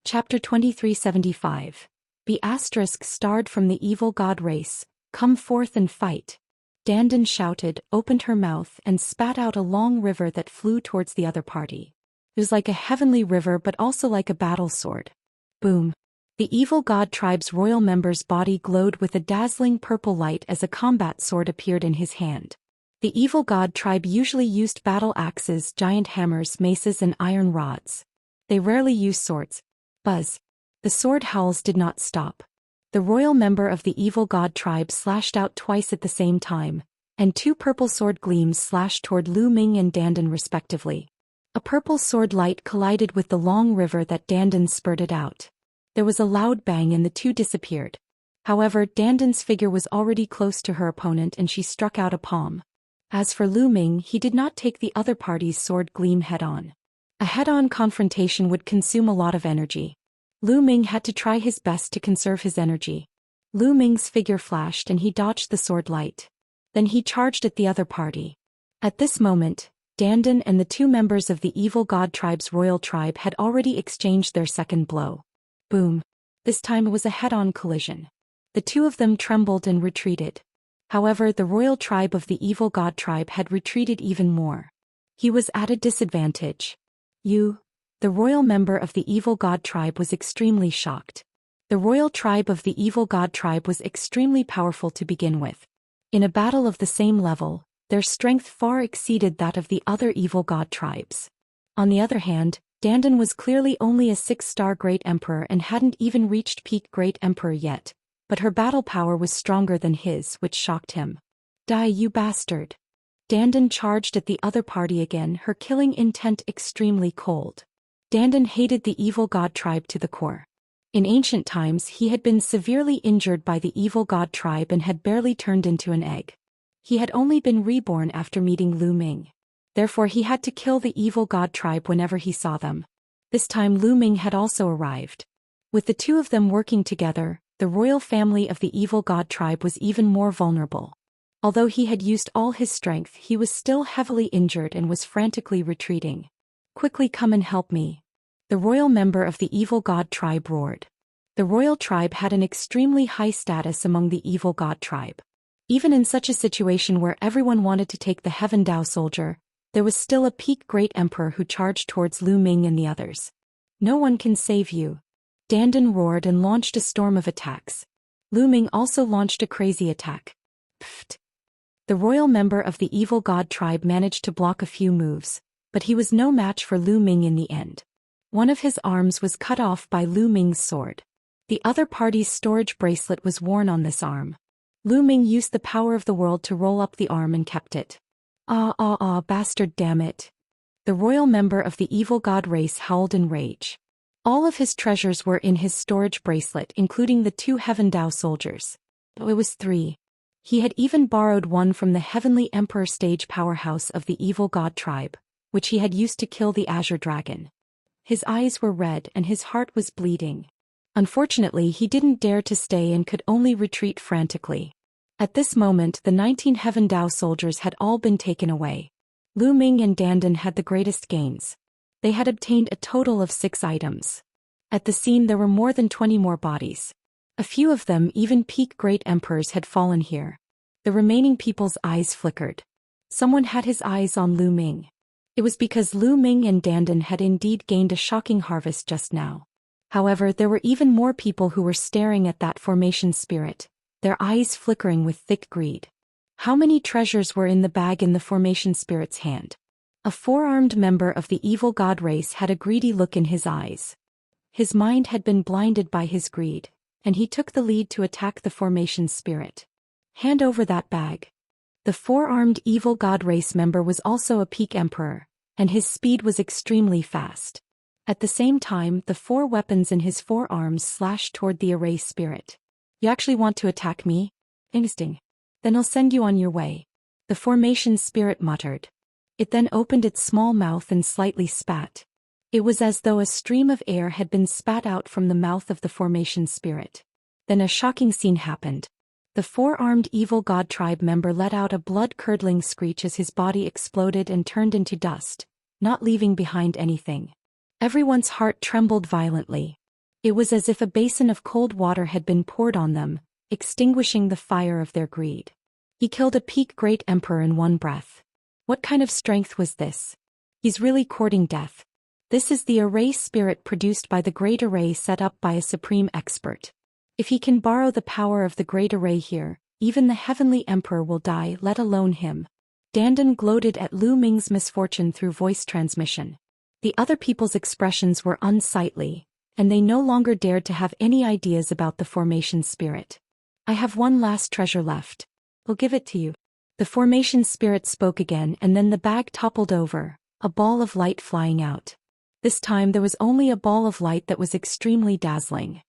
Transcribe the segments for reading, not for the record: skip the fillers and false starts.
Chapter 2375. Be * starred from the evil god race, come forth and fight. Dandan shouted, opened her mouth and spat out a long river that flew towards the other party. It was like a heavenly river but also like a battle sword. Boom. The evil god tribe's royal member's body glowed with a dazzling purple light as a combat sword appeared in his hand. The evil god tribe usually used battle axes, giant hammers, maces and iron rods. They rarely used swords. Buzz. The sword howls did not stop. The royal member of the evil god tribe slashed out twice at the same time, and two purple sword gleams slashed toward Lu Ming and Dandan respectively. A purple sword light collided with the long river that Dandan spurted out. There was a loud bang and the two disappeared. However, Dandan's figure was already close to her opponent and she struck out a palm. As for Lu Ming, he did not take the other party's sword gleam head-on. A head-on confrontation would consume a lot of energy. Lu Ming had to try his best to conserve his energy. Lu Ming's figure flashed and he dodged the sword light. Then he charged at the other party. At this moment, Dandan and the two members of the evil god tribe's royal tribe had already exchanged their second blow. Boom. This time it was a head-on collision. The two of them trembled and retreated. However, the royal tribe of the evil god tribe had retreated even more. He was at a disadvantage. The royal member of the evil god tribe was extremely shocked. The royal tribe of the evil god tribe was extremely powerful to begin with. In a battle of the same level, their strength far exceeded that of the other evil god tribes. On the other hand, Dandan was clearly only a 6-star Great Emperor and hadn't even reached peak Great Emperor yet, but her battle power was stronger than his, which shocked him. Die, you bastard! Dandan charged at the other party again, her killing intent extremely cold. Dandan hated the evil god tribe to the core. In ancient times he had been severely injured by the evil god tribe and had barely turned into an egg. He had only been reborn after meeting Lu Ming. Therefore he had to kill the evil god tribe whenever he saw them. This time Lu Ming had also arrived. With the two of them working together, the royal family of the evil god tribe was even more vulnerable. Although he had used all his strength, he was still heavily injured and was frantically retreating. Quickly come and help me. The royal member of the evil god tribe roared. The royal tribe had an extremely high status among the evil god tribe. Even in such a situation where everyone wanted to take the Heaven Dao soldier, there was still a peak great emperor who charged towards Lu Ming and the others. No one can save you. Dandan roared and launched a storm of attacks. Lu Ming also launched a crazy attack. Pfft. The royal member of the evil god tribe managed to block a few moves, but he was no match for Lu Ming in the end. One of his arms was cut off by Lu Ming's sword. The other party's storage bracelet was worn on this arm. Lu Ming used the power of the world to roll up the arm and kept it. Bastard, damn it. The royal member of the evil god race howled in rage. All of his treasures were in his storage bracelet, including the 2 Heaven Dao soldiers. Oh, it was 3. He had even borrowed one from the Heavenly Emperor stage powerhouse of the evil god tribe, which he had used to kill the Azure Dragon. His eyes were red and his heart was bleeding. Unfortunately, he didn't dare to stay and could only retreat frantically. At this moment, the 19 Heaven Dao soldiers had all been taken away. Lu Ming and Dandan had the greatest gains. They had obtained a total of 6 items. At the scene there were more than 20 more bodies. A few of them, even peak great emperors, had fallen here. The remaining people's eyes flickered. Someone had his eyes on Lu Ming. It was because Lu Ming and Dandan had indeed gained a shocking harvest just now. However, there were even more people who were staring at that formation spirit, their eyes flickering with thick greed. How many treasures were in the bag in the formation spirit's hand? A 4-armed member of the evil god race had a greedy look in his eyes. His mind had been blinded by his greed, and he took the lead to attack the formation spirit. Hand over that bag. The 4-armed evil god race member was also a peak emperor, and his speed was extremely fast. At the same time, the 4 weapons in his 4 arms slashed toward the array spirit. You actually want to attack me? Interesting. Then I'll send you on your way. The formation spirit muttered. It then opened its small mouth and slightly spat. It was as though a stream of air had been spat out from the mouth of the formation spirit. Then a shocking scene happened. The 4-armed evil god tribe member let out a blood-curdling screech as his body exploded and turned into dust, not leaving behind anything. Everyone's heart trembled violently. It was as if a basin of cold water had been poured on them, extinguishing the fire of their greed. He killed a peak great emperor in one breath. What kind of strength was this? He's really courting death. This is the array spirit produced by the great array set up by a supreme expert. If he can borrow the power of the great array here, even the heavenly emperor will die, let alone him. Dandan gloated at Lu Ming's misfortune through voice transmission. The other people's expressions were unsightly, and they no longer dared to have any ideas about the formation spirit. I have one last treasure left. I'll give it to you. The formation spirit spoke again, and then the bag toppled over, a ball of light flying out. This time there was only a ball of light that was extremely dazzling.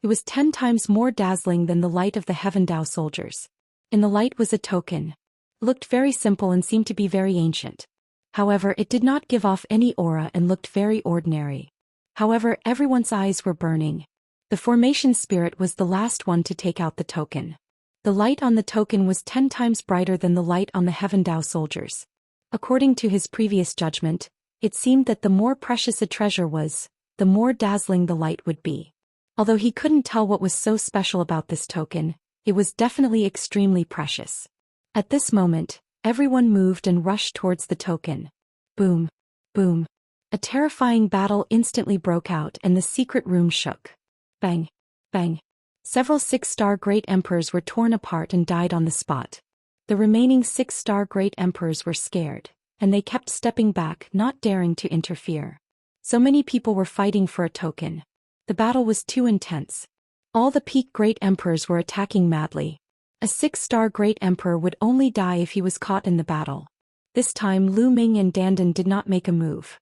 It was 10 times more dazzling than the light of the Heaven Dao soldiers. In the light was a token. It looked very simple and seemed to be very ancient. However, it did not give off any aura and looked very ordinary. However, everyone's eyes were burning. The formation spirit was the last one to take out the token. The light on the token was 10 times brighter than the light on the Heaven Dao soldiers. According to his previous judgment, it seemed that the more precious a treasure was, the more dazzling the light would be. Although he couldn't tell what was so special about this token, it was definitely extremely precious. At this moment, everyone moved and rushed towards the token. Boom. Boom. A terrifying battle instantly broke out and the secret room shook. Bang. Bang. Several 6-star great emperors were torn apart and died on the spot. The remaining 6-star great emperors were scared, and they kept stepping back, not daring to interfere. So many people were fighting for a token. The battle was too intense. All the peak great emperors were attacking madly. A 6-star great emperor would only die if he was caught in the battle. This time Lu Ming and Dandan did not make a move.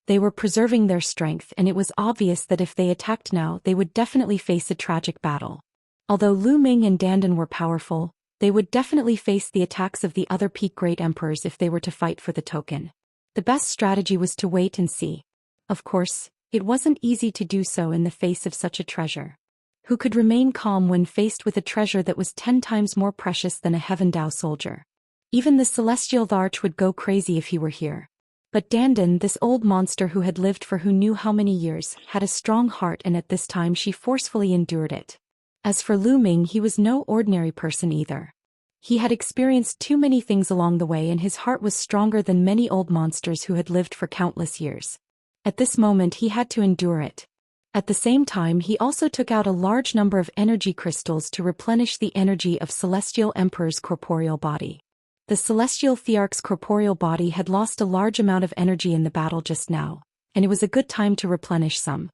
They were preserving their strength, and it was obvious that if they attacked now they would definitely face a tragic battle. Although Lu Ming and Dandan were powerful, they would definitely face the attacks of the other peak great emperors if they were to fight for the token. The best strategy was to wait and see. Of course, it wasn't easy to do so in the face of such a treasure. Who could remain calm when faced with a treasure that was 10 times more precious than a Heaven Dao soldier? Even the Celestial Arch would go crazy if he were here. But Dandan, this old monster who had lived for who knew how many years, had a strong heart, and at this time she forcefully endured it. As for Lu Ming, he was no ordinary person either. He had experienced too many things along the way, and his heart was stronger than many old monsters who had lived for countless years. At this moment he had to endure it. At the same time he also took out a large number of energy crystals to replenish the energy of Celestial Emperor's corporeal body. The Celestial Thearch's corporeal body had lost a large amount of energy in the battle just now, and it was a good time to replenish some.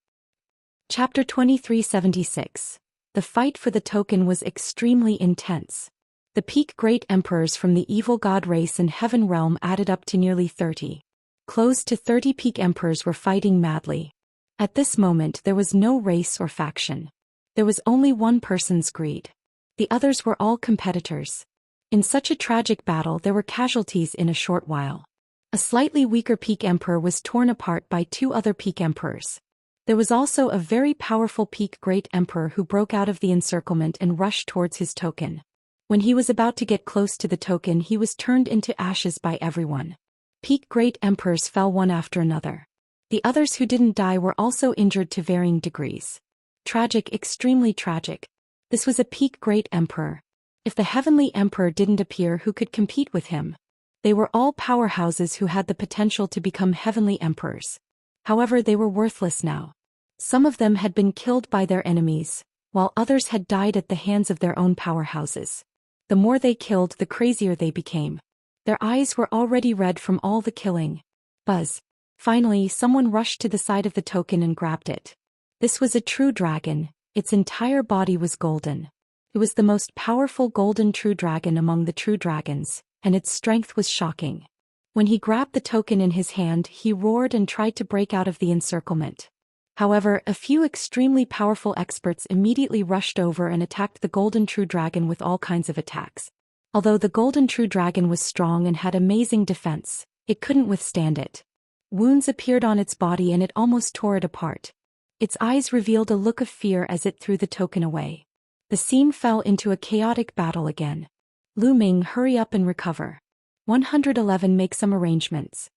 Chapter 2376. The fight for the token was extremely intense. The peak great emperors from the evil god race and heaven realm added up to nearly 30. Close to 30 peak emperors were fighting madly. At this moment there was no race or faction. There was only one person's greed. The others were all competitors. In such a tragic battle there were casualties in a short while. A slightly weaker peak emperor was torn apart by 2 other peak emperors. There was also a very powerful peak great emperor who broke out of the encirclement and rushed towards his token. When he was about to get close to the token he was turned into ashes by everyone. Peak great emperors fell one after another. The others who didn't die were also injured to varying degrees. Tragic, extremely tragic. This was a peak great emperor. If the heavenly emperor didn't appear, who could compete with him? They were all powerhouses who had the potential to become heavenly emperors. However, they were worthless now. Some of them had been killed by their enemies, while others had died at the hands of their own powerhouses. The more they killed, the crazier they became. Their eyes were already red from all the killing. Buzz. Finally, someone rushed to the side of the token and grabbed it. This was a true dragon. Its entire body was golden. It was the most powerful golden true dragon among the true dragons, and its strength was shocking. When he grabbed the token in his hand, he roared and tried to break out of the encirclement. However, a few extremely powerful experts immediately rushed over and attacked the golden true dragon with all kinds of attacks. Although the golden true dragon was strong and had amazing defense, it couldn't withstand it. Wounds appeared on its body and it almost tore it apart. Its eyes revealed a look of fear as it threw the token away. The scene fell into a chaotic battle again. Lu Ming, hurry up and recover. 111, make some arrangements.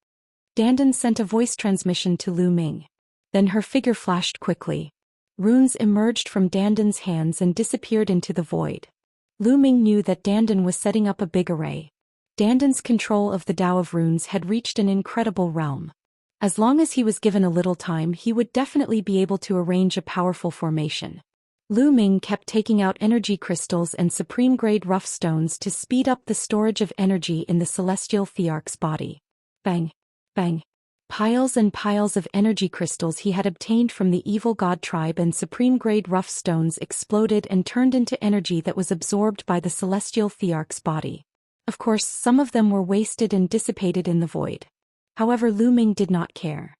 Dandan sent a voice transmission to Lu Ming. Then her figure flashed quickly. Runes emerged from Dandan's hands and disappeared into the void. Lu Ming knew that Dandan was setting up a big array. Dandan's control of the Tao of Runes had reached an incredible realm. As long as he was given a little time, he would definitely be able to arrange a powerful formation. Lu Ming kept taking out energy crystals and supreme-grade rough stones to speed up the storage of energy in the celestial thearch's body. Bang! Bang! Piles and piles of energy crystals he had obtained from the evil god tribe and supreme-grade rough stones exploded and turned into energy that was absorbed by the celestial thearch's body. Of course, some of them were wasted and dissipated in the void. However, Lu Ming did not care.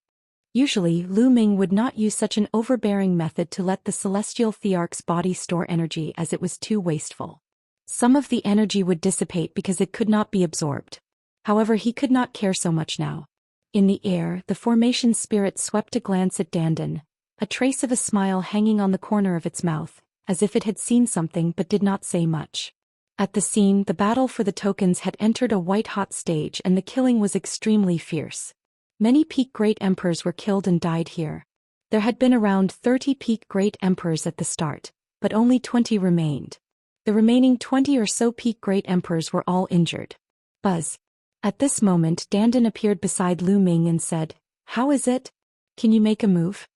Usually, Lu Ming would not use such an overbearing method to let the celestial thearch's body store energy, as it was too wasteful. Some of the energy would dissipate because it could not be absorbed. However, he could not care so much now. In the air, the formation spirit swept a glance at Dandan, a trace of a smile hanging on the corner of its mouth, as if it had seen something but did not say much. At the scene, the battle for the tokens had entered a white-hot stage and the killing was extremely fierce. Many peak great emperors were killed and died here. There had been around 30 peak great emperors at the start, but only 20 remained. The remaining 20 or so peak great emperors were all injured. Buzz. At this moment, Dandan appeared beside Lu Ming and said, "How is it? Can you make a move?"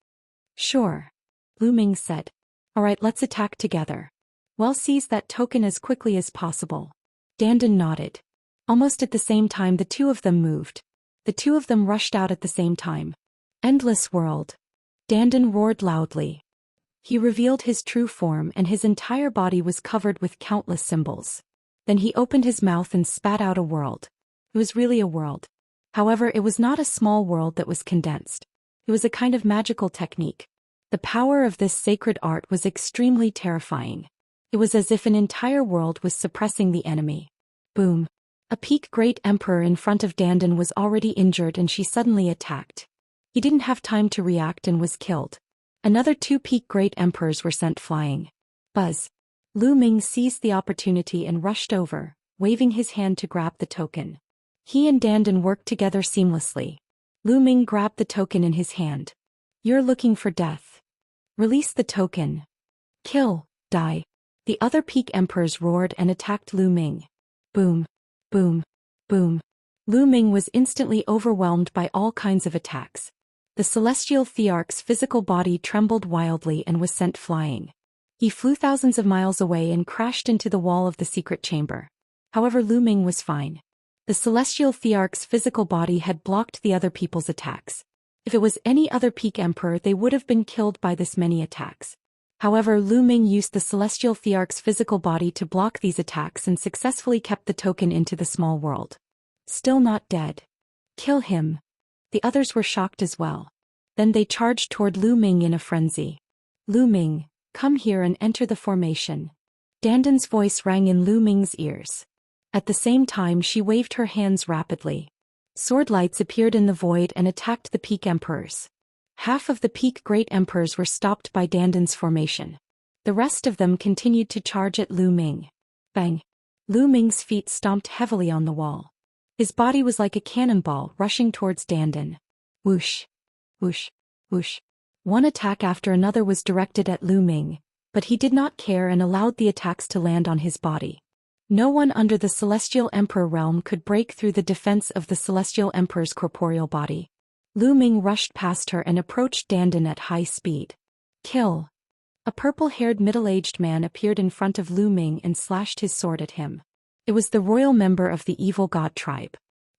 "Sure," Lu Ming said. "Alright, let's attack together. Well, seize that token as quickly as possible." Dandan nodded. Almost at the same time the two of them moved. The two of them rushed out at the same time. "Endless world." Dandan roared loudly. He revealed his true form and his entire body was covered with countless symbols. Then he opened his mouth and spat out a world. It was really a world. However, it was not a small world that was condensed. It was a kind of magical technique. The power of this sacred art was extremely terrifying. It was as if an entire world was suppressing the enemy. Boom. A peak great emperor in front of Dandan was already injured and she suddenly attacked. He didn't have time to react and was killed. Another 2 peak great emperors were sent flying. Buzz. Lu Ming seized the opportunity and rushed over, waving his hand to grab the token. He and Dandan worked together seamlessly. Lu Ming grabbed the token in his hand. "You're looking for death. Release the token. Kill, die." The other peak emperors roared and attacked Lu Ming. Boom, boom, boom. Lu Ming was instantly overwhelmed by all kinds of attacks. The celestial thearch's physical body trembled wildly and was sent flying. He flew thousands of miles away and crashed into the wall of the secret chamber. However, Lu Ming was fine. The celestial thearch's physical body had blocked the other people's attacks. If it was any other peak emperor, they would have been killed by this many attacks. However, Lu Ming used the celestial thearch's physical body to block these attacks and successfully kept the token into the small world. Still not dead. Kill him. The others were shocked as well. Then they charged toward Lu Ming in a frenzy. "Lu Ming, come here and enter the formation." Dandan's voice rang in Lu Ming's ears. At the same time she waved her hands rapidly. Sword lights appeared in the void and attacked the peak emperors. Half of the peak great emperors were stopped by Dandan's formation. The rest of them continued to charge at Lu Ming. Bang! Lu Ming's feet stomped heavily on the wall. His body was like a cannonball rushing towards Dandan. Whoosh! Whoosh! Whoosh! One attack after another was directed at Lu Ming, but he did not care and allowed the attacks to land on his body. No one under the Celestial Emperor realm could break through the defense of the Celestial Emperor's corporeal body. Lu Ming rushed past her and approached Dandan at high speed. Kill! A purple-haired middle-aged man appeared in front of Lu Ming and slashed his sword at him. It was the royal member of the evil god tribe.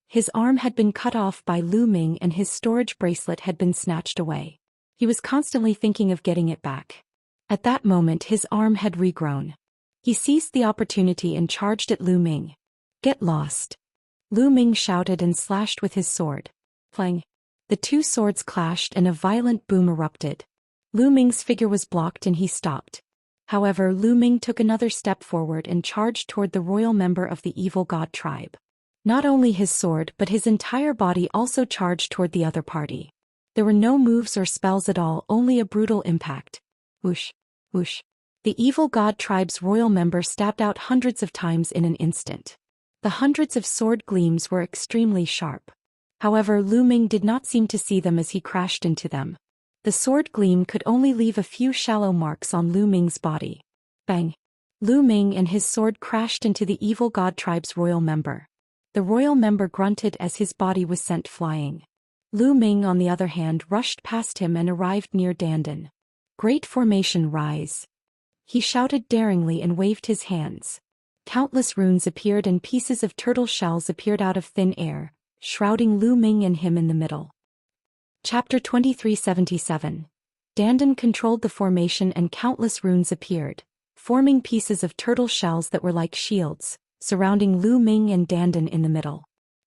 His arm had been cut off by Lu Ming and his storage bracelet had been snatched away. He was constantly thinking of getting it back. At that moment his arm had regrown. He seized the opportunity and charged at Lu Ming. Get lost! Lu Ming shouted and slashed with his sword. Clang! The two swords clashed and a violent boom erupted. Lu Ming's figure was blocked and he stopped. However, Lu Ming took another step forward and charged toward the royal member of the evil god tribe. Not only his sword but his entire body also charged toward the other party. There were no moves or spells at all, only a brutal impact. Whoosh! Whoosh! The evil god tribe's royal member stabbed out hundreds of times in an instant. The hundreds of sword gleams were extremely sharp. However, Lu Ming did not seem to see them as he crashed into them. The sword gleam could only leave a few shallow marks on Lu Ming's body. Bang! Lu Ming and his sword crashed into the evil god tribe's royal member. The royal member grunted as his body was sent flying. Lu Ming, on the other hand, rushed past him and arrived near Dandan. Great formation, rise! He shouted daringly and waved his hands. Countless runes appeared and pieces of turtle shells appeared out of thin air, shrouding Lu Ming and him in the middle. Chapter 2377. Dandan controlled the formation and countless runes appeared, forming pieces of turtle shells that were like shields, surrounding Lu Ming and Dandan in the middle.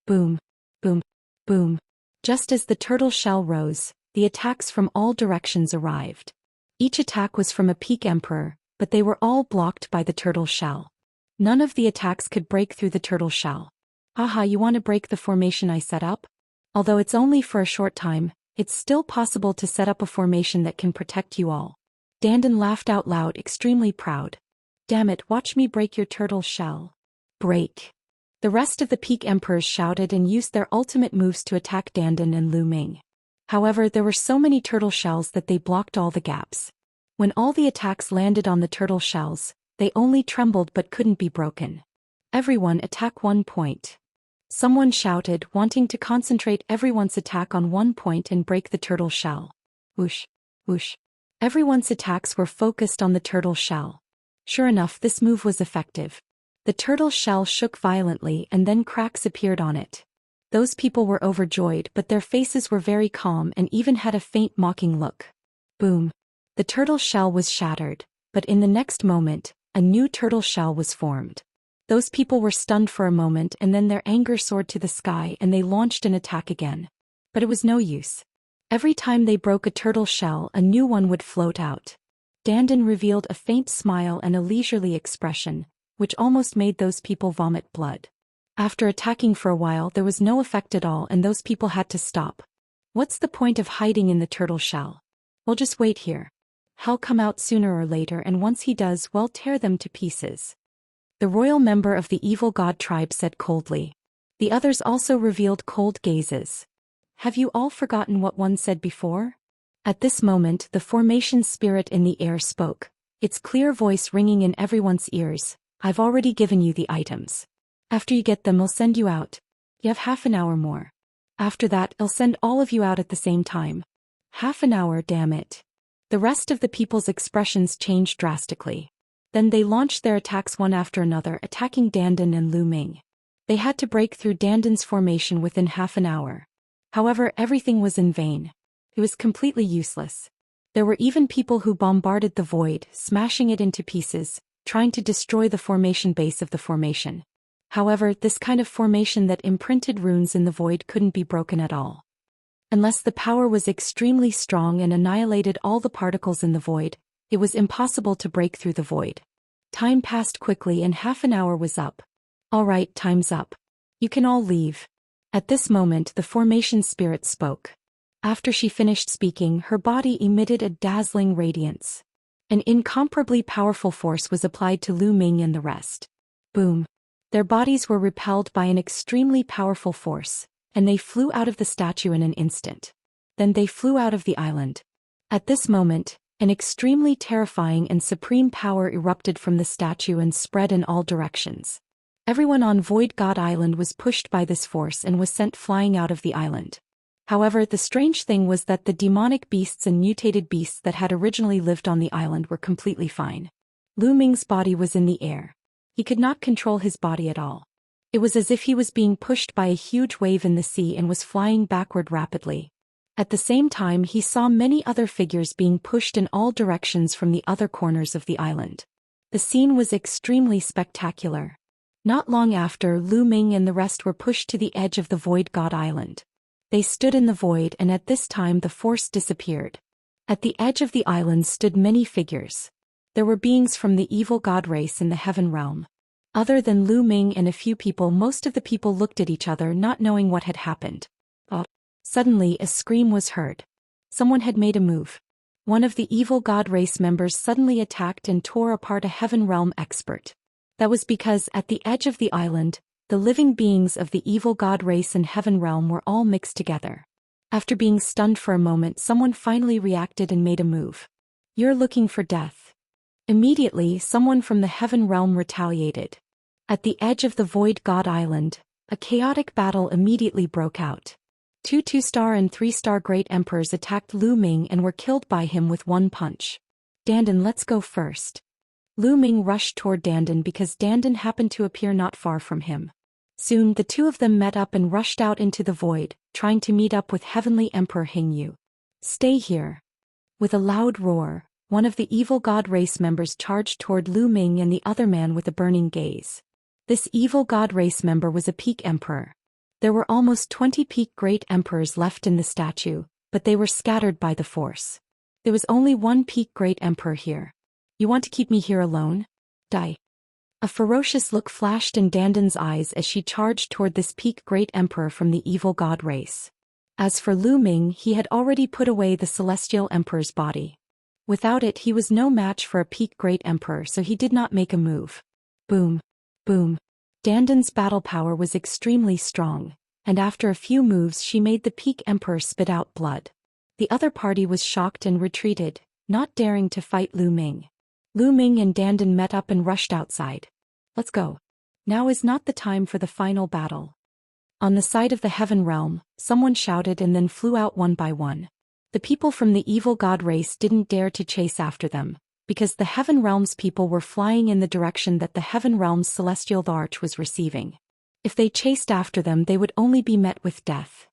Boom, boom, boom. Just as the turtle shell rose, the attacks from all directions arrived. Each attack was from a peak emperor, but they were all blocked by the turtle shell. None of the attacks could break through the turtle shell. Haha, you want to break the formation I set up? Although it's only for a short time, it's still possible to set up a formation that can protect you all. Dandan laughed out loud, extremely proud. Damn it, watch me break your turtle shell. Break. The rest of the peak emperors shouted and used their ultimate moves to attack Dandan and Lu Ming. However, there were so many turtle shells that they blocked all the gaps. When all the attacks landed on the turtle shells, they only trembled but couldn't be broken. Everyone attack 1 point. Someone shouted, wanting to concentrate everyone's attack on 1 point and break the turtle shell. Whoosh, whoosh. Everyone's attacks were focused on the turtle shell. Sure enough, this move was effective. The turtle shell shook violently and then cracks appeared on it. Those people were overjoyed, but their faces were very calm and even had a faint mocking look. Boom. The turtle shell was shattered, but in the next moment, a new turtle shell was formed. Those people were stunned for a moment and then their anger soared to the sky and they launched an attack again. But it was no use. Every time they broke a turtle shell, a new one would float out. Dandan revealed a faint smile and a leisurely expression, which almost made those people vomit blood. After attacking for a while, there was no effect at all and those people had to stop. What's the point of hiding in the turtle shell? We'll just wait here. He'll come out sooner or later, and once he does, we'll tear them to pieces. The royal member of the evil god tribe said coldly. The others also revealed cold gazes. Have you all forgotten what one said before? At this moment, the formation spirit in the air spoke, its clear voice ringing in everyone's ears. I've already given you the items. After you get them, I'll send you out. You have half an hour more. After that, I'll send all of you out at the same time. Half an hour, damn it. The rest of the people's expressions changed drastically. Then they launched their attacks one after another, attacking Dandan and Lu Ming. They had to break through Dandan's formation within half an hour. However, everything was in vain. It was completely useless. There were even people who bombarded the void, smashing it into pieces, trying to destroy the formation base of the formation. However, this kind of formation that imprinted runes in the void couldn't be broken at all. Unless the power was extremely strong and annihilated all the particles in the void, it was impossible to break through the void. Time passed quickly and half an hour was up. All right, time's up. You can all leave. At this moment, the formation spirit spoke. After she finished speaking, her body emitted a dazzling radiance. An incomparably powerful force was applied to Lu Ming and the rest. Boom. Their bodies were repelled by an extremely powerful force, and they flew out of the statue in an instant. Then they flew out of the island. At this moment, an extremely terrifying and supreme power erupted from the statue and spread in all directions. Everyone on Void God Island was pushed by this force and was sent flying out of the island. However, the strange thing was that the demonic beasts and mutated beasts that had originally lived on the island were completely fine. Lu Ming's body was in the air. He could not control his body at all. It was as if he was being pushed by a huge wave in the sea and was flying backward rapidly. At the same time, he saw many other figures being pushed in all directions from the other corners of the island. The scene was extremely spectacular. Not long after, Lu Ming and the rest were pushed to the edge of the Void God Island. They stood in the void, and at this time the force disappeared. At the edge of the island stood many figures. There were beings from the evil god race in the heaven realm. Other than Lu Ming and a few people, most of the people looked at each other, not knowing what had happened. Suddenly, a scream was heard. Someone had made a move. One of the evil god race members suddenly attacked and tore apart a heaven realm expert. That was because, at the edge of the island, the living beings of the evil god race and heaven realm were all mixed together. After being stunned for a moment, someone finally reacted and made a move. You're looking for death. Immediately, someone from the Heaven Realm retaliated. At the edge of the Void God Island, a chaotic battle immediately broke out. Two 2-star and 3-star Great Emperors attacked Lu Ming and were killed by him with one punch. Dandan, let's go first. Lu Ming rushed toward Dandan because Dandan happened to appear not far from him. Soon the two of them met up and rushed out into the void, trying to meet up with Heavenly Emperor Hingyu. Stay here. With a loud roar, one of the evil god race members charged toward Lu Ming and the other man with a burning gaze. This evil god race member was a peak emperor. There were almost 20 peak great emperors left in the statue, but they were scattered by the force. There was only one peak great emperor here. You want to keep me here alone? Die. A ferocious look flashed in Dandan's eyes as she charged toward this peak great emperor from the evil god race. As for Lu Ming, he had already put away the celestial emperor's body. Without it, he was no match for a peak great emperor, so he did not make a move. Boom. Boom. Dandan's battle power was extremely strong, and after a few moves she made the peak emperor spit out blood. The other party was shocked and retreated, not daring to fight Lu Ming. Lu Ming and Dandan met up and rushed outside. Let's go. Now is not the time for the final battle. On the side of the Heaven Realm, someone shouted and then flew out one by one. The people from the evil god race didn't dare to chase after them, because the Heaven Realm's people were flying in the direction that the Heaven Realm's celestial arch was receiving. If they chased after them, they would only be met with death.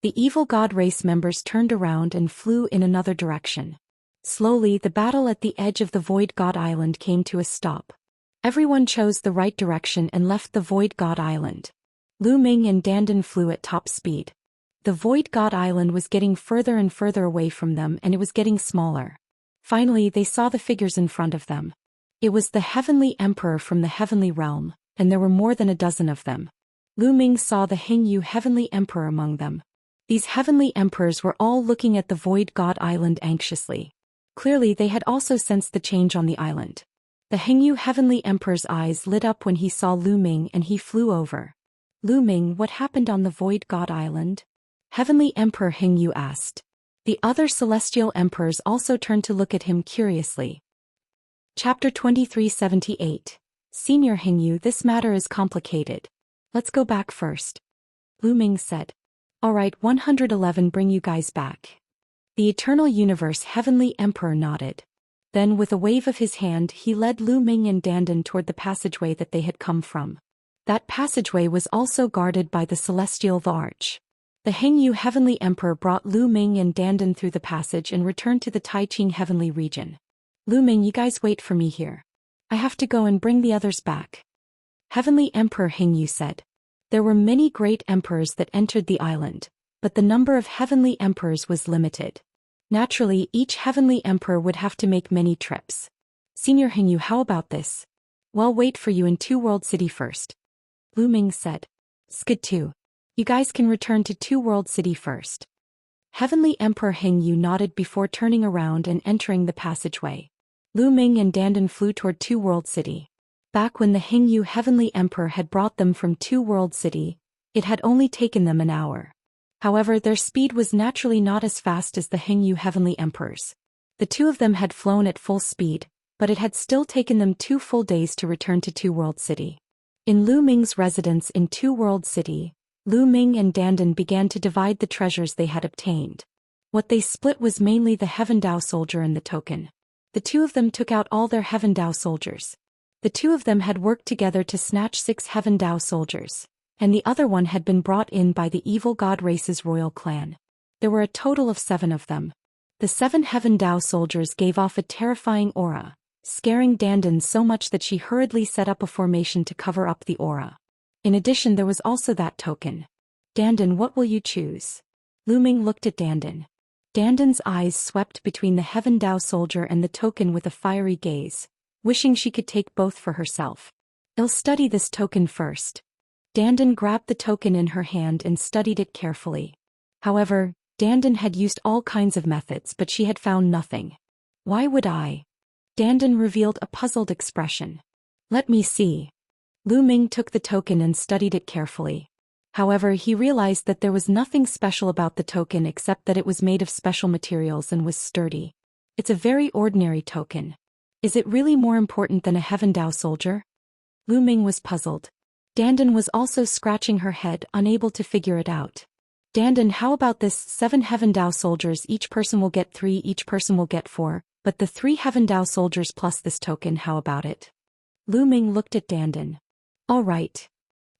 The evil god race members turned around and flew in another direction. Slowly, the battle at the edge of the Void God Island came to a stop. Everyone chose the right direction and left the Void God Island. Lu Ming and Dandan flew at top speed. The Void God Island was getting further and further away from them, and it was getting smaller. Finally, they saw the figures in front of them. It was the Heavenly Emperor from the Heavenly Realm, and there were more than a dozen of them. Lu Ming saw the Hingyu Heavenly Emperor among them. These Heavenly Emperors were all looking at the Void God Island anxiously. Clearly, they had also sensed the change on the island. The Hingyu Heavenly Emperor's eyes lit up when he saw Lu Ming and he flew over. Lu Ming, what happened on the Void God Island? Heavenly Emperor Hingyu asked. The other celestial emperors also turned to look at him curiously. Chapter 2378. Senior Hingyu, this matter is complicated. Let's go back first. Lu Ming said. Alright, 111, bring you guys back. The Eternal Universe Heavenly Emperor nodded. Then with a wave of his hand he led Lu Ming and Dandan toward the passageway that they had come from. That passageway was also guarded by the Celestial Arch. The Hingyu Heavenly Emperor brought Lu Ming and Dandan through the passage and returned to the Taiqing Heavenly region. Lu Ming, you guys wait for me here. I have to go and bring the others back. Heavenly Emperor Hingyu said. There were many great emperors that entered the island, but the number of heavenly emperors was limited. Naturally, each heavenly emperor would have to make many trips. Senior Hingyu, how about this? Well, wait for you in Two World City first. Lu Ming said. Skid 2. You guys can return to Two World City first. Heavenly Emperor Hingyu nodded before turning around and entering the passageway. Lu Ming and Dandan flew toward Two World City. Back when the Hingyu Heavenly Emperor had brought them from Two World City, it had only taken them an hour. However, their speed was naturally not as fast as the Hingyu Heavenly Emperors. The two of them had flown at full speed, but it had still taken them 2 full days to return to Two World City. In Lu Ming's residence in Two World City, Lu Ming and Dandan began to divide the treasures they had obtained. What they split was mainly the Heaven Dao soldier and the token. The two of them took out all their Heaven Dao soldiers. The two of them had worked together to snatch 6 Heaven Dao soldiers, and the other one had been brought in by the evil god race's royal clan. There were a total of 7 of them. The 7 Heaven Dao soldiers gave off a terrifying aura, scaring Dandan so much that she hurriedly set up a formation to cover up the aura. In addition, there was also that token. Dandan, what will you choose? Lu Ming looked at Dandan. Dandan's eyes swept between the Heaven Dao soldier and the token with a fiery gaze, wishing she could take both for herself. I'll study this token first. Dandan grabbed the token in her hand and studied it carefully. However, Dandan had used all kinds of methods, but she had found nothing. Why would I? Dandan revealed a puzzled expression. Let me see. Lu Ming took the token and studied it carefully. However, he realized that there was nothing special about the token except that it was made of special materials and was sturdy. It's a very ordinary token. Is it really more important than a Heaven Dao soldier? Lu Ming was puzzled. Dandan was also scratching her head, unable to figure it out. Dandan, how about this 7 Heaven Dao soldiers? Each person will get 3, each person will get 4, but the 3 Heaven Dao soldiers plus this token, how about it? Lu Ming looked at Dandan. All right.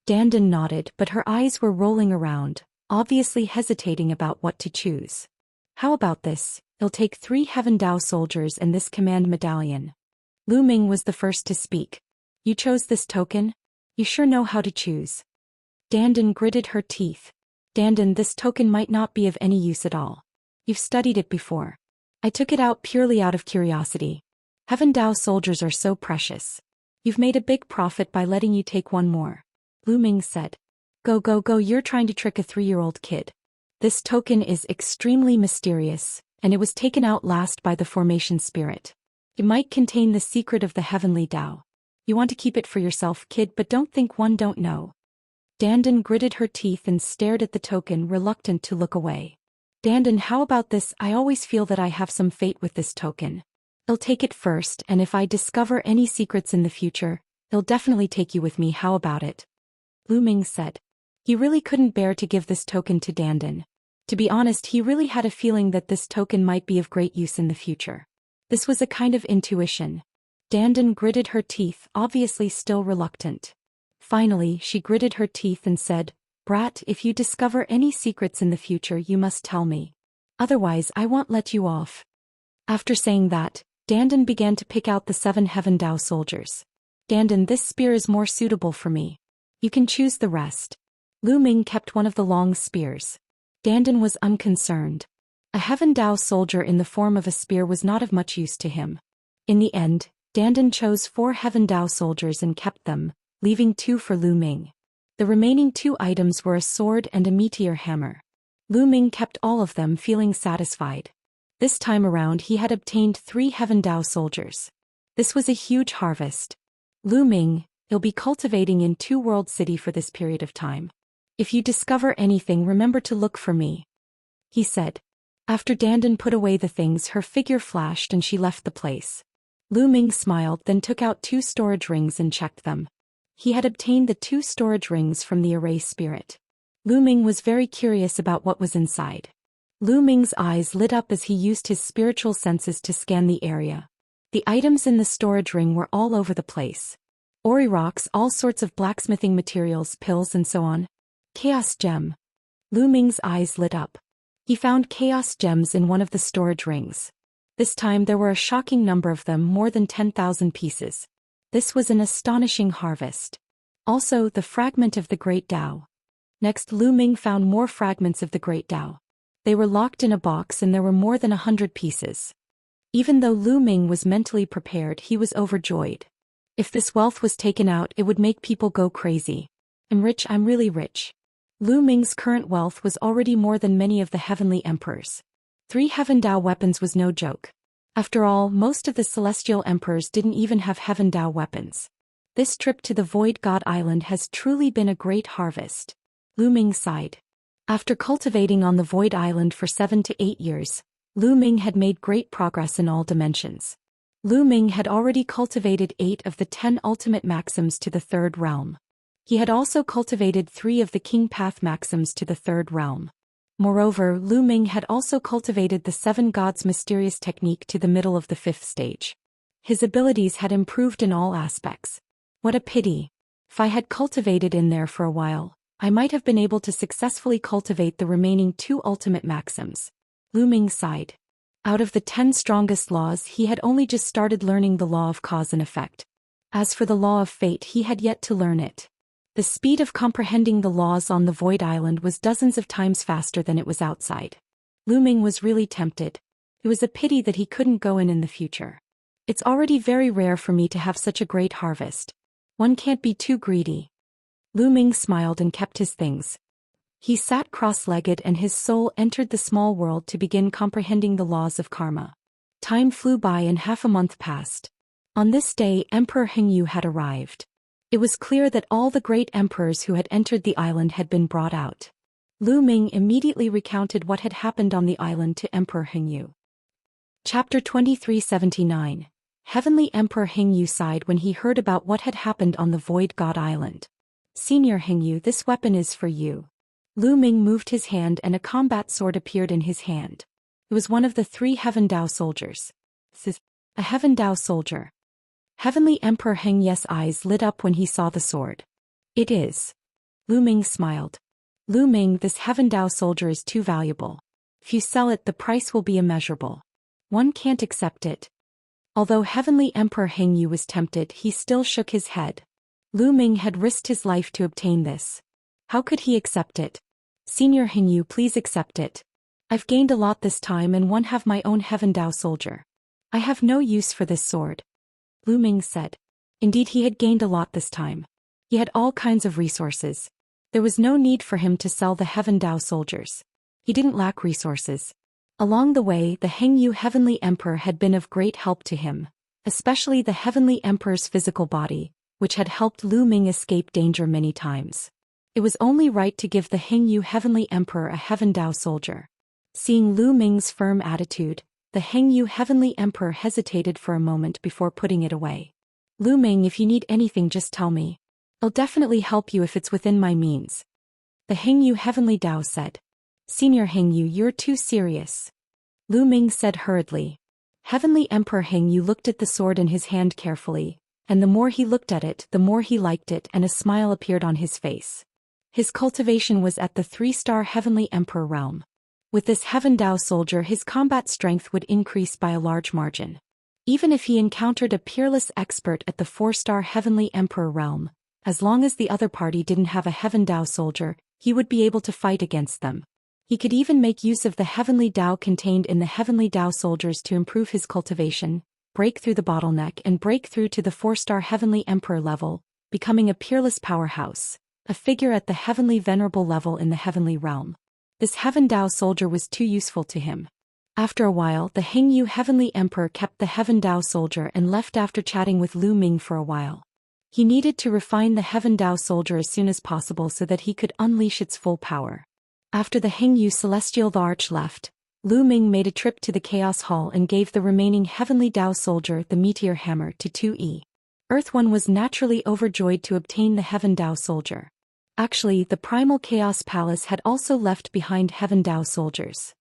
Dandan nodded, but her eyes were rolling around, obviously hesitating about what to choose. How about this? It'll take 3 Heaven Dao soldiers and this command medallion. Lu Ming was the first to speak. You chose this token? You sure know how to choose. Dandan gritted her teeth. Dandan, this token might not be of any use at all. You've studied it before. I took it out purely out of curiosity. Heaven Dao soldiers are so precious. You've made a big profit by letting you take one more. Lu Ming said. Go, you're trying to trick a 3-year-old kid. This token is extremely mysterious, and it was taken out last by the formation spirit. It might contain the secret of the heavenly Dao. You want to keep it for yourself, kid, but don't think one don't know. Dandan gritted her teeth and stared at the token, reluctant to look away. Dandan, how about this? I always feel that I have some fate with this token. I'll take it first, and if I discover any secrets in the future, I'll definitely take you with me. How about it? Lu Ming said. He really couldn't bear to give this token to Dandan. To be honest, he really had a feeling that this token might be of great use in the future. This was a kind of intuition. Dandan gritted her teeth, obviously still reluctant. Finally, she gritted her teeth and said, Brat, if you discover any secrets in the future, you must tell me. Otherwise, I won't let you off. After saying that, Dandan began to pick out the 7 Heaven Dao soldiers. Dandan, this spear is more suitable for me. You can choose the rest. Lu Ming kept one of the long spears. Dandan was unconcerned. A Heaven Dao soldier in the form of a spear was not of much use to him. In the end, Dandan chose 4 Heaven Dao soldiers and kept them, leaving 2 for Lu Ming. The remaining 2 items were a sword and a meteor hammer. Lu Ming kept all of them, feeling satisfied. This time around he had obtained 3 Heaven Dao soldiers. This was a huge harvest. Lu Ming, you'll be cultivating in 2 World City for this period of time. If you discover anything, remember to look for me, he said. After Dandan put away the things, her figure flashed and she left the place. Lu Ming smiled, then took out 2 storage rings and checked them. He had obtained the 2 storage rings from the array spirit. Lu Ming was very curious about what was inside. Lu Ming's eyes lit up as he used his spiritual senses to scan the area. The items in the storage ring were all over the place. Ori rocks, all sorts of blacksmithing materials, pills and so on. Chaos gem. Lu Ming's eyes lit up. He found chaos gems in one of the storage rings. This time there were a shocking number of them, more than 10,000 pieces. This was an astonishing harvest. Also, the fragment of the Great Dao. Next, Lu Ming found more fragments of the Great Dao. They were locked in a box and there were more than 100 pieces. Even though Lu Ming was mentally prepared, he was overjoyed. If this wealth was taken out, it would make people go crazy. I'm rich, I'm really rich. Lu Ming's current wealth was already more than many of the heavenly emperors. 3 Heaven Dao weapons was no joke. After all, most of the celestial emperors didn't even have Heaven Dao weapons. This trip to the Void God Island has truly been a great harvest. Lu Ming sighed. After cultivating on the Void Island for 7 to 8 years, Lu Ming had made great progress in all dimensions. Lu Ming had already cultivated 8 of the 10 ultimate maxims to the 3rd realm. He had also cultivated 3 of the King Path maxims to the 3rd realm. Moreover, Lu Ming had also cultivated the 7 Gods mysterious technique to the middle of the 5th stage. His abilities had improved in all aspects. What a pity. If I had cultivated in there for a while, I might have been able to successfully cultivate the remaining 2 ultimate maxims. Lu Ming sighed. Out of the 10 strongest laws, he had only just started learning the law of cause and effect. As for the law of fate, he had yet to learn it. The speed of comprehending the laws on the Void Island was dozens of times faster than it was outside. Lu Ming was really tempted. It was a pity that he couldn't go in the future. It's already very rare for me to have such a great harvest. One can't be too greedy. Lu Ming smiled and kept his things. He sat cross-legged and his soul entered the small world to begin comprehending the laws of karma. Time flew by and half a month passed. On this day, Emperor Hengyu had arrived. It was clear that all the great emperors who had entered the island had been brought out. Lu Ming immediately recounted what had happened on the island to Emperor Hingyu. Chapter 2379. Heavenly Emperor Hingyu sighed when he heard about what had happened on the Void God Island. Senior Hingyu, this weapon is for you. Lu Ming moved his hand and a combat sword appeared in his hand. It was one of the 3 Heaven Dao soldiers. This is a Heaven Dao soldier. Heavenly Emperor Hengyu's eyes lit up when he saw the sword. It is. Lu Ming smiled. Lu Ming, this Heaven Dao soldier is too valuable. If you sell it, the price will be immeasurable. One can't accept it. Although Heavenly Emperor Hingyu was tempted, he still shook his head. Lu Ming had risked his life to obtain this. How could he accept it? Senior Hingyu, please accept it. I've gained a lot this time and one have my own Heaven Dao soldier. I have no use for this sword. Lu Ming said. Indeed, he had gained a lot this time. He had all kinds of resources. There was no need for him to sell the Heaven Dao soldiers. He didn't lack resources. Along the way, the Hengyu Heavenly Emperor had been of great help to him, especially the Heavenly Emperor's physical body, which had helped Lu Ming escape danger many times. It was only right to give the Hengyu Heavenly Emperor a Heaven Dao soldier. Seeing Lu Ming's firm attitude, the Hengyu Heavenly Emperor hesitated for a moment before putting it away. Lu Ming, if you need anything, just tell me. I'll definitely help you if it's within my means. The Hengyu Heavenly Dao said. Senior Hengyu, you're too serious. Lu Ming said hurriedly. Heavenly Emperor Hengyu looked at the sword in his hand carefully, and the more he looked at it, the more he liked it, and a smile appeared on his face. His cultivation was at the 3-star Heavenly Emperor realm. With this Heaven Dao soldier, his combat strength would increase by a large margin. Even if he encountered a peerless expert at the 4-star Heavenly Emperor realm, as long as the other party didn't have a Heaven Dao soldier, he would be able to fight against them. He could even make use of the Heavenly Dao contained in the Heavenly Dao soldiers to improve his cultivation, break through the bottleneck and break through to the 4-star Heavenly Emperor level, becoming a peerless powerhouse, a figure at the Heavenly Venerable level in the Heavenly Realm. This Heaven Dao soldier was too useful to him. After a while, the Hengyu Heavenly Emperor kept the Heaven Dao soldier and left after chatting with Lu Ming for a while. He needed to refine the Heaven Dao soldier as soon as possible so that he could unleash its full power. After the Hengyu Celestial Arch left, Lu Ming made a trip to the Chaos Hall and gave the remaining Heavenly Dao soldier the Meteor Hammer to 2E. Earth One was naturally overjoyed to obtain the Heaven Dao soldier. Actually, the Primal Chaos Palace had also left behind Heaven Dao soldiers.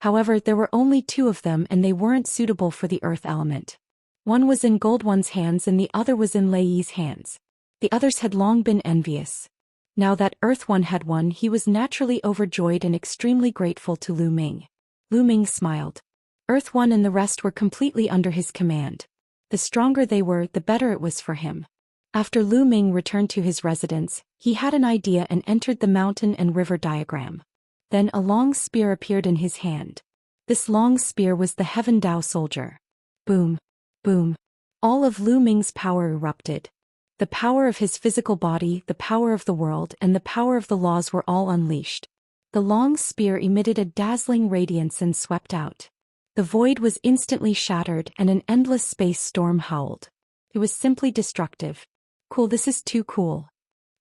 However, there were only 2 of them and they weren't suitable for the Earth element. One was in Gold One's hands and the other was in Lei Yi's hands. The others had long been envious. Now that Earth One had one, he was naturally overjoyed and extremely grateful to Lu Ming. Lu Ming smiled. Earth One and the rest were completely under his command. The stronger they were, the better it was for him. After Lu Ming returned to his residence, he had an idea and entered the mountain and river diagram. Then a long spear appeared in his hand. This long spear was the Heaven Dao soldier. Boom. Boom. All of Lu Ming's power erupted. The power of his physical body, the power of the world, and the power of the laws were all unleashed. The long spear emitted a dazzling radiance and swept out. The void was instantly shattered and an endless space storm howled. It was simply destructive. Cool, this is too cool.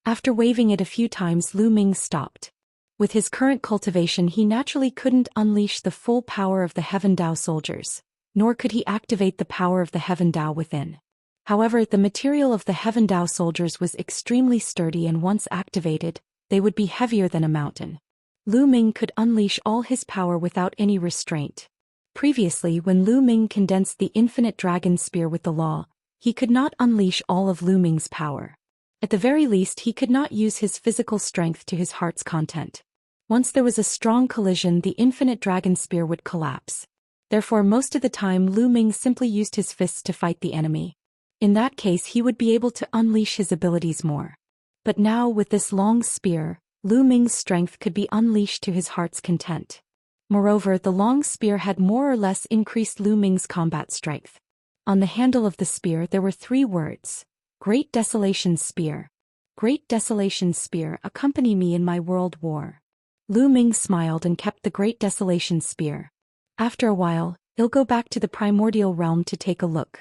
After waving it a few times, Lu Ming stopped. With his current cultivation, he naturally couldn't unleash the full power of the Heaven Dao soldiers, nor could he activate the power of the Heaven Dao within. However, the material of the Heaven Dao soldiers was extremely sturdy and once activated, they would be heavier than a mountain. Lu Ming could unleash all his power without any restraint. Previously, when Lu Ming condensed the infinite dragon spear with the law, he could not unleash all of Lu Ming's power. At the very least, he could not use his physical strength to his heart's content. Once there was a strong collision, the infinite dragon spear would collapse. Therefore, most of the time Lu Ming simply used his fists to fight the enemy. In that case, he would be able to unleash his abilities more. But now, with this long spear, Lu Ming's strength could be unleashed to his heart's content. Moreover, the long spear had more or less increased Lu Ming's combat strength. On the handle of the spear there were 3 words. Great Desolation Spear. Great Desolation Spear, accompany me in my world war. Lu Ming smiled and kept the Great Desolation Spear. After a while, he'll go back to the primordial realm to take a look.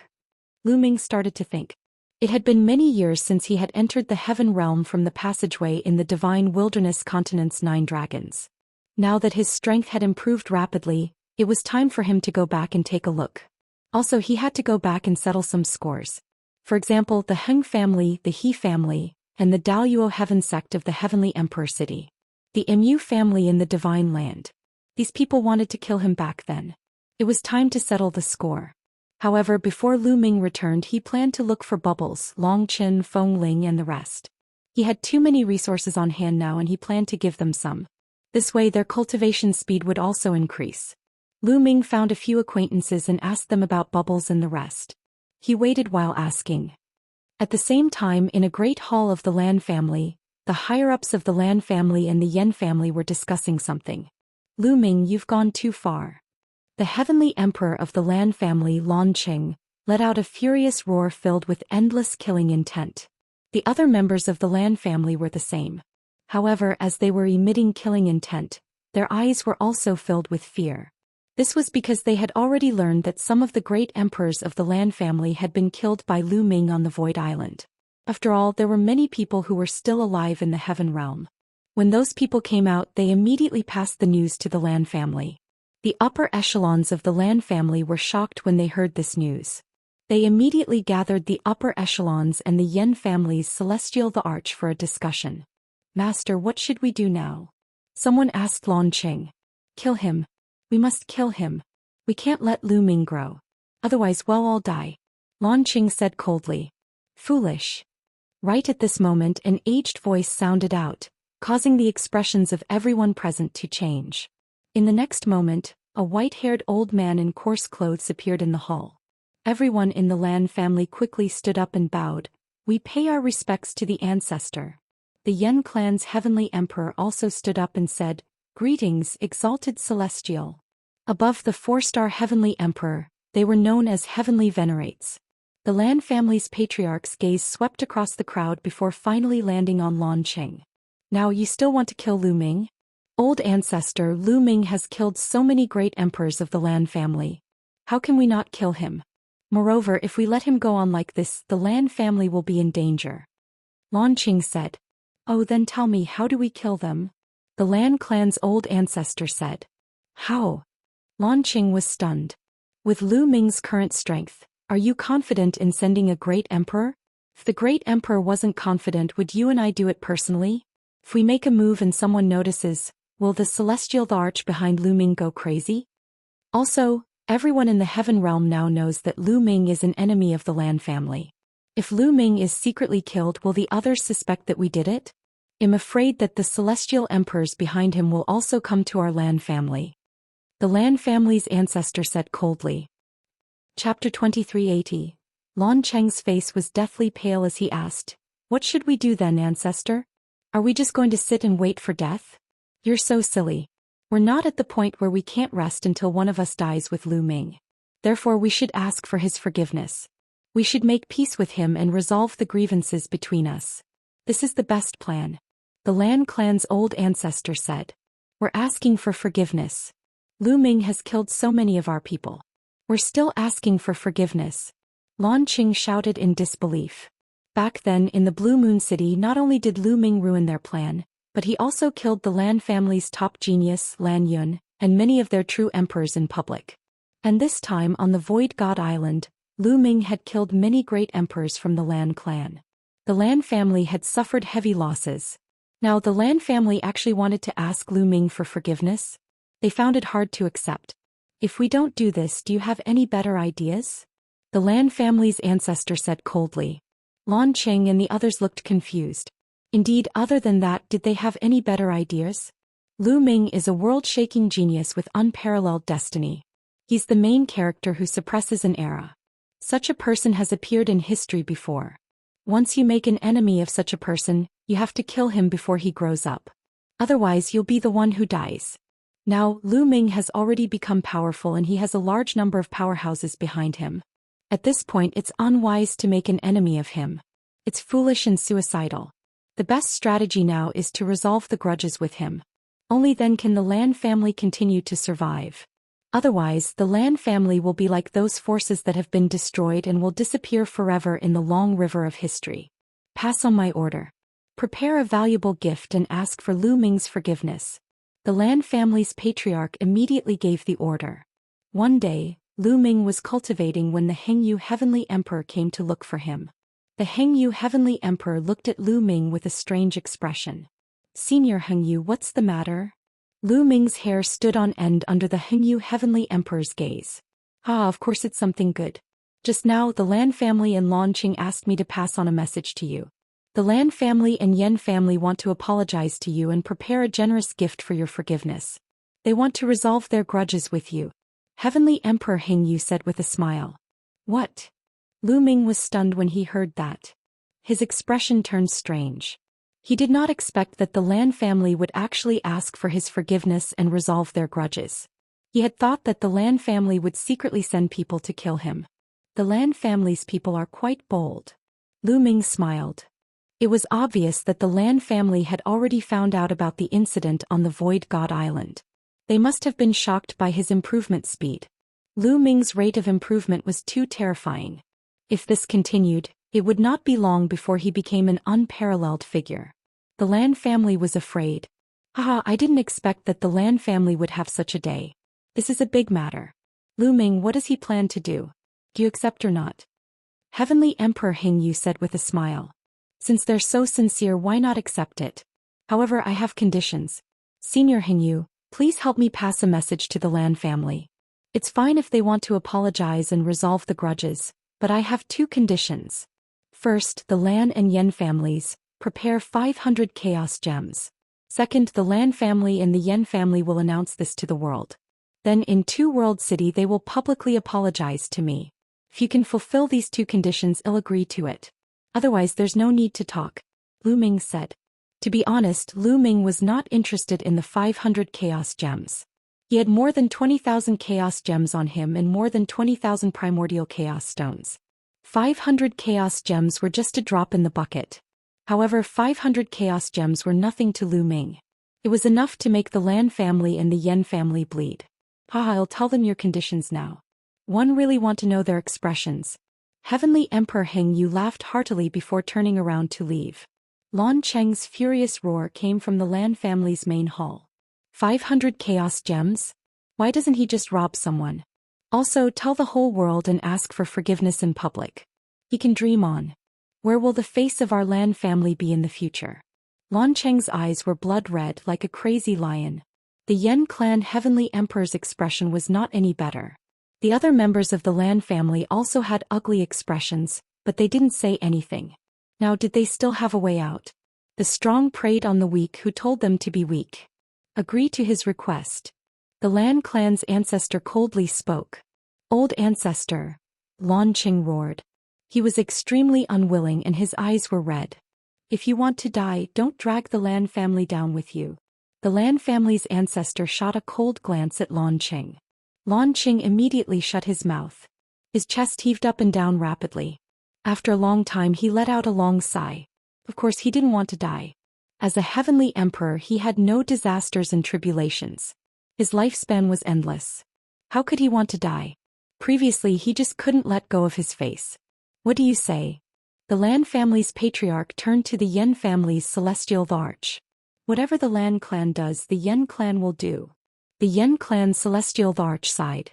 Lu Ming started to think. It had been many years since he had entered the heaven realm from the passageway in the divine wilderness continent's 9 dragons. Now that his strength had improved rapidly, it was time for him to go back and take a look. Also, he had to go back and settle some scores. For example, the Heng family, the He family, and the Daoist heaven sect of the Heavenly Emperor City. The Mu family in the Divine Land. These people wanted to kill him back then. It was time to settle the score. However, before Lu Ming returned, he planned to look for Bubbles, Long Qin, Feng Ling and the rest. He had too many resources on hand now and he planned to give them some. This way their cultivation speed would also increase. Lu Ming found a few acquaintances and asked them about Bubbles and the rest. He waited while asking. At the same time, in a great hall of the Lan family, the higher-ups of the Lan family and the Yen family were discussing something. Lu Ming, you've gone too far. The heavenly emperor of the Lan family, Lan Qing, let out a furious roar filled with endless killing intent. The other members of the Lan family were the same. However, as they were emitting killing intent, their eyes were also filled with fear. This was because they had already learned that some of the great emperors of the Lan family had been killed by Lu Ming on the Void Island. After all, there were many people who were still alive in the Heaven Realm. When those people came out, they immediately passed the news to the Lan family. The upper echelons of the Lan family were shocked when they heard this news. They immediately gathered the upper echelons and the Yen family's Celestial the Arch for a discussion. Master, what should we do now? Someone asked Lan Qing. Kill him. We must kill him. We can't let Lu Ming grow. Otherwise we'll all die. Lan Qing said coldly. Foolish. Right at this moment an aged voice sounded out, causing the expressions of everyone present to change. In the next moment, a white-haired old man in coarse clothes appeared in the hall. Everyone in the Lan family quickly stood up and bowed. We pay our respects to the ancestor. The Yen clan's heavenly emperor also stood up and said, Greetings, exalted celestial. Above the 4-star heavenly emperor, they were known as heavenly venerates. The Lan family's patriarch's gaze swept across the crowd before finally landing on Lan Qing. Now you still want to kill Lu Ming? Old ancestor, Lu Ming has killed so many great emperors of the Lan family. How can we not kill him? Moreover, if we let him go on like this, the Lan family will be in danger. Lan Qing said. Oh, then tell me, how do we kill them? The Lan clan's old ancestor said. How? Lan Qing was stunned. With Lu Ming's current strength, are you confident in sending a great emperor? If the great emperor wasn't confident, would you and I do it personally? If we make a move and someone notices, will the Celestial the Arch behind Lu Ming go crazy? Also, everyone in the Heaven Realm now knows that Lu Ming is an enemy of the Lan family. If Lu Ming is secretly killed, will the others suspect that we did it? I'm afraid that the celestial emperors behind him will also come to our Lan family. The Lan family's ancestor said coldly. Chapter 2380. Lan Cheng's face was deathly pale as he asked, What should we do then, ancestor? Are we just going to sit and wait for death? You're so silly. We're not at the point where we can't rest until one of us dies with Lu Ming. Therefore we should ask for his forgiveness. We should make peace with him and resolve the grievances between us. This is the best plan. The Lan clan's old ancestor said. We're asking for forgiveness. Lu Ming has killed so many of our people. We're still asking for forgiveness. Lan Qing shouted in disbelief. Back then in the Blue Moon City, not only did Lu Ming ruin their plan, but he also killed the Lan family's top genius, Lan Yun, and many of their true emperors in public. And this time on the Void God Island, Lu Ming had killed many great emperors from the Lan clan. The Lan family had suffered heavy losses. Now the Lan family actually wanted to ask Lu Ming for forgiveness. They found it hard to accept. If we don't do this, do you have any better ideas? The Lan family's ancestor said coldly. Lan Qing and the others looked confused. Indeed, other than that, did they have any better ideas? Lu Ming is a world-shaking genius with unparalleled destiny. He's the main character who suppresses an era. Such a person has appeared in history before. Once you make an enemy of such a person, you have to kill him before he grows up. Otherwise you'll be the one who dies. Now, Lu Ming has already become powerful and he has a large number of powerhouses behind him. At this point it's unwise to make an enemy of him. It's foolish and suicidal. The best strategy now is to resolve the grudges with him. Only then can the Lan family continue to survive. Otherwise, the Lan family will be like those forces that have been destroyed and will disappear forever in the long river of history. Pass on my order. Prepare a valuable gift and ask for Lu Ming's forgiveness. The Lan family's patriarch immediately gave the order. One day, Lu Ming was cultivating when the Hengyu Heavenly Emperor came to look for him. The Hengyu Heavenly Emperor looked at Lu Ming with a strange expression. Senior Hengyu, what's the matter? Lu Ming's hair stood on end under the Hengyu Heavenly Emperor's gaze. Of course it's something good. Just now the Lan family and Lanqing asked me to pass on a message to you. The Lan family and Yen family want to apologize to you and prepare a generous gift for your forgiveness. They want to resolve their grudges with you. Heavenly Emperor Hengyu said with a smile. What? Lu Ming was stunned when he heard that. His expression turned strange. He did not expect that the Lan family would actually ask for his forgiveness and resolve their grudges. He had thought that the Lan family would secretly send people to kill him. The Lan family's people are quite bold. Lu Ming smiled. It was obvious that the Lan family had already found out about the incident on the Void God Island. They must have been shocked by his improvement speed. Lu Ming's rate of improvement was too terrifying. If this continued, it would not be long before he became an unparalleled figure. The Lan family was afraid. I didn't expect that the Lan family would have such a day. This is a big matter. Lu Ming, what does he plan to do? Do you accept or not? Heavenly Emperor Hengyu said with a smile. Since they're so sincere, why not accept it? However, I have conditions. Senior Hengyu, please help me pass a message to the Lan family. It's fine if they want to apologize and resolve the grudges, but I have two conditions. First, the Lan and Yen families, prepare 500 chaos gems. Second, the Lan family and the Yen family will announce this to the world. Then in Two World City they will publicly apologize to me. If you can fulfill these two conditions, I'll agree to it. Otherwise there's no need to talk, Lu Ming said. To be honest, Lu Ming was not interested in the 500 chaos gems. He had more than 20,000 chaos gems on him and more than 20,000 primordial chaos stones. 500 chaos gems were just a drop in the bucket. However, 500 chaos gems were nothing to Lu Ming. It was enough to make the Lan family and the Yen family bleed. I'll tell them your conditions now. One really want to know their expressions. Heavenly Emperor Hengyu laughed heartily before turning around to leave. Lan Cheng's furious roar came from the Lan family's main hall. 500 chaos gems? Why doesn't he just rob someone? Also, tell the whole world and ask for forgiveness in public. He can dream on. Where will the face of our Lan family be in the future? Lan Cheng's eyes were blood red like a crazy lion. The Yen clan Heavenly Emperor's expression was not any better. The other members of the Lan family also had ugly expressions, but they didn't say anything. Now did they still have a way out? The strong preyed on the weak who told them to be weak. Agree to his request. The Lan clan's ancestor coldly spoke. Old ancestor, Lan Qing roared. He was extremely unwilling and his eyes were red. If you want to die, don't drag the Lan family down with you. The Lan family's ancestor shot a cold glance at Lan Qing. Lan Qing immediately shut his mouth. His chest heaved up and down rapidly. After a long time he let out a long sigh. Of course he didn't want to die. As a heavenly emperor he had no disasters and tribulations. His lifespan was endless. How could he want to die? Previously he just couldn't let go of his face. What do you say? The Lan family's patriarch turned to the Yen family's celestial larch. Whatever the Lan clan does, the Yen clan will do. The Yen clan's celestial larch sighed.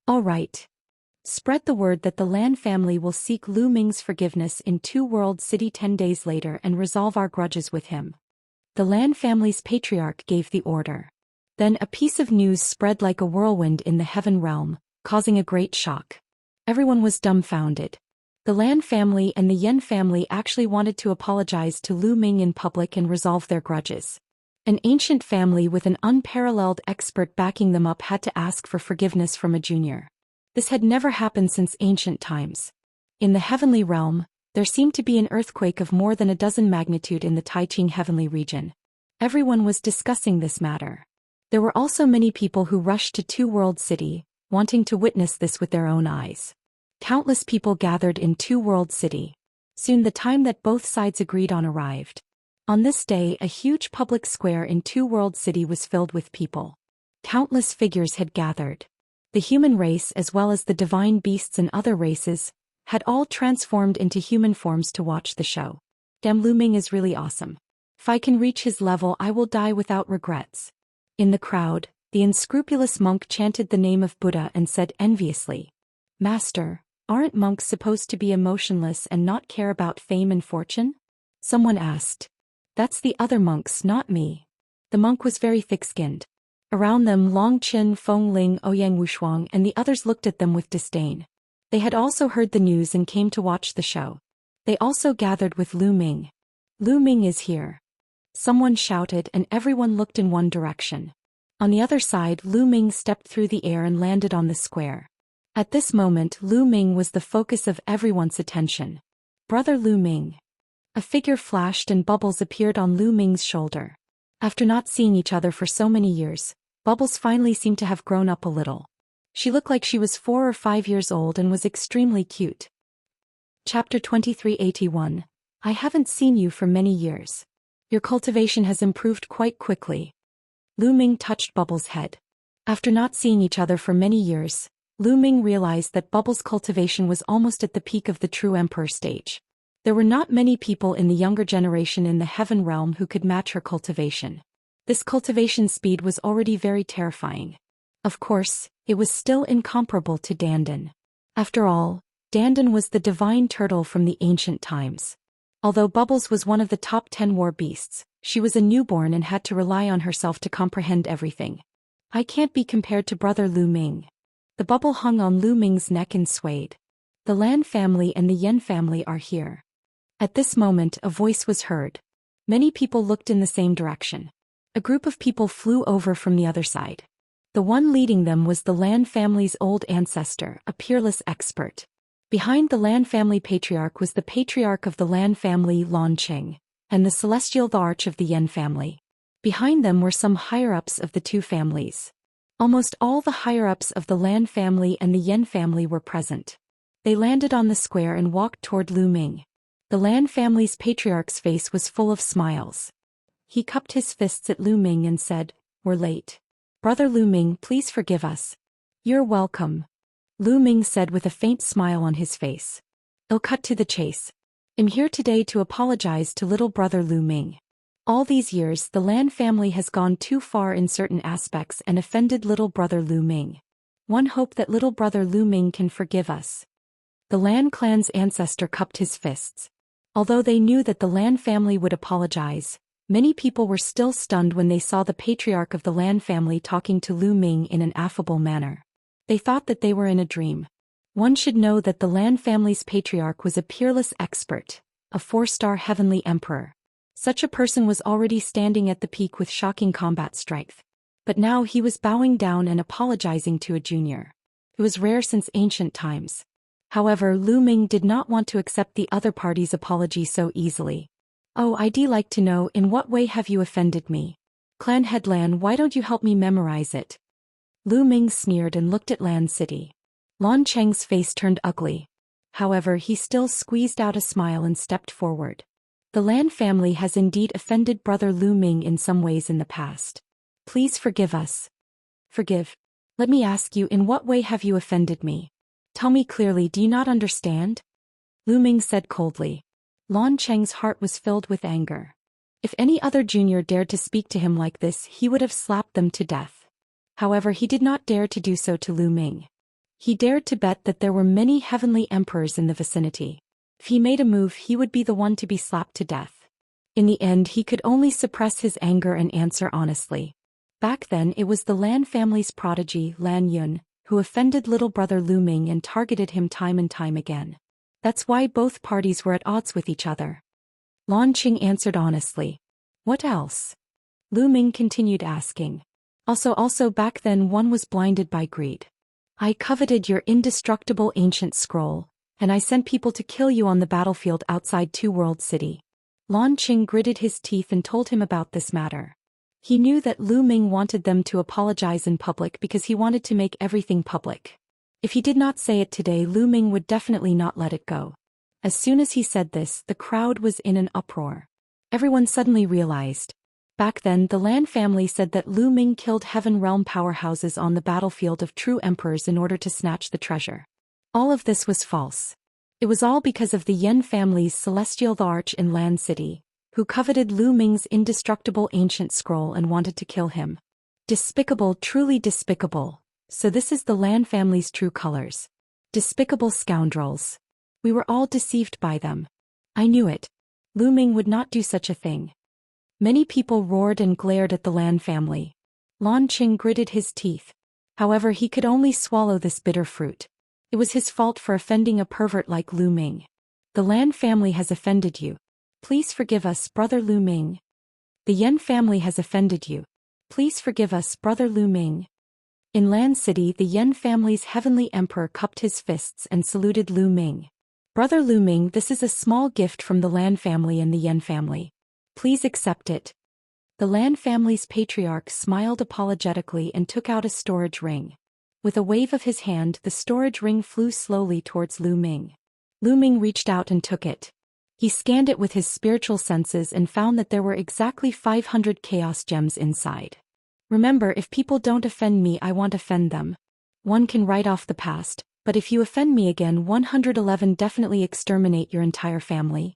All right. Spread the word that the Lan family will seek Lu Ming's forgiveness in Two World City 10 days later and resolve our grudges with him. The Lan family's patriarch gave the order. Then a piece of news spread like a whirlwind in the heaven realm, causing a great shock. Everyone was dumbfounded. The Lan family and the Yen family actually wanted to apologize to Lu Ming in public and resolve their grudges. An ancient family with an unparalleled expert backing them up had to ask for forgiveness from a junior. This had never happened since ancient times. In the heavenly realm, there seemed to be an earthquake of more than a dozen magnitude in the Taiqing heavenly region. Everyone was discussing this matter. There were also many people who rushed to Two World City, wanting to witness this with their own eyes. Countless people gathered in Two World City. Soon the time that both sides agreed on arrived. On this day, a huge public square in Two World City was filled with people. Countless figures had gathered. The human race as well as the divine beasts and other races had all transformed into human forms to watch the show. Damn, Lu Ming is really awesome. If I can reach his level, I will die without regrets. In the crowd, the unscrupulous monk chanted the name of Buddha and said enviously, "Master, aren't monks supposed to be emotionless and not care about fame and fortune?" Someone asked. That's the other monks, not me. The monk was very thick-skinned. Around them Long Qin, Feng Ling, Ouyang Wushuang and the others looked at them with disdain. They had also heard the news and came to watch the show. They also gathered with Lu Ming. Lu Ming is here. Someone shouted and everyone looked in one direction. On the other side, Lu Ming stepped through the air and landed on the square. At this moment, Lu Ming was the focus of everyone's attention. Brother Lu Ming. A figure flashed and Bubbles appeared on Lu Ming's shoulder. After not seeing each other for so many years, Bubbles finally seemed to have grown up a little. She looked like she was 4 or 5 years old and was extremely cute. Chapter 2381. I haven't seen you for many years. Your cultivation has improved quite quickly. Lu Ming touched Bubbles' head. After not seeing each other for many years, Lu Ming realized that Bubbles' cultivation was almost at the peak of the true emperor stage. There were not many people in the younger generation in the heaven realm who could match her cultivation. This cultivation speed was already very terrifying. Of course, it was still incomparable to dandan. After all, dandan was the divine turtle from the ancient times. Although Bubbles was one of the top 10 war beasts, she was a newborn and had to rely on herself to comprehend everything. I can't be compared to brother Lu Ming. The bubble hung on Lu Ming's neck and swayed. The Lan family and the Yen family are here. At this moment, a voice was heard. Many people looked in the same direction. A group of people flew over from the other side. The one leading them was the Lan family's old ancestor, a peerless expert. Behind the Lan family patriarch was the patriarch of the Lan family, Lan Qing, and the celestial the arch of the Yen family. Behind them were some higher-ups of the two families. Almost all the higher-ups of the Lan family and the Yen family were present. They landed on the square and walked toward Lu Ming. The Lan family's patriarch's face was full of smiles. He cupped his fists at Lu Ming and said, "We're late. Brother Lu Ming, please forgive us." "You're welcome," Lu Ming said with a faint smile on his face. "I'll cut to the chase. I'm here today to apologize to little brother Lu Ming. All these years the Lan family has gone too far in certain aspects and offended little brother Lu Ming. One hope that little brother Lu Ming can forgive us." The Lan clan's ancestor cupped his fists. Although they knew that the Lan family would apologize, many people were still stunned when they saw the patriarch of the Lan family talking to Lu Ming in an affable manner. They thought that they were in a dream. One should know that the Lan family's patriarch was a peerless expert, a 4-star heavenly emperor. Such a person was already standing at the peak with shocking combat strength. But now he was bowing down and apologizing to a junior. It was rare since ancient times. However, Lu Ming did not want to accept the other party's apology so easily. "Oh, I'd like to know, in what way have you offended me? Clan head Lan, why don't you help me memorize it?" Lu Ming sneered and looked at Lan City. Lan Cheng's face turned ugly. However, he still squeezed out a smile and stepped forward. The Lan family has indeed offended brother Lu Ming in some ways in the past. Please forgive us. Forgive? Let me ask you, in what way have you offended me? Tell me clearly, do you not understand? Lu Ming said coldly. Lan Cheng's heart was filled with anger. If any other junior dared to speak to him like this, he would have slapped them to death. However, he did not dare to do so to Lu Ming. He dared to bet that there were many heavenly emperors in the vicinity. If he made a move, he would be the one to be slapped to death. In the end, he could only suppress his anger and answer honestly. Back then, it was the Lan family's prodigy, Lan Yun, who offended little brother Lu Ming and targeted him time and time again. That's why both parties were at odds with each other. Lan Qing answered honestly. What else? Lu Ming continued asking. Also back then one was blinded by greed. I coveted your indestructible ancient scroll, and I sent people to kill you on the battlefield outside Two World City. Lan Qing gritted his teeth and told him about this matter. He knew that Lu Ming wanted them to apologize in public because he wanted to make everything public. If he did not say it today, Lu Ming would definitely not let it go. As soon as he said this, the crowd was in an uproar. Everyone suddenly realized. Back then, the Lan family said that Lu Ming killed Heaven Realm powerhouses on the battlefield of true emperors in order to snatch the treasure. All of this was false. It was all because of the Yen family's celestial arch in Lan City, who coveted Lu Ming's indestructible ancient scroll and wanted to kill him. Despicable, truly despicable. So this is the Lan family's true colors. Despicable scoundrels. We were all deceived by them. I knew it. Lu Ming would not do such a thing. Many people roared and glared at the Lan family. Lan Qing gritted his teeth. However, he could only swallow this bitter fruit. It was his fault for offending a pervert like Lu Ming. The Lan family has offended you. Please forgive us, brother Lu Ming. The Yen family has offended you. Please forgive us, brother Lu Ming. In Lan City, the Yen family's heavenly emperor cupped his fists and saluted Lu Ming. Brother Lu Ming, this is a small gift from the Lan family and the Yen family. Please accept it. The Lan family's patriarch smiled apologetically and took out a storage ring. With a wave of his hand, the storage ring flew slowly towards Lu Ming. Lu Ming reached out and took it. He scanned it with his spiritual senses and found that there were exactly 500 chaos gems inside. Remember, if people don't offend me, I won't offend them. One can write off the past, but if you offend me again, 111 definitely exterminate your entire family.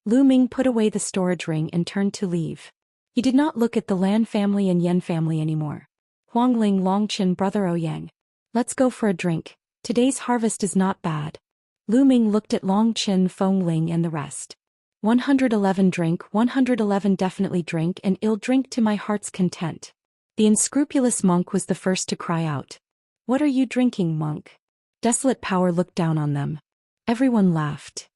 Lu Ming put away the storage ring and turned to leave. He did not look at the Lan family and Yen family anymore. Huangling Longqin, brother Ouyang. Let's go for a drink. Today's harvest is not bad. Lu Ming looked at Longqin, Fengling and the rest. 111 drink, 111 definitely drink, and I'll drink to my heart's content. The unscrupulous monk was the first to cry out. What are you drinking, monk? Desolate Power looked down on them. Everyone laughed.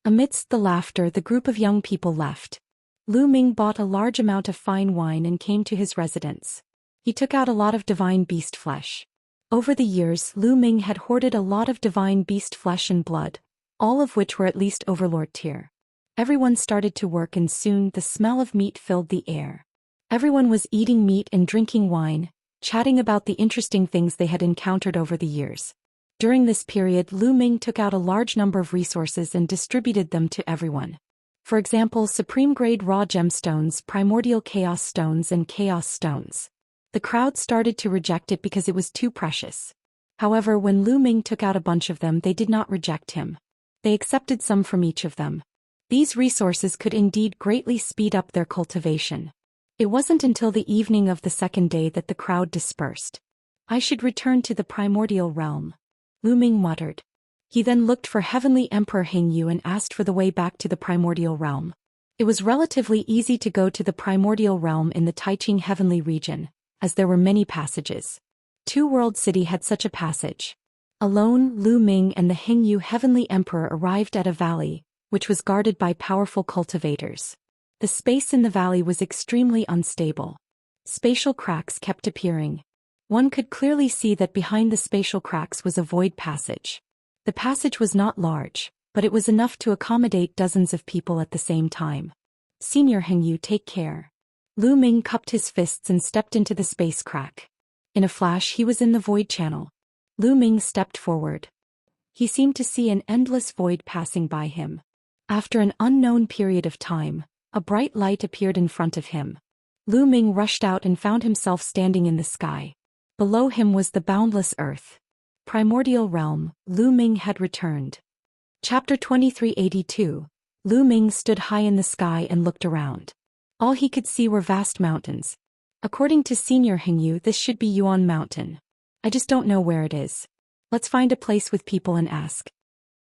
Amidst the laughter, the group of young people left. Lu Ming bought a large amount of fine wine and came to his residence. He took out a lot of divine beast flesh. Over the years, Lu Ming had hoarded a lot of divine beast flesh and blood, all of which were at least overlord tier. Everyone started to work and soon the smell of meat filled the air. Everyone was eating meat and drinking wine, chatting about the interesting things they had encountered over the years. During this period, Lu Ming took out a large number of resources and distributed them to everyone. For example, supreme-grade raw gemstones, primordial chaos stones and chaos stones. The crowd started to reject it because it was too precious. However, when Lu Ming took out a bunch of them, they did not reject him. They accepted some from each of them. These resources could indeed greatly speed up their cultivation. It wasn't until the evening of the second day that the crowd dispersed. I should return to the primordial realm. Lu Ming muttered. He then looked for Heavenly Emperor Hingyu and asked for the way back to the primordial realm. It was relatively easy to go to the primordial realm in the Taiqing Heavenly region, as there were many passages. Two World City had such a passage. Alone, Lu Ming and the Hingyu Heavenly Emperor arrived at a valley, which was guarded by powerful cultivators. The space in the valley was extremely unstable. Spatial cracks kept appearing. One could clearly see that behind the spatial cracks was a void passage. The passage was not large, but it was enough to accommodate dozens of people at the same time. Senior Hingyu, take care. Lu Ming cupped his fists and stepped into the space crack. In a flash, he was in the void channel. Lu Ming stepped forward. He seemed to see an endless void passing by him. After an unknown period of time, a bright light appeared in front of him. Lu Ming rushed out and found himself standing in the sky. Below him was the boundless earth. Primordial realm, Lu Ming had returned. Chapter 2382. Lu Ming stood high in the sky and looked around. All he could see were vast mountains. According to Senior Hingyu, this should be Yuan Mountain. I just don't know where it is. Let's find a place with people and ask.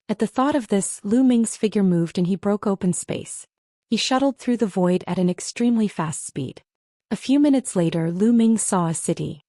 At the thought of this, Lu Ming's figure moved and he broke open space. He shuttled through the void at an extremely fast speed. A few minutes later, Lu Ming saw a city.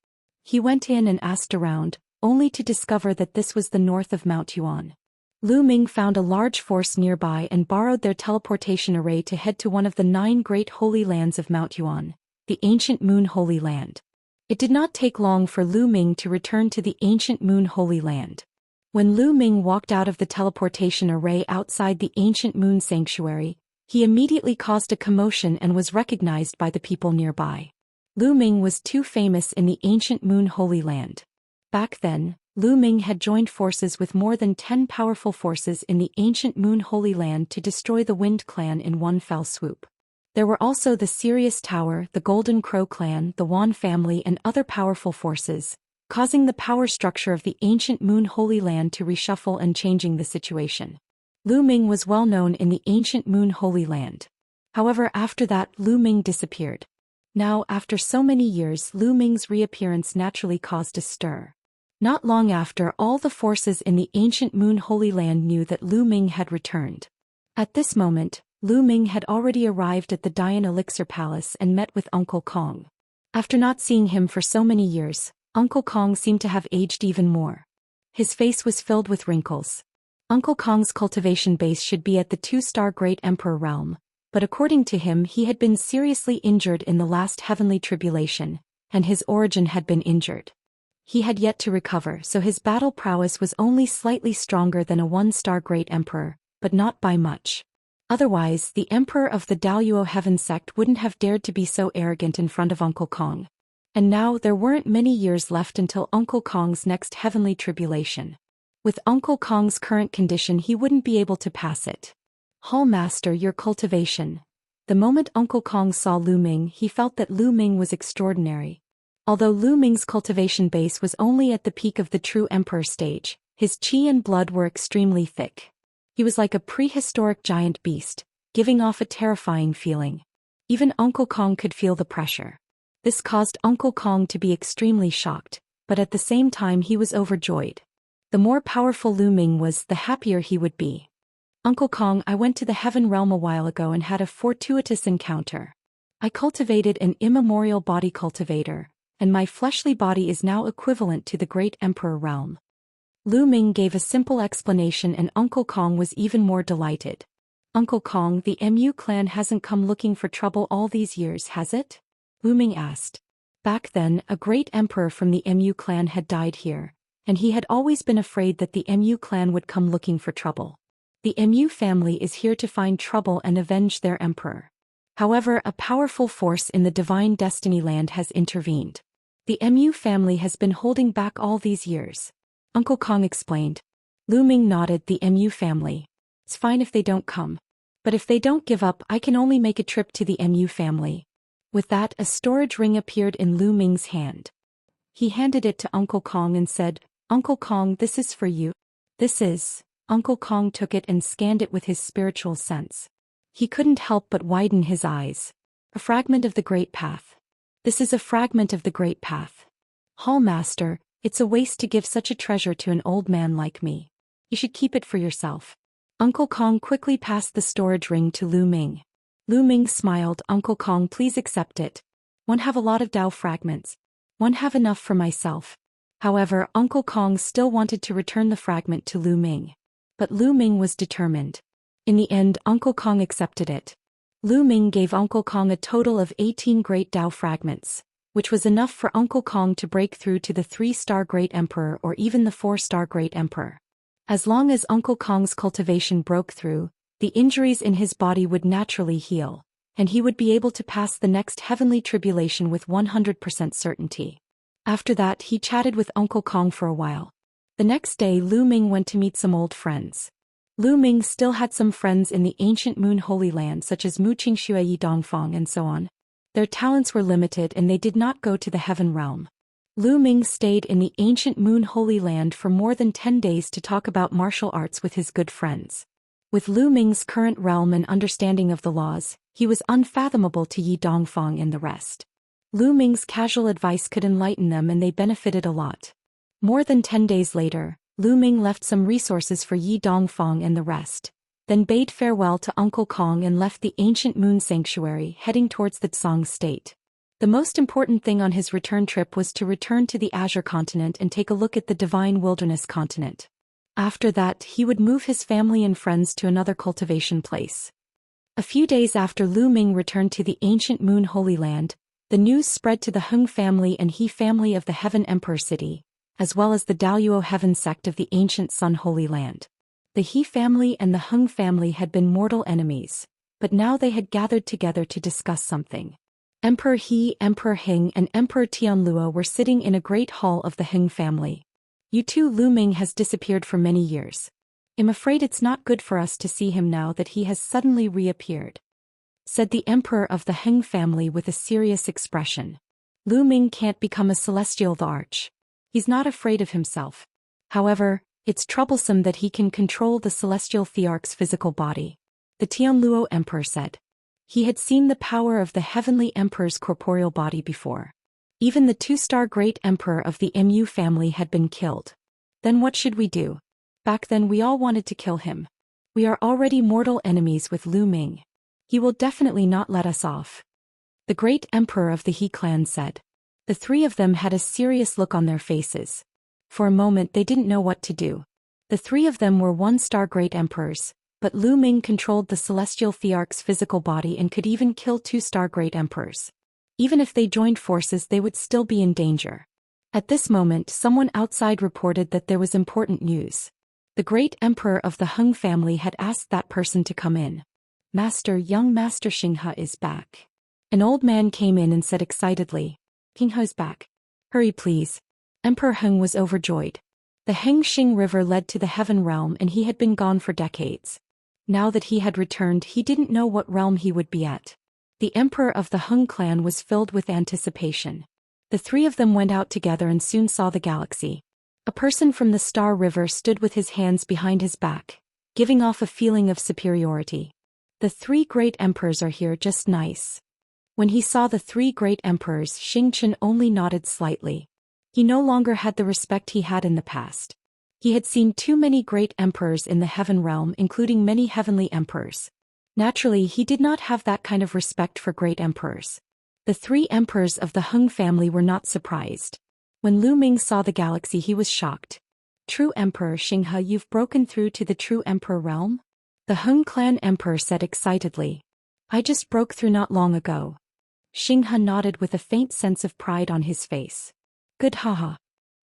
He went in and asked around, only to discover that this was the north of Mount Yuan. Lu Ming found a large force nearby and borrowed their teleportation array to head to one of the 9 great holy lands of Mount Yuan, the ancient Moon Holy Land. It did not take long for Lu Ming to return to the ancient Moon Holy Land. When Lu Ming walked out of the teleportation array outside the ancient Moon Sanctuary, he immediately caused a commotion and was recognized by the people nearby. Lu Ming was too famous in the ancient Moon Holy Land. Back then, Lu Ming had joined forces with more than 10 powerful forces in the ancient Moon Holy Land to destroy the Wind Clan in one fell swoop. There were also the Sirius Tower, the Golden Crow clan, the Wan family and other powerful forces, causing the power structure of the ancient Moon Holy Land to reshuffle and changing the situation. Lu Ming was well known in the ancient Moon Holy Land. However, after that, Lu Ming disappeared. Now, after so many years, Lu Ming's reappearance naturally caused a stir. Not long after, all the forces in the ancient Moon Holy Land knew that Lu Ming had returned. At this moment, Lu Ming had already arrived at the Dian Elixir Palace and met with Uncle Kong. After not seeing him for so many years, Uncle Kong seemed to have aged even more. His face was filled with wrinkles. Uncle Kong's cultivation base should be at the 2-star Great Emperor realm, but according to him he had been seriously injured in the last heavenly tribulation, and his origin had been injured. He had yet to recover, so his battle prowess was only slightly stronger than a 1-star Great Emperor, but not by much. Otherwise, the Emperor of the Daoist Heaven sect wouldn't have dared to be so arrogant in front of Uncle Kong. And now there weren't many years left until Uncle Kong's next heavenly tribulation. With Uncle Kong's current condition he wouldn't be able to pass it. Hall Master, your cultivation. The moment Uncle Kong saw Lu Ming, he felt that Lu Ming was extraordinary. Although Lu Ming's cultivation base was only at the peak of the true emperor stage, his qi and blood were extremely thick. He was like a prehistoric giant beast, giving off a terrifying feeling. Even Uncle Kong could feel the pressure. This caused Uncle Kong to be extremely shocked, but at the same time he was overjoyed. The more powerful Lu Ming was, the happier he would be. Uncle Kong, I went to the heaven realm a while ago and had a fortuitous encounter. I cultivated an immemorial body cultivator, and my fleshly body is now equivalent to the Great Emperor realm. Lu Ming gave a simple explanation and Uncle Kong was even more delighted. Uncle Kong, the MU clan hasn't come looking for trouble all these years, has it? Lu Ming asked. Back then, a great emperor from the MU clan had died here, and he had always been afraid that the MU clan would come looking for trouble. The MU family is here to find trouble and avenge their emperor. However, a powerful force in the Divine Destiny Land has intervened. The MU family has been holding back all these years. Uncle Kong explained. Lu Ming nodded. The MU family. It's fine if they don't come. But if they don't give up, I can only make a trip to the MU family. With that, a storage ring appeared in Lu Ming's hand. He handed it to Uncle Kong and said, Uncle Kong, this is for you. This is. Uncle Kong took it and scanned it with his spiritual sense. He couldn't help but widen his eyes. A fragment of the Great Path. This is a fragment of the Great Path. Hall Master, it's a waste to give such a treasure to an old man like me. You should keep it for yourself. Uncle Kong quickly passed the storage ring to Lu Ming. Lu Ming smiled. Uncle Kong, please accept it. One have a lot of Dao fragments. One have enough for myself. However, Uncle Kong still wanted to return the fragment to Lu Ming. But Lu Ming was determined. In the end, Uncle Kong accepted it. Lu Ming gave Uncle Kong a total of 18 great Dao fragments, which was enough for Uncle Kong to break through to the 3-star Great Emperor or even the 4-star Great Emperor. As long as Uncle Kong's cultivation broke through, the injuries in his body would naturally heal, and he would be able to pass the next heavenly tribulation with 100% certainty. After that, he chatted with Uncle Kong for a while. The next day, Lu Ming went to meet some old friends. Lu Ming still had some friends in the ancient Moon Holy Land such as Mu Qingxue Yi Dongfang and so on. Their talents were limited and they did not go to the heaven realm. Lu Ming stayed in the ancient Moon Holy Land for more than 10 days to talk about martial arts with his good friends. With Lu Ming's current realm and understanding of the laws, he was unfathomable to Yi Dongfang and the rest. Lu Ming's casual advice could enlighten them and they benefited a lot. More than 10 days later, Lu Ming left some resources for Yi Dongfang and the rest, then bade farewell to Uncle Kong and left the ancient Moon Sanctuary heading towards the Tsang state. The most important thing on his return trip was to return to the Azure continent and take a look at the Divine Wilderness continent. After that, he would move his family and friends to another cultivation place. A few days after Lu Ming returned to the ancient Moon Holy Land, the news spread to the Heng family and He family of the Heaven Emperor City, as well as the Daoist Heaven sect of the ancient Sun Holy Land. The He family and the Heng family had been mortal enemies, but now they had gathered together to discuss something. Emperor He, Emperor Heng and Emperor Tianlua were sitting in a great hall of the Heng family. You too, Lu Ming has disappeared for many years. I'm afraid it's not good for us to see him now that he has suddenly reappeared. said the emperor of the Heng family with a serious expression. Lu Ming can't become a celestial the arch. He's not afraid of himself. However, it's troublesome that he can control the celestial thearch's physical body. The Tianluo emperor said. He had seen the power of the heavenly emperor's corporeal body before. Even the 2-star great emperor of the Mu family had been killed. Then what should we do? Back then we all wanted to kill him. We are already mortal enemies with Lu Ming. He will definitely not let us off. The great emperor of the He clan said. The three of them had a serious look on their faces. For a moment they didn't know what to do. The three of them were 1-star great emperors, but Lu Ming controlled the celestial thearch's physical body and could even kill 2-star great emperors. Even if they joined forces they would still be in danger. At this moment someone outside reported that there was important news. The great emperor of the Heng family had asked that person to come in. Master, young Master Xianxia is back. An old man came in and said excitedly, Xianxia's back. Hurry please. Emperor Heng was overjoyed. The Hengxing River led to the heaven realm and he had been gone for decades. Now that he had returned he didn't know what realm he would be at. The emperor of the Heng clan was filled with anticipation. The three of them went out together and soon saw the galaxy. A person from the Star River stood with his hands behind his back, giving off a feeling of superiority. The 3 great emperors are here, just nice. When he saw the 3 great emperors, Xingchen only nodded slightly. He no longer had the respect he had in the past. He had seen too many great emperors in the heaven realm, including many heavenly emperors. Naturally, he did not have that kind of respect for great emperors. The 3 emperors of the Heng family were not surprised. When Lu Ming saw the galaxy he was shocked. True Emperor Xianxia, you've broken through to the true emperor realm? The Heng clan emperor said excitedly. I just broke through not long ago. Xianxia nodded with a faint sense of pride on his face. Good, haha.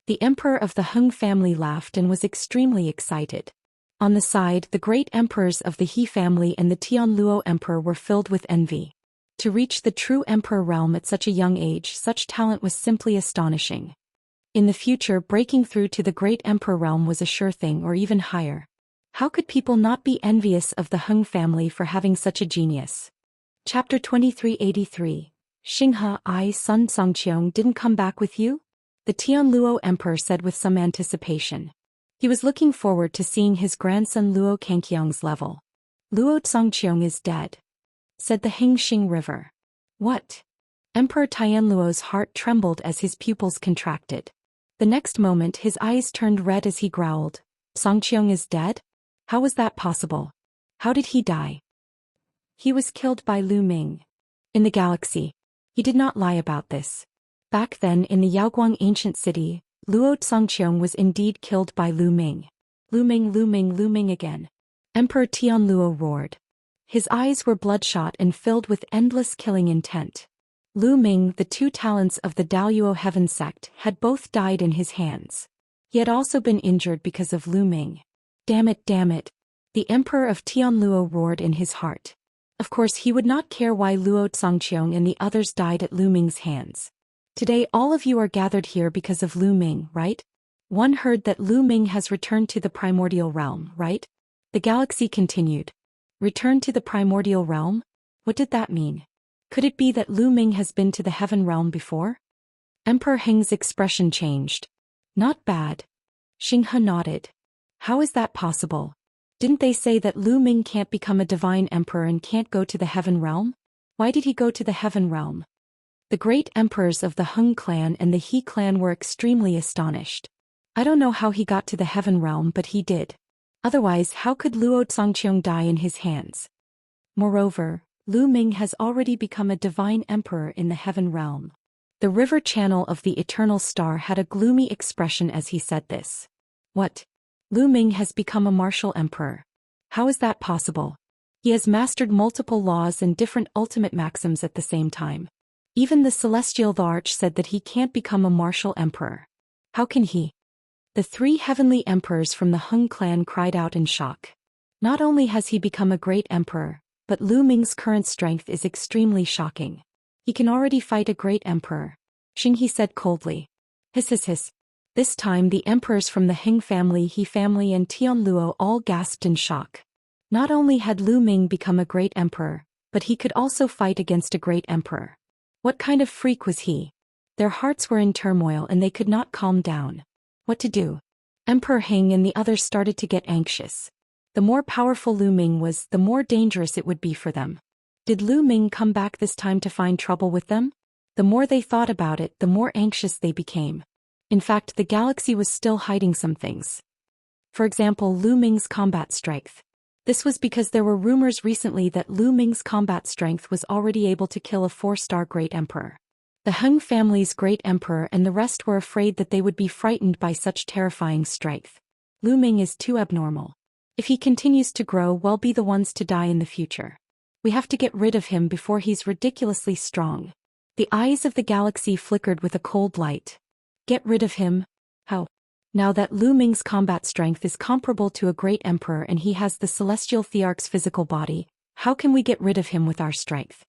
The emperor of the Heng family laughed and was extremely excited. On the side, the great emperors of the He family and the Tianluo emperor were filled with envy. To reach the true emperor realm at such a young age, such talent was simply astonishing. In the future, breaking through to the great emperor realm was a sure thing, or even higher. How could people not be envious of the Heng family for having such a genius? Chapter 2383. Xianxia, son Songqiong didn't come back with you? The Tianluo emperor said with some anticipation. He was looking forward to seeing his grandson Luo Kangqiong's level. Luo Songqiong is dead, said the Hengxing River. What? Emperor Tianluo's heart trembled as his pupils contracted. The next moment his eyes turned red as he growled. Songqiong is dead? How was that possible? How did he die? He was killed by Lu Ming. In the galaxy. He did not lie about this. Back then in the Yaoguang ancient city, Luo Songqiong was indeed killed by Lu Ming. Lu Ming, Lu Ming, Lu Ming again. Emperor Tianluo roared. His eyes were bloodshot and filled with endless killing intent. Lu Ming, the 2 talents of the Daoist heaven sect, had both died in his hands. He had also been injured because of Lu Ming. Damn it, damn it. The emperor of Tianluo roared in his heart. Of course he would not care why Luo Songqiong and the others died at Lu Ming's hands. Today all of you are gathered here because of Lu Ming, right? One heard that Lu Ming has returned to the primordial realm, right? The galaxy continued. Return to the primordial realm? What did that mean? Could it be that Lu Ming has been to the heaven realm before? Emperor Heng's expression changed. Not bad. Xianxia nodded. How is that possible? Didn't they say that Lu Ming can't become a divine emperor and can't go to the heaven realm? Why did he go to the heaven realm? The great emperors of the Heng clan and the He clan were extremely astonished. I don't know how he got to the heaven realm, but he did. Otherwise, how could Luo Songqiong die in his hands? Moreover, Lu Ming has already become a divine emperor in the heaven realm. The river channel of the eternal star had a gloomy expression as he said this. What? Lu Ming has become a martial emperor. How is that possible? He has mastered multiple laws and different ultimate maxims at the same time. Even the celestial arch said that he can't become a martial emperor. How can he? The 3 heavenly emperors from the Heng clan cried out in shock. Not only has he become a great emperor, but Lu Ming's current strength is extremely shocking. He can already fight a great emperor. Xinghe said coldly. Hiss hiss hiss. This time the emperors from the Heng family, He family and Tianluo all gasped in shock. Not only had Lu Ming become a great emperor, but he could also fight against a great emperor. What kind of freak was he? Their hearts were in turmoil and they could not calm down. What to do? Emperor Hing and the others started to get anxious. The more powerful Lu Ming was, the more dangerous it would be for them. Did Lu Ming come back this time to find trouble with them? The more they thought about it, the more anxious they became. In fact, the galaxy was still hiding some things. For example, Lu Ming's combat strength. This was because there were rumors recently that Lu Ming's combat strength was already able to kill a 4-star great emperor. The Heng family's great emperor and the rest were afraid that they would be frightened by such terrifying strength. Lu Ming is too abnormal. If he continues to grow, we'll be the ones to die in the future. We have to get rid of him before he's ridiculously strong. The eyes of the galaxy flickered with a cold light. Get rid of him? How? Now that Lu Ming's combat strength is comparable to a great emperor and he has the celestial thearch's physical body, how can we get rid of him with our strength?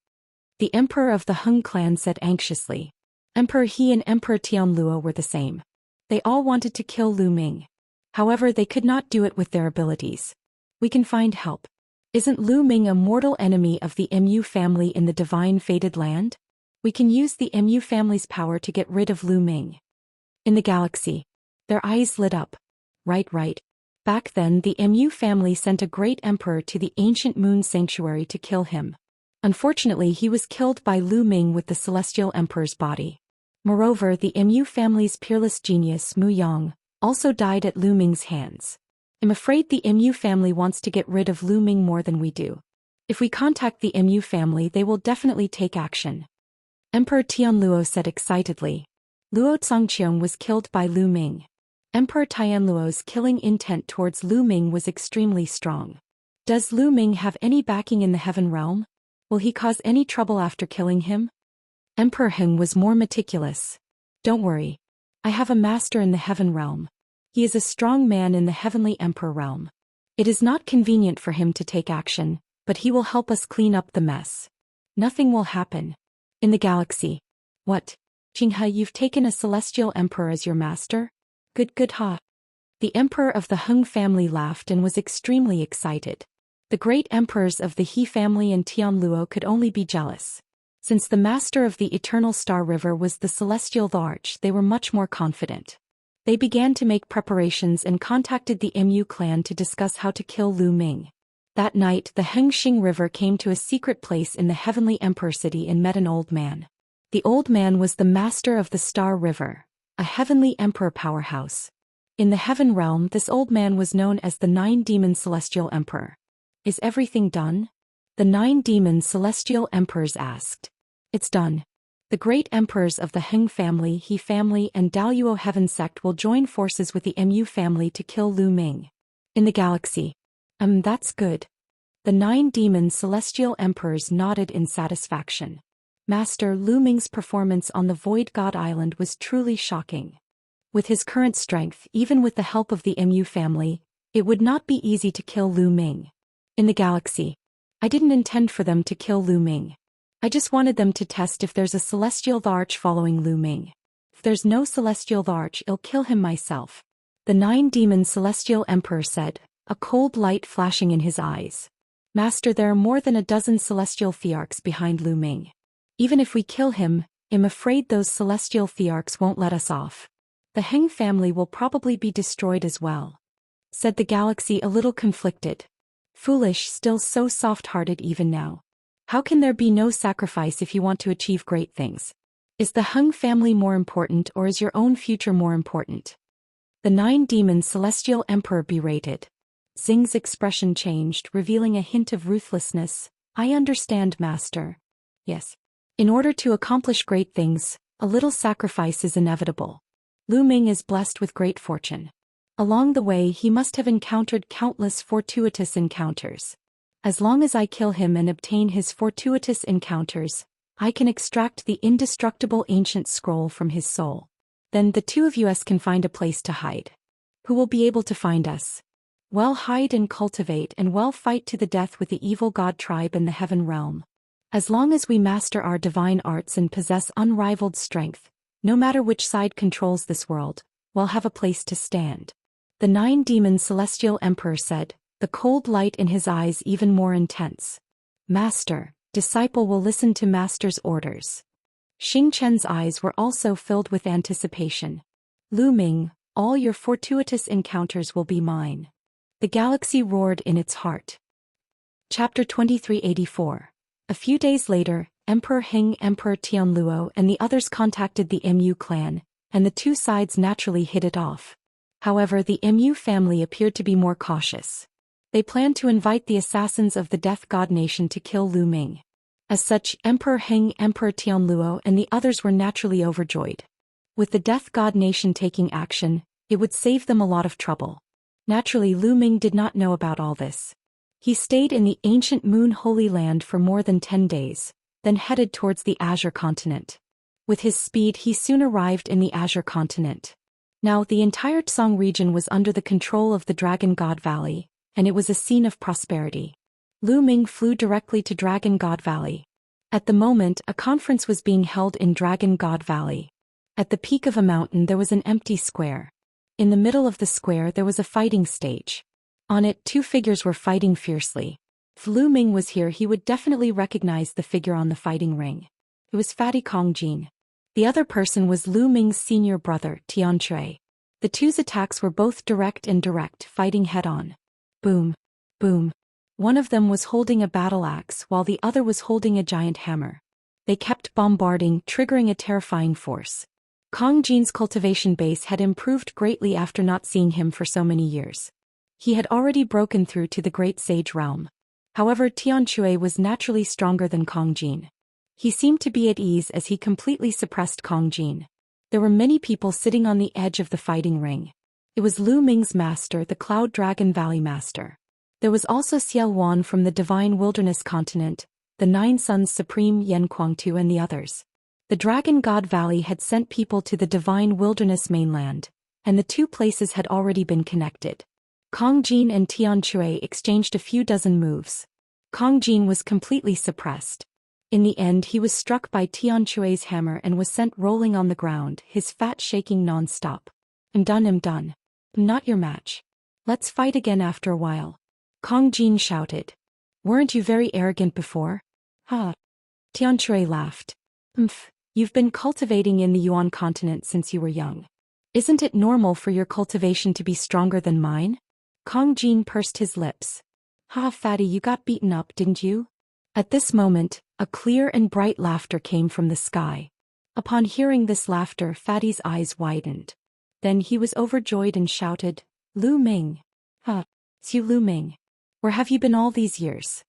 The emperor of the Heng clan said anxiously. Emperor He and Emperor Tianluo were the same. They all wanted to kill Lu Ming. However, they could not do it with their abilities. We can find help. Isn't Lu Ming a mortal enemy of the Mu family in the divine fated land? We can use the Mu family's power to get rid of Lu Ming. In the galaxy. Their eyes lit up. Right. Back then the Mu family sent a great emperor to the ancient moon sanctuary to kill him. Unfortunately, he was killed by Lu Ming with the celestial emperor's body. Moreover, the Mu family's peerless genius Mu Yang also died at Lu Ming's hands. I'm afraid the Mu family wants to get rid of Lu Ming more than we do. If we contact the Mu family, they will definitely take action. Emperor Tianluo said excitedly. Luo Zhangqiang was killed by Lu Ming. Emperor Tianluo's killing intent towards Lu Ming was extremely strong. Does Lu Ming have any backing in the heaven realm? Will he cause any trouble after killing him? Emperor Heng was more meticulous. Don't worry. I have a master in the heaven realm. He is a strong man in the heavenly emperor realm. It is not convenient for him to take action, but he will help us clean up the mess. Nothing will happen. In the galaxy. What? Qinghe, you've taken a celestial emperor as your master? Good ha. The emperor of the Heng family laughed and was extremely excited. The great emperors of the He family and Tianluo could only be jealous. Since the master of the Eternal Star River was the celestial Thearch, they were much more confident. They began to make preparations and contacted the Mu clan to discuss how to kill Lu Ming. That night, the Hengxing River came to a secret place in the heavenly emperor city and met an old man. The old man was the master of the Star River, a heavenly emperor powerhouse. In the heaven realm, this old man was known as the 9-demon celestial emperor. Is everything done? The 9-demon celestial emperors asked. It's done. The great emperors of the Heng family, He family and Daoist heaven sect will join forces with the Mu family to kill Lu Ming. In the galaxy. That's good. The 9-demon celestial emperors nodded in satisfaction. Master Lu Ming's performance on the Void God Island was truly shocking. With his current strength, even with the help of the Mu family, it would not be easy to kill Lu Ming. In the galaxy. I didn't intend for them to kill Lu Ming. I just wanted them to test if there's a celestial Thearch following Lu Ming. If there's no celestial Thearch, I'll kill him myself. The 9-demon celestial emperor said, a cold light flashing in his eyes. Master, there are more than a dozen celestial Thearchs behind Lu Ming. Even if we kill him, I'm afraid those celestial Thearchs won't let us off. The Heng family will probably be destroyed as well. Said the galaxy a little conflicted. Foolish, still so soft-hearted even now. How can there be no sacrifice if you want to achieve great things? Is the Heng family more important or is your own future more important? The 9-demon celestial emperor berated. Xing's expression changed, revealing a hint of ruthlessness. I understand, master. Yes. In order to accomplish great things, a little sacrifice is inevitable. Lu Ming is blessed with great fortune. Along the way, he must have encountered countless fortuitous encounters. As long as I kill him and obtain his fortuitous encounters, I can extract the indestructible ancient scroll from his soul. Then the two of us can find a place to hide. Who will be able to find us? Well, hide and cultivate and well fight to the death with the evil god tribe in the heaven realm. As long as we master our divine arts and possess unrivaled strength, no matter which side controls this world, we'll have a place to stand. The 9-demon celestial emperor said, the cold light in his eyes even more intense. Master, Disciple will listen to master's orders. Xingqian's eyes were also filled with anticipation. Lu Ming, all your fortuitous encounters will be mine. The galaxy roared in its heart. Chapter 2384. A few days later, Emperor Hing, Emperor Tianluo and the others contacted the Mu clan, and the two sides naturally hit it off. However, the Mu family appeared to be more cautious. They planned to invite the assassins of the Death God Nation to kill Lu Ming. As such, Emperor Hing, Emperor Tianluo and the others were naturally overjoyed. With the Death God Nation taking action, it would save them a lot of trouble. Naturally, Lu Ming did not know about all this. He stayed in the ancient Moon Holy Land for more than 10 days, then headed towards the Azure Continent. With his speed, he soon arrived in the Azure Continent. Now, the entire Tsang region was under the control of the Dragon God Valley, and it was a scene of prosperity. Lu Ming flew directly to Dragon God Valley. At the moment, a conference was being held in Dragon God Valley. At the peak of a mountain there was an empty square. In the middle of the square there was a fighting stage. On it, two figures were fighting fiercely. If Lu Ming was here, he would definitely recognize the figure on the fighting ring. It was Fatty Kongjin. The other person was Lu Ming's senior brother, Tianxia. The two's attacks were both direct and indirect, fighting head-on. Boom. Boom. One of them was holding a battle axe while the other was holding a giant hammer. They kept bombarding, triggering a terrifying force. Kongjin's cultivation base had improved greatly after not seeing him for so many years. He had already broken through to the Great Sage realm. However, Tianxia was naturally stronger than Kongjin. He seemed to be at ease as he completely suppressed Kongjin. There were many people sitting on the edge of the fighting ring. It was Lu Ming's master, the Cloud Dragon Valley Master. There was also Xiaowan from the Divine Wilderness Continent, the Nine Sons Supreme Yen Kuangtu and the others. The Dragon God Valley had sent people to the Divine Wilderness mainland, and the two places had already been connected. Kongjin and Tianxia exchanged a few dozen moves. Kongjin was completely suppressed. In the end, he was struck by Tianxia's hammer and was sent rolling on the ground, his fat shaking non-stop. I'm done. I'm not your match. Let's fight again after a while. Kongjin shouted. Weren't you very arrogant before? Ha. Tianxia laughed. You've been cultivating in the Yuan continent since you were young. Isn't it normal for your cultivation to be stronger than mine? Kongjin pursed his lips. Ha, fatty, you got beaten up, didn't you? At this moment, a clear and bright laughter came from the sky. Upon hearing this laughter, Fatty's eyes widened. Then he was overjoyed and shouted, Lu Ming. Ha, it's you, Lu Ming. Where have you been all these years?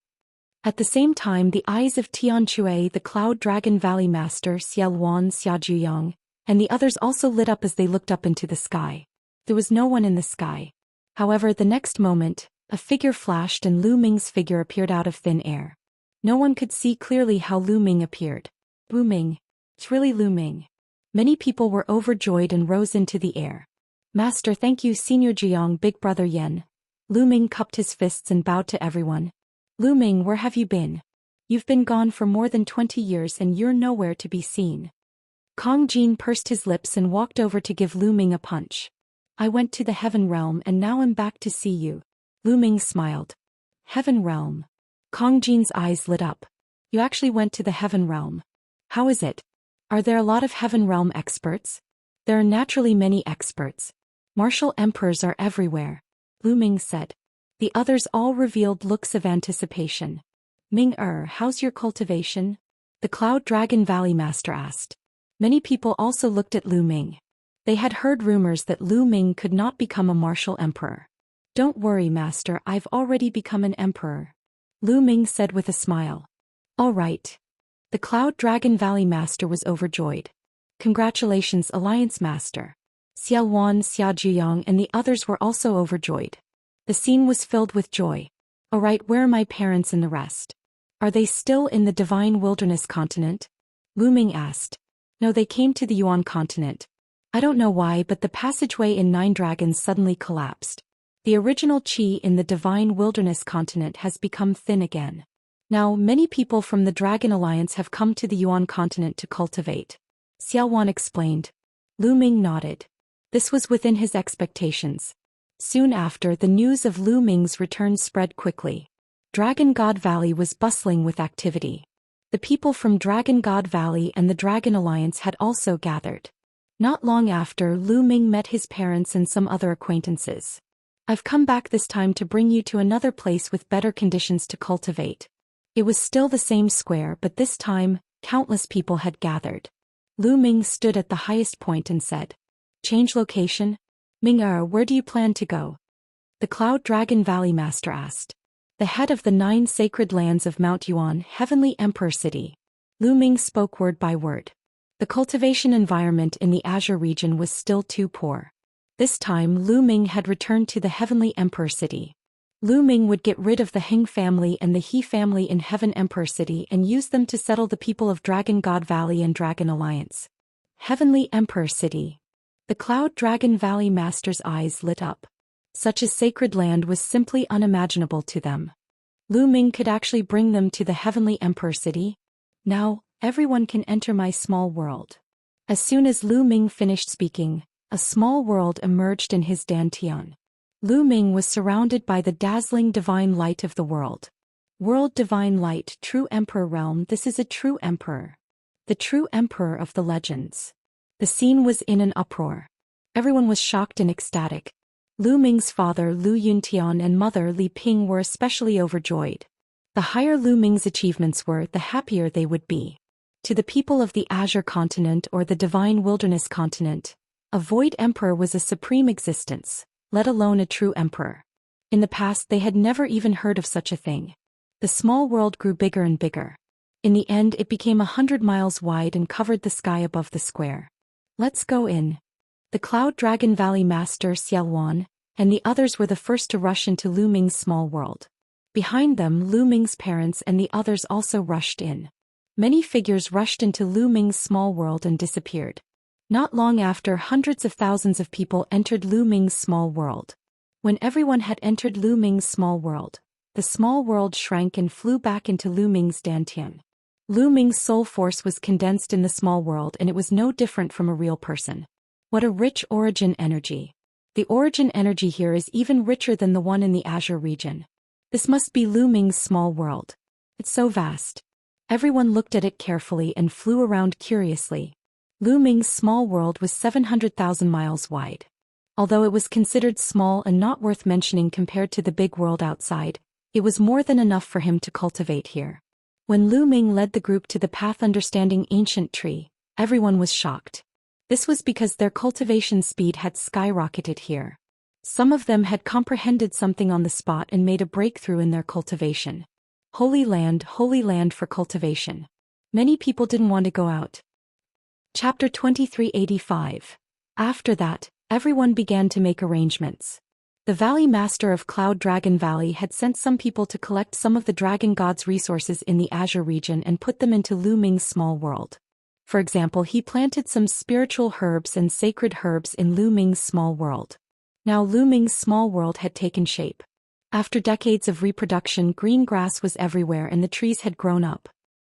At the same time, the eyes of Tianxia, the Cloud Dragon Valley Master, Xiaowan, Xiaojuyang, and the others also lit up as they looked up into the sky. There was no one in the sky. However, the next moment, a figure flashed and Lu Ming's figure appeared out of thin air. No one could see clearly how Lu Ming appeared. Lu Ming. It's really Lu Ming. Many people were overjoyed and rose into the air. Master, thank you, Senior Jiang, Big Brother Yen. Lu Ming cupped his fists and bowed to everyone. Lu Ming, where have you been? You've been gone for more than 20 years and you're nowhere to be seen. Kongjin pursed his lips and walked over to give Lu Ming a punch. I went to the Heaven Realm and now I'm back to see you. Lu Ming smiled. Heaven Realm. Kongjin's eyes lit up. You actually went to the Heaven Realm. How is it? Are there a lot of Heaven Realm experts? There are naturally many experts. Martial emperors are everywhere. Lu Ming said. The others all revealed looks of anticipation. Ming, how's your cultivation? The Cloud Dragon Valley Master asked. Many people also looked at Lu Ming. They had heard rumors that Lu Ming could not become a martial emperor. Don't worry, Master, I've already become an emperor. Lu Ming said with a smile. All right. The Cloud Dragon Valley Master was overjoyed. Congratulations, Alliance Master. Xiaowan, Xiaojuyang and the others were also overjoyed. The scene was filled with joy. All right, where are my parents and the rest? Are they still in the Divine Wilderness Continent? Lu Ming asked. No, they came to the Yuan continent. I don't know why, but the passageway in Nine Dragons suddenly collapsed. The original Qi in the Divine Wilderness Continent has become thin again. Now, many people from the Dragon Alliance have come to the Yuan continent to cultivate. Xiaowan explained. Lu Ming nodded. This was within his expectations. Soon after, the news of Lu Ming's return spread quickly. Dragon God Valley was bustling with activity. The people from Dragon God Valley and the Dragon Alliance had also gathered. Not long after, Ming met his parents and some other acquaintances. I've come back this time to bring you to another place with better conditions to cultivate. It was still the same square, but this time, countless people had gathered. Ming stood at the highest point and said, "Change location? Ming, where do you plan to go?" The Cloud Dragon Valley Master asked. The head of the 9 sacred lands of Mount Yuan, Heavenly Emperor City. Ming spoke word by word. The cultivation environment in the Azure region was still too poor. This time, Ming had returned to the Heavenly Emperor City. Ming would get rid of the Heng family and the He family in Heaven Emperor City and use them to settle the people of Dragon God Valley and Dragon Alliance. Heavenly Emperor City. The Cloud Dragon Valley Master's eyes lit up. Such a sacred land was simply unimaginable to them. Ming could actually bring them to the Heavenly Emperor City. Now, everyone can enter my small world. As soon as Ming finished speaking, a small world emerged in his dantian. Ming was surrounded by the dazzling divine light of the world. World divine light, true emperor realm. This is a true emperor. The true emperor of the legends. The scene was in an uproar. Everyone was shocked and ecstatic. Ming's father Lu Yuntian and mother Li Ping were especially overjoyed. The higher Ming's achievements were, the happier they would be. To the people of the Azure continent or the divine wilderness continent, a void emperor was a supreme existence, let alone a true emperor. In the past they had never even heard of such a thing. The small world grew bigger and bigger. In the end it became 100 miles wide and covered the sky above the square. Let's go in. The Cloud Dragon Valley Master Xiaowan and the others were the first to rush into Ming's small world. Behind them, Ming's parents and the others also rushed in. Many figures rushed into Ming's small world and disappeared. Not long after, hundreds of thousands of people entered Ming's small world. When everyone had entered Ming's small world, the small world shrank and flew back into Ming's dantian. Ming's soul force was condensed in the small world and it was no different from a real person. What a rich origin energy. The origin energy here is even richer than the one in the Azure region. This must be Ming's small world. It's so vast. Everyone looked at it carefully and flew around curiously. Ming's small world was 700,000 miles wide. Although it was considered small and not worth mentioning compared to the big world outside, it was more than enough for him to cultivate here. When Ming led the group to the path understanding ancient tree, everyone was shocked. This was because their cultivation speed had skyrocketed here. Some of them had comprehended something on the spot and made a breakthrough in their cultivation. Holy land for cultivation. Many people didn't want to go out. Chapter 2385. After that, everyone began to make arrangements. The Valley Master of Cloud Dragon Valley had sent some people to collect some of the Dragon God's resources in the Azure region and put them into Ming's small world. For example, he planted some spiritual herbs and sacred herbs in Ming's small world. Now Ming's small world had taken shape. After decades of reproduction, green grass was everywhere and the trees had grown up.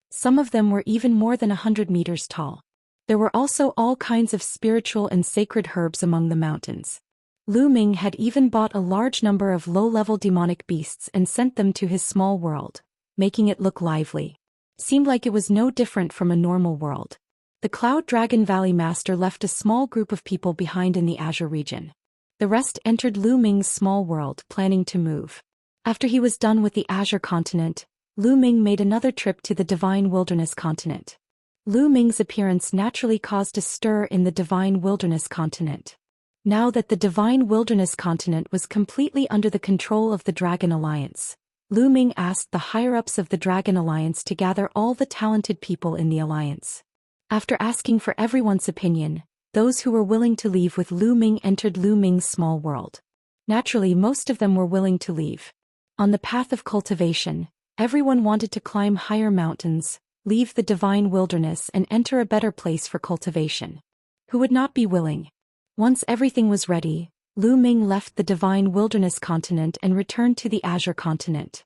Some of them were even more than 100 meters tall. There were also all kinds of spiritual and sacred herbs among the mountains. Ming had even bought a large number of low-level demonic beasts and sent them to his small world, making it look lively. Seemed like it was no different from a normal world. The Cloud Dragon Valley Master left a small group of people behind in the Azure region. The rest entered Ming's small world, planning to move. After he was done with the Azure continent, Ming made another trip to the Divine Wilderness continent. Ming's appearance naturally caused a stir in the Divine Wilderness continent. Now that the Divine Wilderness continent was completely under the control of the Dragon Alliance, Ming asked the higher-ups of the Dragon Alliance to gather all the talented people in the alliance. After asking for everyone's opinion, those who were willing to leave with Ming entered Ming's small world. Naturally, most of them were willing to leave. On the path of cultivation, everyone wanted to climb higher mountains, leave the divine wilderness and enter a better place for cultivation. Who would not be willing? Once everything was ready, Ming left the divine wilderness continent and returned to the Azure continent.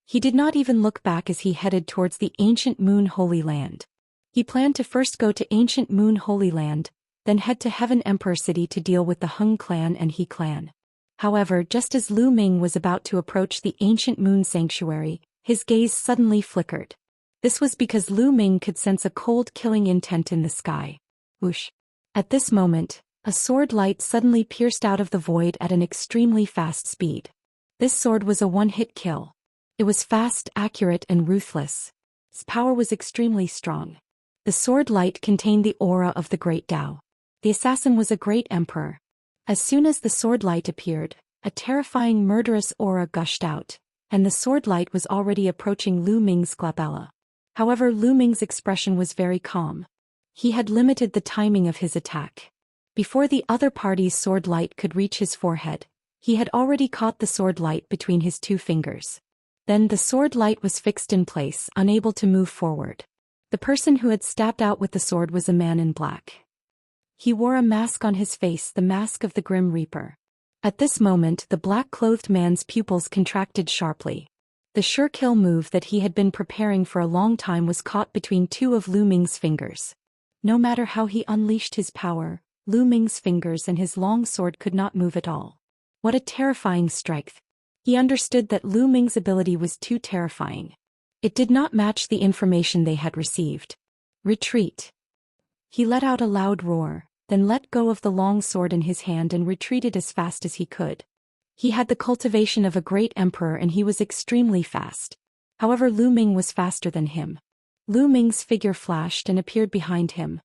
He did not even look back as he headed towards the ancient Moon Holy Land. He planned to first go to ancient Moon Holy Land, then head to Heaven Emperor City to deal with the Hung clan and He clan. However, just as Ming was about to approach the ancient Moon Sanctuary, his gaze suddenly flickered. This was because Lu Ming could sense a cold killing intent in the sky. Whoosh. At this moment, a sword light suddenly pierced out of the void at an extremely fast speed. This sword was a one-hit kill. It was fast, accurate, and ruthless. Its power was extremely strong. The sword light contained the aura of the great Tao. The assassin was a great emperor. As soon as the sword light appeared, a terrifying murderous aura gushed out, and the sword light was already approaching Lu Ming's glabella. However, Lu Ming's expression was very calm. He had limited the timing of his attack. Before the other party's sword light could reach his forehead, he had already caught the sword light between his 2 fingers. Then the sword light was fixed in place, unable to move forward. The person who had stabbed out with the sword was a man in black. He wore a mask on his face, the mask of the Grim Reaper. At this moment, the black-clothed man's pupils contracted sharply. The sure kill move that he had been preparing for a long time was caught between 2 of Lu Ming's fingers. No matter how he unleashed his power, Lu Ming's fingers and his long sword could not move at all. What a terrifying strike. He understood that Lu Ming's ability was too terrifying. It did not match the information they had received. Retreat. He let out a loud roar, then let go of the long sword in his hand and retreated as fast as he could. He had the cultivation of a great emperor and he was extremely fast. However, Lu Ming was faster than him. Lu Ming's figure flashed and appeared behind him.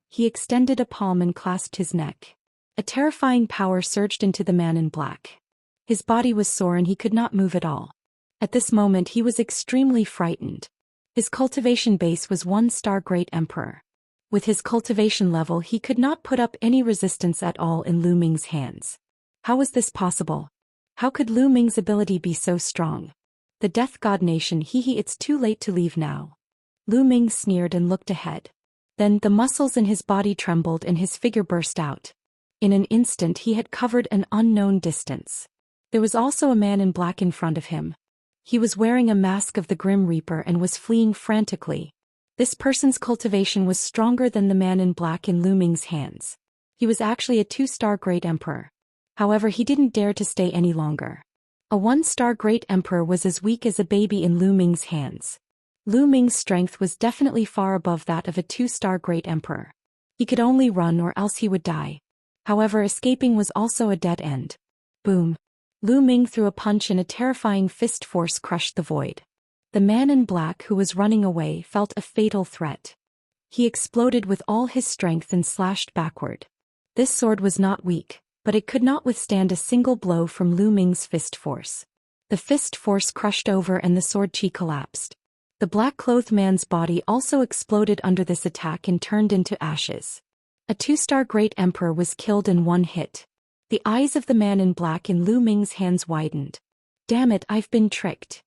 He extended a palm and clasped his neck. A terrifying power surged into the man in black. His body was sore and he could not move at all. At this moment he was extremely frightened. His cultivation base was 1-star Great Emperor. With his cultivation level he could not put up any resistance at all in Lu Ming's hands. How was this possible? How could Lu Ming's ability be so strong? The Death God Nation, it's too late to leave now. Lu Ming sneered and looked ahead. Then the muscles in his body trembled and his figure burst out. In an instant he had covered an unknown distance. There was also a man in black in front of him. He was wearing a mask of the Grim Reaper and was fleeing frantically. This person's cultivation was stronger than the man in black in Lu Ming's hands. He was actually a 2-star Great Emperor. However, he didn't dare to stay any longer. A 1-star Great Emperor was as weak as a baby in Lu Ming's hands. Lu Ming's strength was definitely far above that of a 2-star Great Emperor. He could only run or else he would die. However, escaping was also a dead end. Boom. Lu Ming threw a punch and a terrifying fist force crushed the void. The man in black who was running away felt a fatal threat. He exploded with all his strength and slashed backward. This sword was not weak, but it could not withstand a single blow from Lu Ming's fist force. The fist force crushed over and the sword chi collapsed. The black-clothed man's body also exploded under this attack and turned into ashes. A 2-star Great Emperor was killed in one hit. The eyes of the man in black in Lu Ming's hands widened. Damn it, I've been tricked.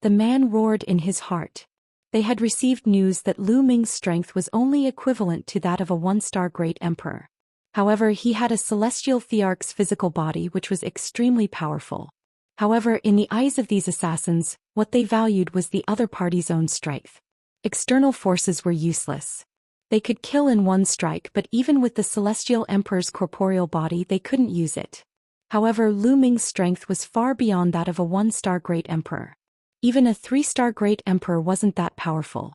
The man roared in his heart. They had received news that Lu Ming's strength was only equivalent to that of a 1-star Great Emperor. However, he had a celestial thearch's physical body which was extremely powerful. However, in the eyes of these assassins, what they valued was the other party's own strength. External forces were useless. They could kill in one strike, but even with the Celestial Emperor's corporeal body they couldn't use it. However, Lu Ming's strength was far beyond that of a 1-star Great Emperor. Even a 3-star Great Emperor wasn't that powerful.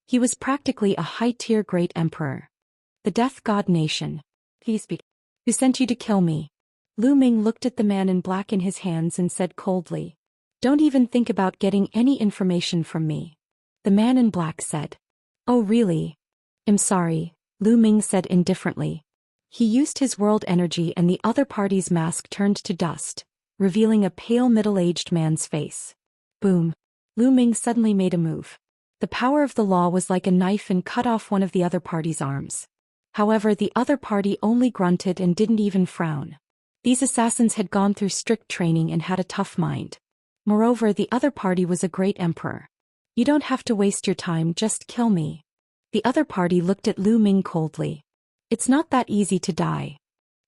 He was practically a high-tier Great Emperor. The Death God Nation. Peace be. Who sent you to kill me? Lu Ming looked at the man in black in his hands and said coldly, "Don't even think about getting any information from me." The man in black said, "Oh really? I'm sorry," Lu Ming said indifferently. He used his world energy and the other party's mask turned to dust, revealing a pale middle-aged man's face. Boom. Lu Ming suddenly made a move. The power of the law was like a knife and cut off one of the other party's arms. However, the other party only grunted and didn't even frown. These assassins had gone through strict training and had a tough mind. Moreover, the other party was a great emperor. "You don't have to waste your time, just kill me." The other party looked at Lu Ming coldly. "It's not that easy to die,"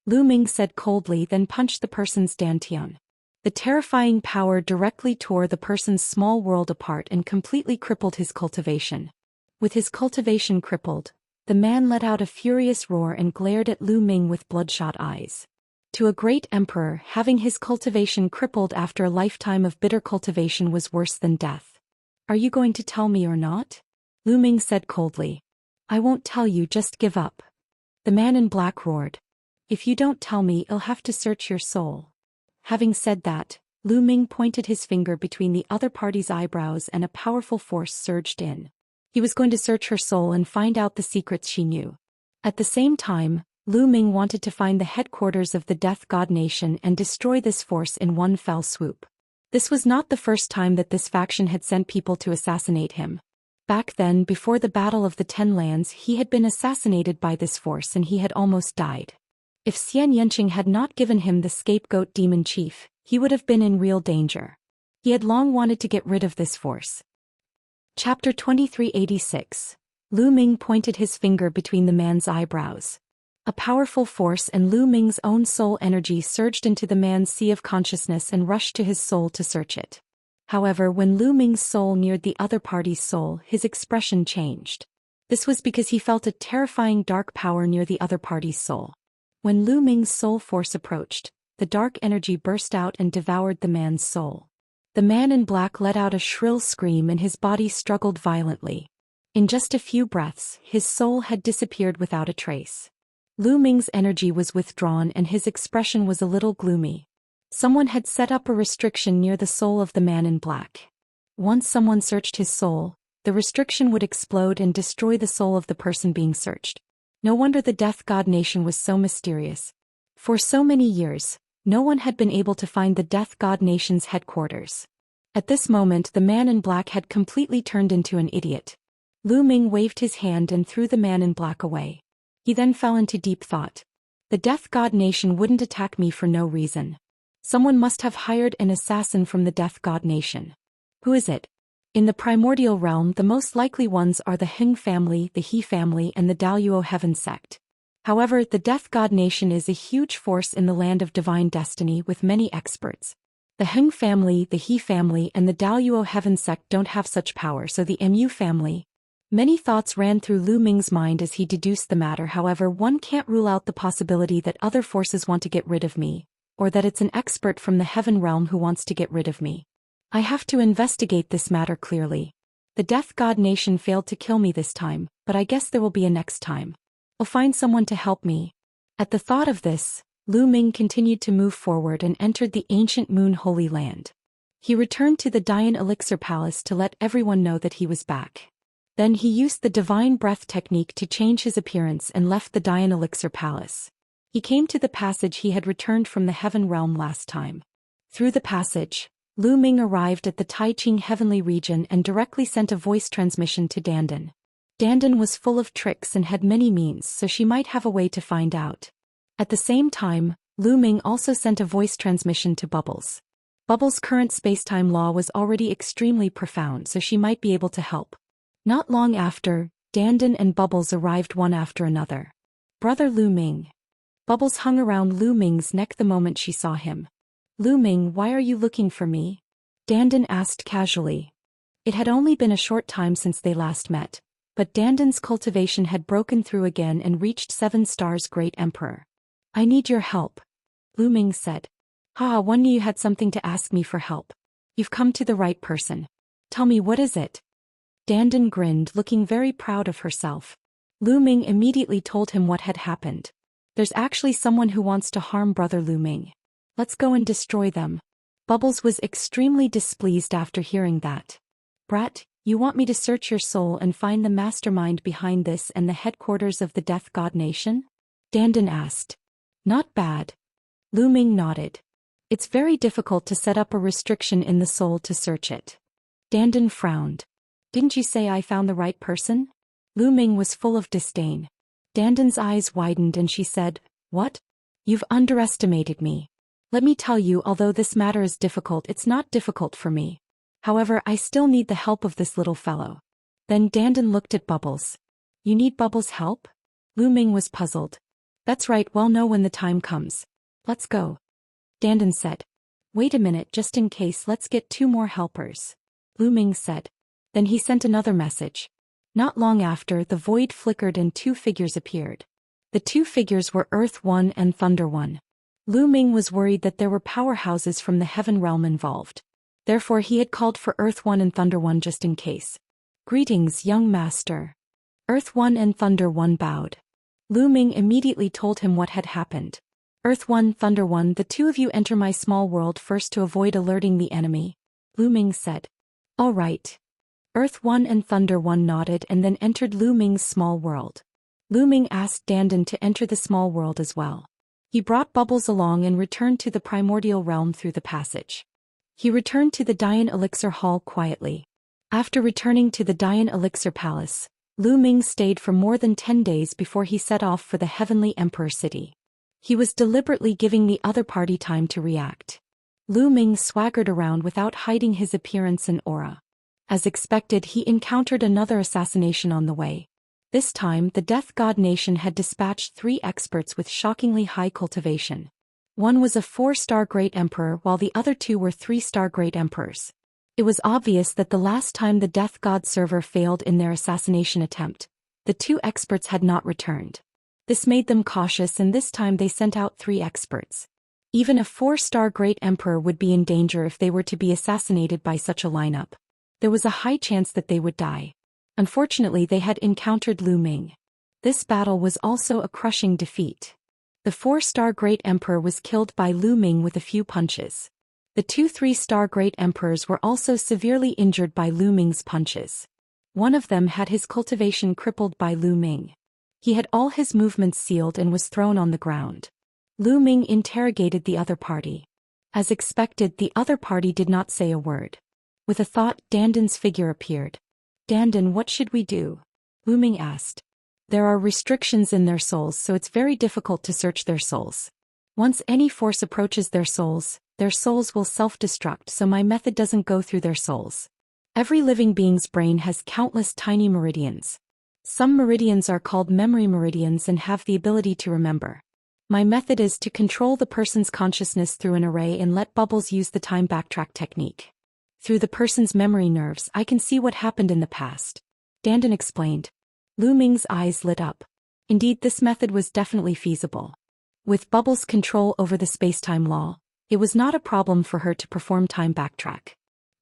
Lu Ming said coldly, then punched the person's dantian. The terrifying power directly tore the person's small world apart and completely crippled his cultivation. With his cultivation crippled, the man let out a furious roar and glared at Lu Ming with bloodshot eyes. To a great emperor, having his cultivation crippled after a lifetime of bitter cultivation was worse than death. "Are you going to tell me or not?" Lu Ming said coldly. I won't tell you, just give up. The man in black roared. If you don't tell me, I'll have to search your soul. Having said that, Lu Ming pointed his finger between the other party's eyebrows and a powerful force surged in. He was going to search her soul and find out the secrets she knew. At the same time, Lu Ming wanted to find the headquarters of the Death God Nation and destroy this force in one fell swoop. This was not the first time that this faction had sent people to assassinate him. Back then, before the Battle of the Ten Lands, he had been assassinated by this force and he had almost died. If Xianxia had not given him the scapegoat demon chief, he would have been in real danger. He had long wanted to get rid of this force. Chapter 2386. Lu Ming pointed his finger between the man's eyebrows. A powerful force and Lu Ming's own soul energy surged into the man's sea of consciousness and rushed to his soul to search it. However, when Lu Ming's soul neared the other party's soul, his expression changed. This was because he felt a terrifying dark power near the other party's soul. When Lu Ming's soul force approached, the dark energy burst out and devoured the man's soul. The man in black let out a shrill scream and his body struggled violently. In just a few breaths, his soul had disappeared without a trace. Lu Ming's energy was withdrawn and his expression was a little gloomy. Someone had set up a restriction near the soul of the man in black. Once someone searched his soul, the restriction would explode and destroy the soul of the person being searched. No wonder the Death God Nation was so mysterious. For so many years, no one had been able to find the Death God Nation's headquarters. At this moment, the man in black had completely turned into an idiot. Lu Ming waved his hand and threw the man in black away. He then fell into deep thought. The Death God Nation wouldn't attack me for no reason. Someone must have hired an assassin from the Death God Nation. Who is it? In the primordial realm, the most likely ones are the Hing family, the He family, and the Daoist Heaven sect. However, the Death God Nation is a huge force in the land of divine destiny with many experts. The Hing family, the He family, and the Daoist Heaven sect don't have such power, so the Mu family. Many thoughts ran through Lu Ming's mind as he deduced the matter. However, one can't rule out the possibility that other forces want to get rid of me, or that it's an expert from the Heaven realm who wants to get rid of me. I have to investigate this matter clearly. The Death God Nation failed to kill me this time, but I guess there will be a next time. I'll find someone to help me. At the thought of this, Lu Ming continued to move forward and entered the ancient Moon Holy Land. He returned to the Dian Elixir Palace to let everyone know that he was back. Then he used the Divine Breath technique to change his appearance and left the Dian Elixir Palace. He came to the passage he had returned from the Heaven realm last time. Through the passage, Lu Ming arrived at the Taiqing Heavenly region and directly sent a voice transmission to Dandan. Dandan was full of tricks and had many means, so she might have a way to find out. At the same time, Lu Ming also sent a voice transmission to Bubbles. Bubbles' current spacetime law was already extremely profound, so she might be able to help. Not long after, Dandan and Bubbles arrived one after another. Brother Lu Ming. Bubbles hung around Lu Ming's neck the moment she saw him. Lu Ming, why are you looking for me? Dandan asked casually. It had only been a short time since they last met, but Dandan's cultivation had broken through again and reached 7 stars Great Emperor. I need your help, Lu Ming said. One knew you had something to ask me for help. You've come to the right person. Tell me, what is it? Dandan grinned, looking very proud of herself. Lu Ming immediately told him what had happened. There's actually someone who wants to harm Brother Lu Ming. Let's go and destroy them. Bubbles was extremely displeased after hearing that. Brat, you want me to search your soul and find the mastermind behind this and the headquarters of the Death God Nation? Dandan asked. Not bad. Lu Ming nodded. It's very difficult to set up a restriction in the soul to search it. Dandan frowned. Didn't you say I found the right person? Lu Ming was full of disdain. Dandan's eyes widened and she said, What? You've underestimated me. Let me tell you, although this matter is difficult, it's not difficult for me. However, I still need the help of this little fellow. Then Dandan looked at Bubbles. You need Bubbles' help? Lu Ming was puzzled. That's right, we'll know when the time comes. Let's go. Dandan said. Wait a minute, just in case, let's get 2 more helpers. Lu Ming said. Then he sent another message. Not long after, the void flickered and 2 figures appeared. The 2 figures were Earth One and Thunder One. Lu Ming was worried that there were powerhouses from the Heaven realm involved. Therefore he had called for Earth One and Thunder One just in case. Greetings, young master. Earth One and Thunder One bowed. Lu Ming immediately told him what had happened. Earth One, Thunder One, the two of you enter my small world first to avoid alerting the enemy, Lu Ming said. All right. Earth One and Thunder One nodded and then entered Lu Ming's small world. Lu Ming asked Dandan to enter the small world as well. He brought Bubbles along and returned to the primordial realm through the passage. He returned to the Dian Elixir Hall quietly. After returning to the Dian Elixir Palace, Lu Ming stayed for more than 10 days before he set off for the Heavenly Emperor City. He was deliberately giving the other party time to react. Lu Ming swaggered around without hiding his appearance and aura. As expected, he encountered another assassination on the way. This time, the Death God Nation had dispatched 3 experts with shockingly high cultivation. One was a 4-star Great Emperor while the other 2 were 3-star Great Emperors. It was obvious that the last time the Death God server failed in their assassination attempt, the 2 experts had not returned. This made them cautious, and this time they sent out 3 experts. Even a 4-star Great Emperor would be in danger if they were to be assassinated by such a lineup. There was a high chance that they would die. Unfortunately, they had encountered Lu Ming. This battle was also a crushing defeat. The 4-star Great Emperor was killed by Lu Ming with a few punches. The 2 3-star Great Emperors were also severely injured by Lu Ming's punches. One of them had his cultivation crippled by Lu Ming. He had all his movements sealed and was thrown on the ground. Lu Ming interrogated the other party. As expected, the other party did not say a word. With a thought, Dandan's figure appeared. Dandan, what should we do? Lu Ming asked. There are restrictions in their souls, so it's very difficult to search their souls. Once any force approaches their souls will self-destruct, so my method doesn't go through their souls. Every living being's brain has countless tiny meridians. Some meridians are called memory meridians and have the ability to remember. My method is to control the person's consciousness through an array and let Bubbles use the time backtrack technique. Through the person's memory nerves, I can see what happened in the past. Dandan explained. Lu Ming's eyes lit up. Indeed, this method was definitely feasible. With Bubbles' control over the space-time law, it was not a problem for her to perform time backtrack.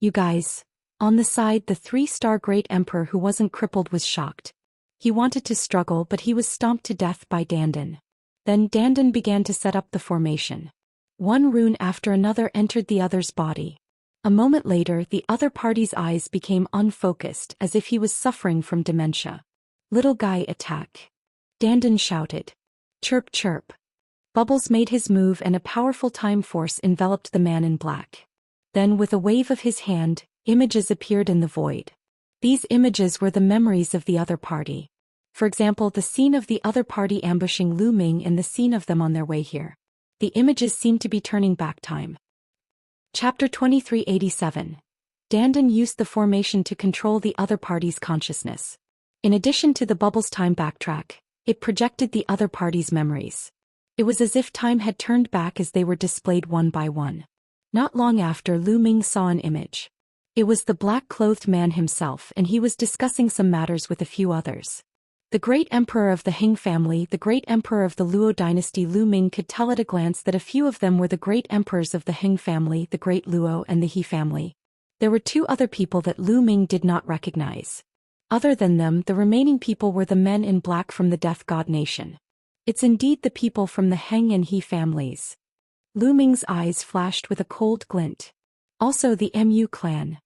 You guys. On the side, the 3-star Great Emperor who wasn't crippled was shocked. He wanted to struggle, but he was stomped to death by Dandan. Then Dandan began to set up the formation. One rune after another entered the other's body. A moment later, the other party's eyes became unfocused, as if he was suffering from dementia. Little guy, attack. Dandan shouted. Chirp chirp. Bubbles made his move and a powerful time force enveloped the man in black. Then with a wave of his hand, images appeared in the void. These images were the memories of the other party. For example, the scene of the other party ambushing Lu Ming and the scene of them on their way here. The images seemed to be turning back time. Chapter 2387. Dandan used the formation to control the other party's consciousness. In addition to the Bubbles time backtrack, it projected the other party's memories. It was as if time had turned back as they were displayed one by one. Not long after, Lu Ming saw an image. It was the black-clothed man himself, and he was discussing some matters with a few others. The great emperor of the Hing family, the great emperor of the Luo dynasty. Lu Ming could tell at a glance that a few of them were the great emperors of the Hing family, the great Luo and the He family. There were 2 other people that Lu Ming did not recognize. Other than them, the remaining people were the men in black from the Death God Nation. It's indeed the people from the Heng and He families. Lu Ming's eyes flashed with a cold glint. Also the Mu clan.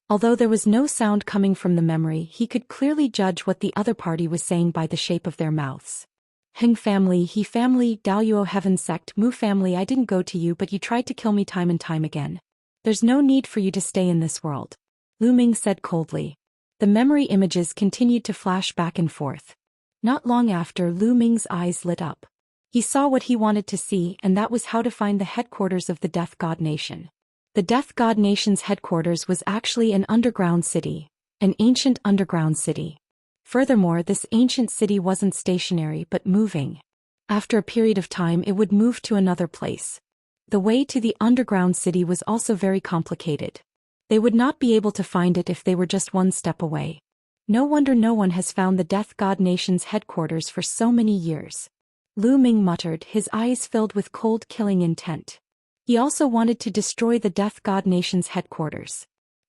Although there was no sound coming from the memory, he could clearly judge what the other party was saying by the shape of their mouths. Heng family, He family, Daoist heaven sect, Mu family, I didn't go to you, but you tried to kill me time and time again. There's no need for you to stay in this world. Lu Ming said coldly. The memory images continued to flash back and forth. Not long after, Lu Ming's eyes lit up. He saw what he wanted to see, and that was how to find the headquarters of the Death God Nation. The Death God Nation's headquarters was actually an underground city, an ancient underground city. Furthermore, this ancient city wasn't stationary but moving. After a period of time, it would move to another place. The way to the underground city was also very complicated. They would not be able to find it if they were just one step away. No wonder no one has found the Death God Nation's headquarters for so many years. Lu Ming muttered, his eyes filled with cold killing intent. He also wanted to destroy the Death God Nation's headquarters.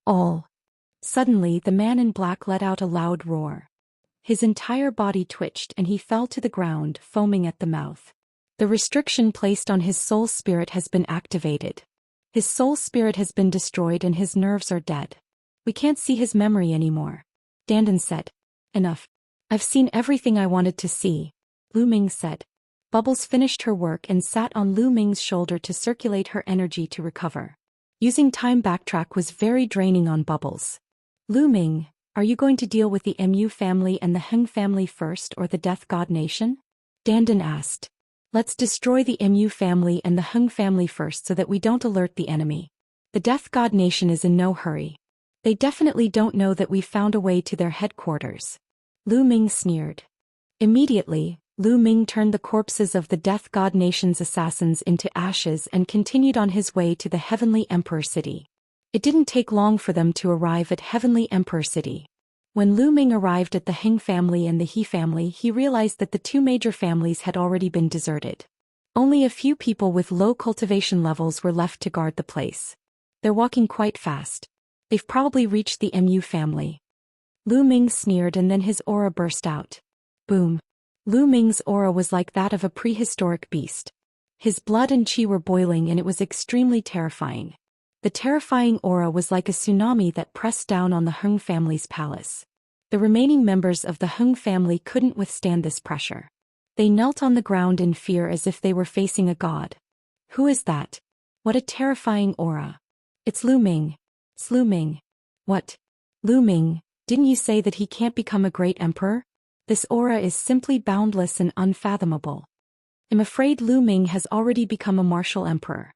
All. Suddenly the man in black let out a loud roar. His entire body twitched and he fell to the ground, foaming at the mouth. The restriction placed on his soul spirit has been activated. His soul spirit has been destroyed and his nerves are dead. We can't see his memory anymore. Dandan said. Enough. I've seen everything I wanted to see, Lu Ming said. Bubbles finished her work and sat on Lu Ming's shoulder to circulate her energy to recover. Using time backtrack was very draining on Bubbles. Lu Ming, are you going to deal with the Mu family and the Heng family first or the Death God Nation? Dandan asked. Let's destroy the Mu family and the Heng family first so that we don't alert the enemy. The Death God Nation is in no hurry. They definitely don't know that we've found a way to their headquarters. Lu Ming sneered. Immediately, Lu Ming turned the corpses of the Death God Nation's assassins into ashes and continued on his way to the Heavenly Emperor City. It didn't take long for them to arrive at Heavenly Emperor City. When Lu Ming arrived at the Heng family and the He family, he realized that the two major families had already been deserted. Only a few people with low cultivation levels were left to guard the place. They're walking quite fast. They've probably reached the Mu family. Lu Ming sneered and then his aura burst out. Boom. Lu Ming's aura was like that of a prehistoric beast. His blood and qi were boiling and it was extremely terrifying. The terrifying aura was like a tsunami that pressed down on the Heng family's palace. The remaining members of the Heng family couldn't withstand this pressure. They knelt on the ground in fear as if they were facing a god. Who is that? What a terrifying aura. It's Lu Ming. It's Lu Ming. What? Lu Ming, didn't you say that he can't become a great emperor? This aura is simply boundless and unfathomable. I'm afraid Lu Ming has already become a martial emperor.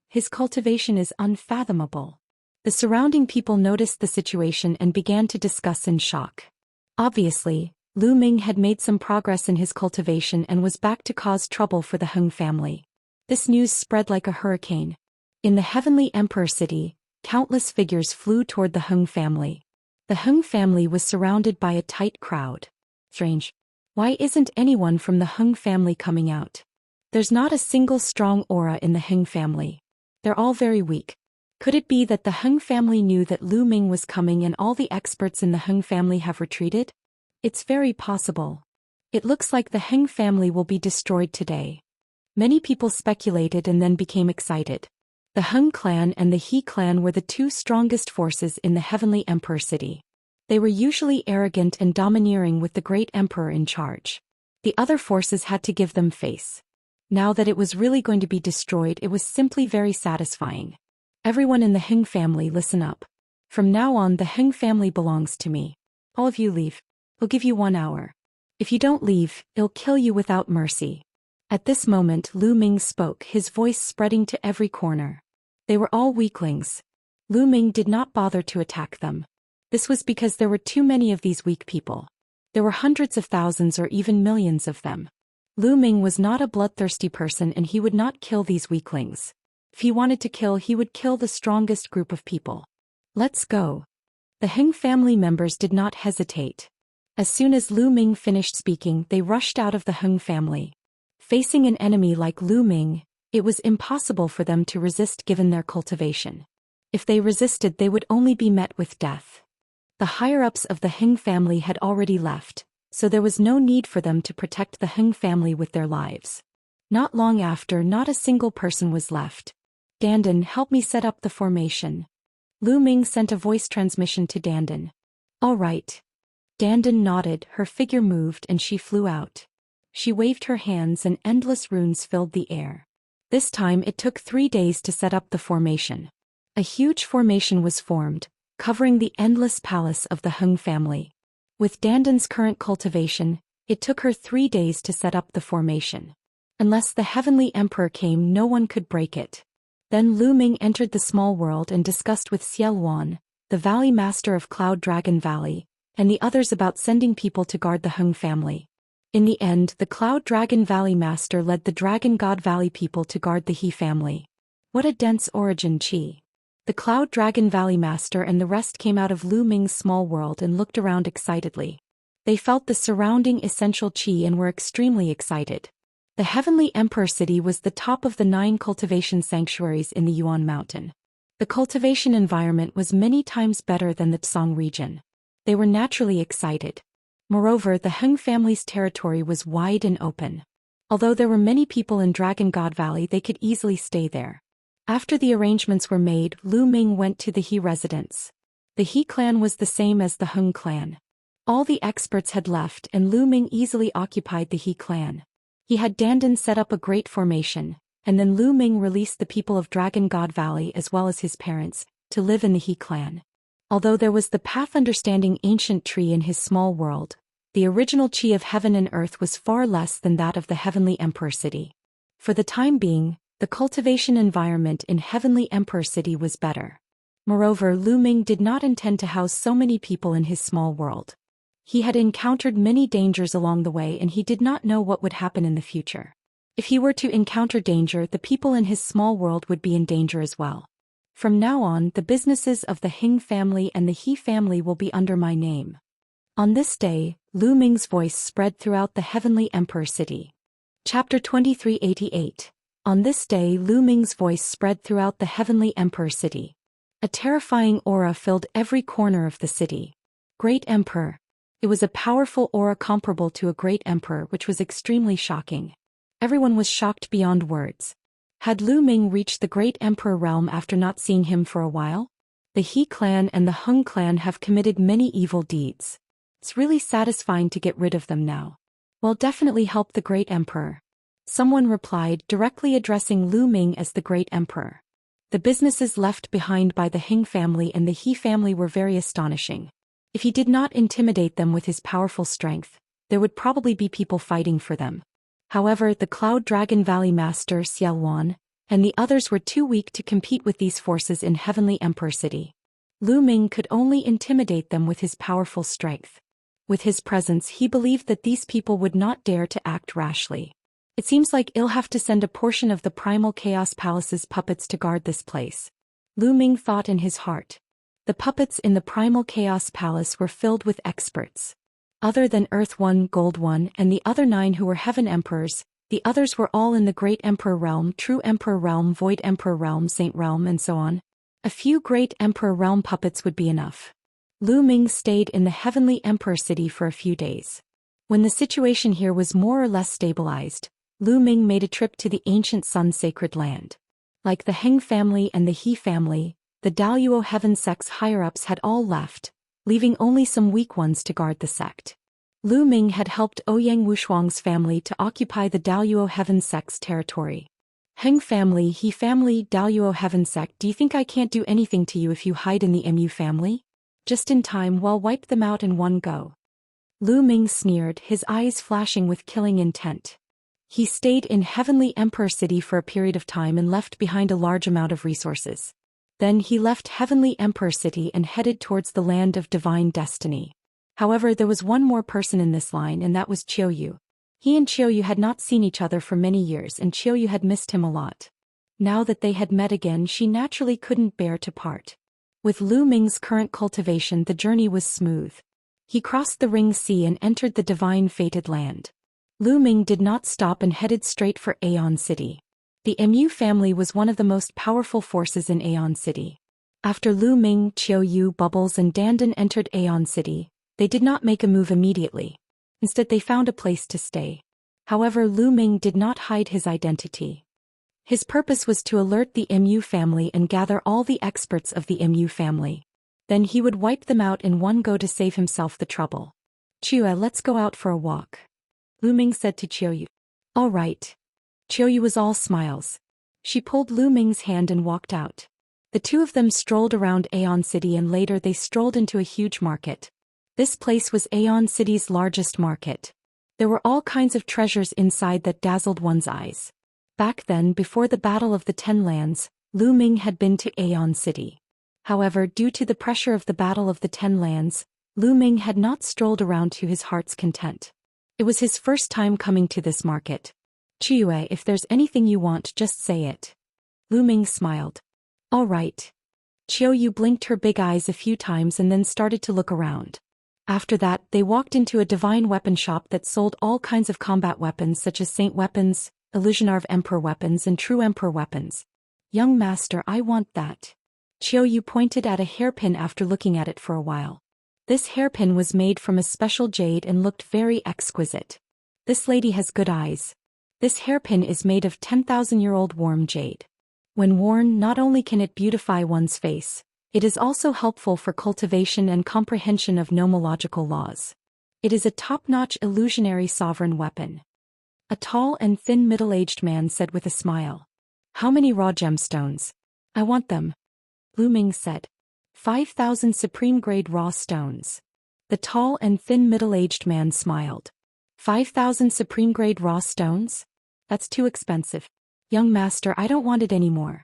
His cultivation is unfathomable. The surrounding people noticed the situation and began to discuss in shock. Obviously, Lu Ming had made some progress in his cultivation and was back to cause trouble for the Heng family. This news spread like a hurricane. In the Heavenly Emperor City, countless figures flew toward the Heng family. The Heng family was surrounded by a tight crowd. Strange. Why isn't anyone from the Heng family coming out? There's not a single strong aura in the Heng family. They're all very weak. Could it be that the Heng family knew that Lu Ming was coming and all the experts in the Heng family have retreated? It's very possible. It looks like the Heng family will be destroyed today. Many people speculated and then became excited. The Heng clan and the He clan were the two strongest forces in the Heavenly Emperor City. They were usually arrogant and domineering with the great emperor in charge. The other forces had to give them face. Now that it was really going to be destroyed, it was simply very satisfying. Everyone in the Heng family, listen up. From now on, the Heng family belongs to me. All of you leave. I'll give you 1 hour. If you don't leave, I'll kill you without mercy. At this moment, Lu Ming spoke, his voice spreading to every corner. They were all weaklings. Lu Ming did not bother to attack them. This was because there were too many of these weak people. There were hundreds of thousands or even millions of them. Lu Ming was not a bloodthirsty person and he would not kill these weaklings. If he wanted to kill, he would kill the strongest group of people. Let's go. The Heng family members did not hesitate. As soon as Lu Ming finished speaking, they rushed out of the Heng family. Facing an enemy like Lu Ming, it was impossible for them to resist given their cultivation. If they resisted, they would only be met with death. The higher-ups of the Heng family had already left, so there was no need for them to protect the Heng family with their lives. Not long after, not a single person was left. Dandan, help me set up the formation. Lu Ming sent a voice transmission to Dandan. All right. Dandan nodded, her figure moved and she flew out. She waved her hands and endless runes filled the air. This time it took 3 days to set up the formation. A huge formation was formed, covering the endless palace of the Heng family. With Dandan's current cultivation, it took her 3 days to set up the formation. Unless the Heavenly Emperor came, no one could break it. Then Lu Ming entered the small world and discussed with Xianxia, the Valley Master of Cloud Dragon Valley, and the others about sending people to guard the Heng family. In the end, the Cloud Dragon Valley Master led the Dragon God Valley people to guard the He family. What a dense origin qi. The Cloud Dragon Valley Master and the rest came out of Lu Ming's small world and looked around excitedly. They felt the surrounding essential qi and were extremely excited. The Heavenly Emperor City was the top of the 9 cultivation sanctuaries in the Yuan Mountain. The cultivation environment was many times better than the Tsang region. They were naturally excited. Moreover, the Heng family's territory was wide and open. Although there were many people in Dragon God Valley, they could easily stay there. After the arrangements were made, Lu Ming went to the He residence. The He clan was the same as the Heng clan. All the experts had left and Lu Ming easily occupied the He clan. He had dandan set up a great formation, and then Lu Ming released the people of Dragon God Valley as well as his parents, to live in the He clan. Although there was the path understanding ancient tree in his small world, the original chi of heaven and earth was far less than that of the heavenly emperor city. For the time being, the cultivation environment in heavenly emperor city was better. Moreover, Lu Ming did not intend to house so many people in his small world. He had encountered many dangers along the way and he did not know what would happen in the future. If he were to encounter danger, the people in his small world would be in danger as well. From now on, the businesses of the Hing family and the He family will be under my name. On this day, Lu Ming's voice spread throughout the heavenly emperor city. Chapter 2388. On this day, Lu Ming's voice spread throughout the heavenly emperor city. A terrifying aura filled every corner of the city. Great Emperor. It was a powerful aura comparable to a great emperor, which was extremely shocking. Everyone was shocked beyond words. Had Lu Ming reached the great emperor realm after not seeing him for a while? The He clan and the Heng clan have committed many evil deeds. It's really satisfying to get rid of them now. Well, definitely help the great emperor. Someone replied, directly addressing Lu Ming as the great emperor. The businesses left behind by the Hing family and the He family were very astonishing. If he did not intimidate them with his powerful strength, there would probably be people fighting for them. However, the Cloud Dragon Valley Master Xiaowan and the others were too weak to compete with these forces in Heavenly Emperor City. Lu Ming could only intimidate them with his powerful strength. With his presence, he believed that these people would not dare to act rashly. It seems like he'll have to send a portion of the Primal Chaos Palace's puppets to guard this place. Lu Ming thought in his heart. The puppets in the Primal Chaos Palace were filled with experts. Other than Earth 1, Gold 1, and the other 9 who were Heaven Emperors, the others were all in the Great Emperor Realm, True Emperor Realm, Void Emperor Realm, Saint Realm, and so on. A few Great Emperor Realm puppets would be enough. Lu Ming stayed in the Heavenly Emperor City for a few days. When the situation here was more or less stabilized, Lu Ming made a trip to the ancient Sun Sacred Land. Like the Heng family and the He family, the Daoist Heaven sect's higher-ups had all left, leaving only some weak ones to guard the sect. Lu Ming had helped Ouyang Wushuang's family to occupy the Daoist Heaven sect's territory. Heng family, He family, Daoist Heaven sect, do you think I can't do anything to you if you hide in the Mu family? Just in time, well, wipe them out in one go. Lu Ming sneered, his eyes flashing with killing intent. He stayed in Heavenly Emperor City for a period of time and left behind a large amount of resources. Then he left Heavenly Emperor City and headed towards the land of divine destiny. However, there was one more person in this line, and that was Qiuyu. He and Qiuyu had not seen each other for many years and Qiuyu had missed him a lot. Now that they had met again, she naturally couldn't bear to part. With Lu Ming's current cultivation, the journey was smooth. He crossed the Ring Sea and entered the divine fated land. Lu Ming did not stop and headed straight for Aeon City. The Mu family was one of the most powerful forces in Aeon City. After Lu Ming, Qiuyu, Bubbles and Dandan entered Aeon City, they did not make a move immediately. Instead, they found a place to stay. However, Lu Ming did not hide his identity. His purpose was to alert the Mu family and gather all the experts of the Mu family. Then he would wipe them out in one go to save himself the trouble. Qiuyu, let's go out for a walk. Lu Ming said to Qiuyu. All right. Qiuyu was all smiles. She pulled Lu Ming's hand and walked out. The two of them strolled around Aeon City and later they strolled into a huge market. This place was Aeon City's largest market. There were all kinds of treasures inside that dazzled one's eyes. Back then, before the Battle of the Ten Lands, Lu Ming had been to Aeon City. However, due to the pressure of the Battle of the Ten Lands, Lu Ming had not strolled around to his heart's content. It was his first time coming to this market. Qiuyu, if there's anything you want, just say it. Lu Ming smiled. All right. Qiuyu blinked her big eyes a few times and then started to look around. After that, they walked into a divine weapon shop that sold all kinds of combat weapons such as saint weapons, illusionarve emperor weapons and true emperor weapons. Young master, I want that. Qiu pointed at a hairpin after looking at it for a while. This hairpin was made from a special jade and looked very exquisite. This lady has good eyes. This hairpin is made of 10,000-year-old warm jade. When worn, not only can it beautify one's face, it is also helpful for cultivation and comprehension of nomological laws. It is a top-notch illusionary sovereign weapon. A tall and thin middle-aged man said with a smile. How many raw gemstones? I want them. Ming said. 5,000 supreme-grade raw stones. The tall and thin middle-aged man smiled. 5,000 supreme-grade raw stones? That's too expensive. Young master, I don't want it anymore.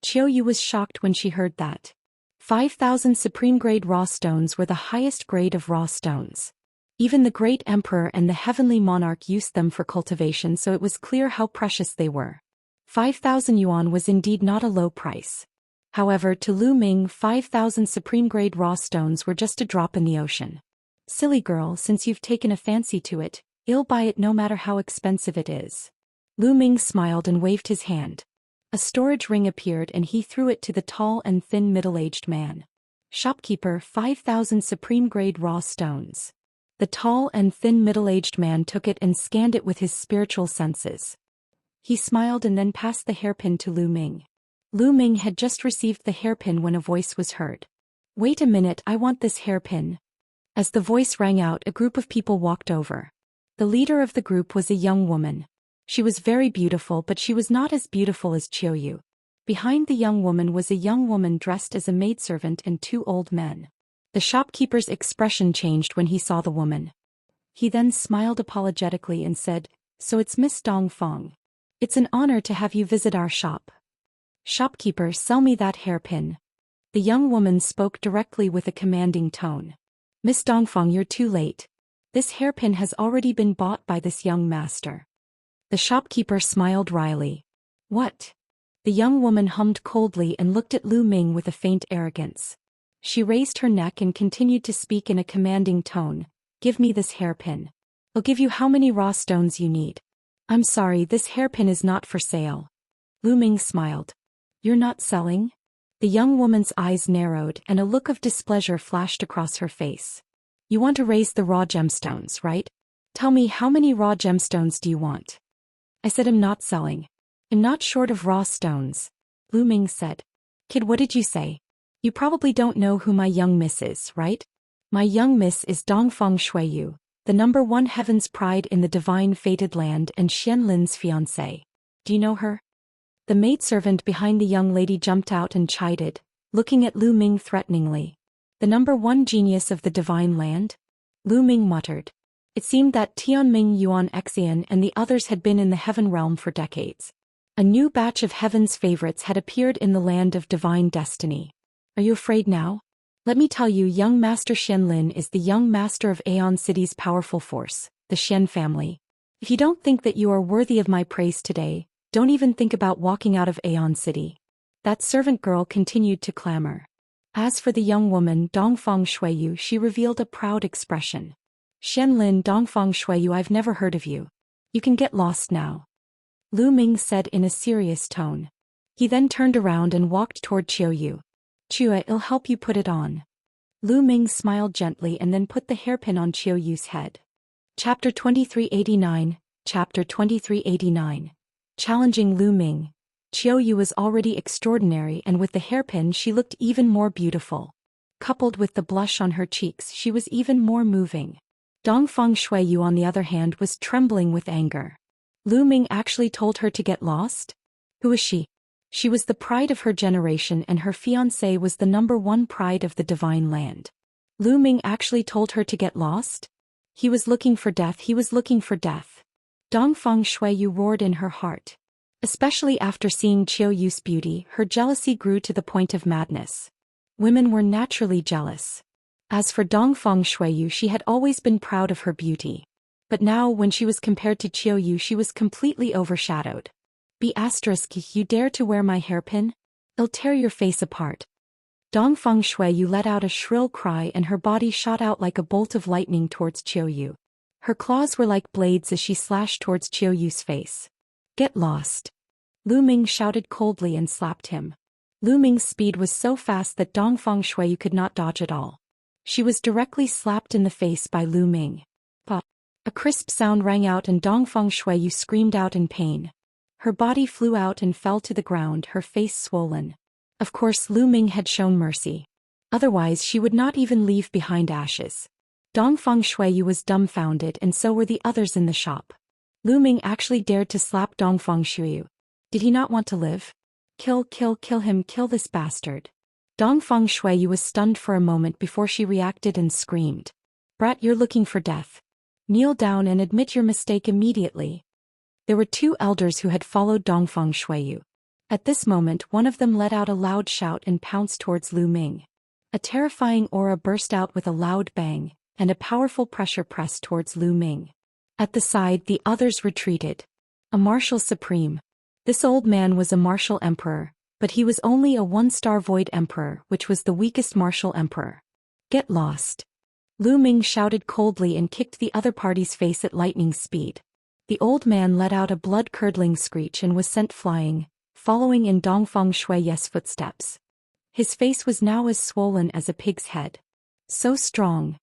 Qiu was shocked when she heard that. 5,000 supreme-grade raw stones were the highest grade of raw stones. Even the great emperor and the heavenly monarch used them for cultivation, so it was clear how precious they were. 5,000 yuan was indeed not a low price. However, to Ming, 5,000 supreme-grade raw stones were just a drop in the ocean. Silly girl, since you've taken a fancy to it, I'll buy it no matter how expensive it is. Ming smiled and waved his hand. A storage ring appeared and he threw it to the tall and thin middle-aged man. Shopkeeper, 5,000 supreme-grade raw stones. The tall and thin middle-aged man took it and scanned it with his spiritual senses. He smiled and then passed the hairpin to Ming. Ming had just received the hairpin when a voice was heard. Wait a minute, I want this hairpin. As the voice rang out, a group of people walked over. The leader of the group was a young woman. She was very beautiful, but she was not as beautiful as Qiu. Behind the young woman was a young woman dressed as a maidservant and two old men. The shopkeeper's expression changed when he saw the woman. He then smiled apologetically and said, So it's Miss Dongfang. It's an honor to have you visit our shop. Shopkeeper, sell me that hairpin. The young woman spoke directly with a commanding tone. Miss Dongfang, you're too late. This hairpin has already been bought by this young master. The shopkeeper smiled wryly. What? The young woman hummed coldly and looked at Ming with a faint arrogance. She raised her neck and continued to speak in a commanding tone. Give me this hairpin. I'll give you how many raw stones you need. I'm sorry, this hairpin is not for sale. Ming smiled. You're not selling? The young woman's eyes narrowed and a look of displeasure flashed across her face. You want to raise the raw gemstones, right? Tell me, how many raw gemstones do you want? I said I'm not selling. I'm not short of raw stones. Ming said. Kid, what did you say? You probably don't know who my young miss is, right? My young miss is Dongfang Shuiyu, the #1 heaven's pride in the divine fated land and Xianlin's fiancée. Do you know her? The maidservant behind the young lady jumped out and chided, looking at Ming threateningly. The #1 genius of the divine land? Ming muttered. It seemed that Tianming Yuan Xian and the others had been in the heaven realm for decades. A new batch of heaven's favorites had appeared in the land of divine destiny. Are you afraid now? Let me tell you, young Master Xianlin is the young master of Aeon City's powerful force, the Xian family. If you don't think that you are worthy of my praise today, don't even think about walking out of Aeon City. That servant girl continued to clamor. As for the young woman, Dongfang Shuiyu, she revealed a proud expression. Xianlin, Dongfang Shuiyu, I've never heard of you. You can get lost now. Ming said in a serious tone. He then turned around and walked toward Qiu. Qiu, I'll help you put it on. Ming smiled gently and then put the hairpin on Qiu's head. Chapter 2389, Chapter 2389. Challenging Ming. Qiu was already extraordinary, and with the hairpin she looked even more beautiful. Coupled with the blush on her cheeks, she was even more moving. Dongfang Shuiyu, on the other hand, was trembling with anger. Ming actually told her to get lost? Who is she? She was the pride of her generation and her fiancé was the #1 pride of the divine land. Ming actually told her to get lost? He was looking for death, he was looking for death. Dongfang Shuiyu roared in her heart. Especially after seeing Qiu's beauty, her jealousy grew to the point of madness. Women were naturally jealous. As for Dongfang Shuiyu, she had always been proud of her beauty. But now, when she was compared to Qiu, she was completely overshadowed. You dare to wear my hairpin? I'll tear your face apart. Dongfang Shuiyu let out a shrill cry and her body shot out like a bolt of lightning towards Qiu. Her claws were like blades as she slashed towards Qiu's face. Get lost. Ming shouted coldly and slapped him. Lu Ming's speed was so fast that Dongfang Shuiyu could not dodge at all. She was directly slapped in the face by Lu Ming. Pop! A crisp sound rang out and Dongfang Shuiyu screamed out in pain. Her body flew out and fell to the ground, her face swollen. Of course Lu Ming had shown mercy. Otherwise she would not even leave behind ashes. Dongfang Shuiyu was dumbfounded and so were the others in the shop. Lu Ming actually dared to slap Dongfang Shuiyu. Did he not want to live? Kill him, kill this bastard. Dongfang Shuiyu was stunned for a moment before she reacted and screamed. Brat, you're looking for death. Kneel down and admit your mistake immediately. There were two elders who had followed Dongfang Shuiyu. At this moment one of them let out a loud shout and pounced towards Lu Ming. A terrifying aura burst out with a loud bang, and a powerful pressure pressed towards Lu Ming. At the side the others retreated. A martial supreme. This old man was a martial emperor, but he was only a one-star void emperor, which was the weakest martial emperor. Get lost. Lu Ming shouted coldly and kicked the other party's face at lightning speed. The old man let out a blood-curdling screech and was sent flying, following in Dongfang Shuiyu's footsteps. His face was now as swollen as a pig's head. So strong.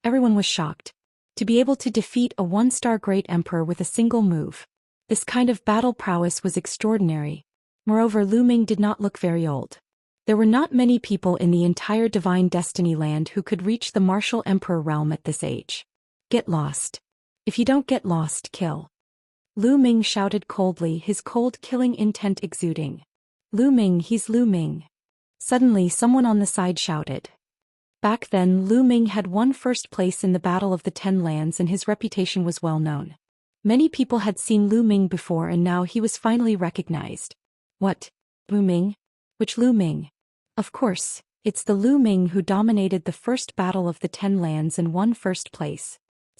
Everyone was shocked. To be able to defeat a one-star great emperor with a single move. This kind of battle prowess was extraordinary. Moreover, Lu Ming did not look very old. There were not many people in the entire Divine Destiny land who could reach the martial emperor realm at this age. Get lost. If you don't get lost, kill. Lu Ming shouted coldly, his cold killing intent exuding. Lu Ming, he's Lu Ming. Suddenly someone on the side shouted. Back then Lu Ming had won first place in the Battle of the Ten Lands and his reputation was well known. Many people had seen Lu Ming before and now he was finally recognized. What? Lu Ming? Which Lu Ming? Of course, it's the Lu Ming who dominated the first Battle of the Ten Lands and won first place.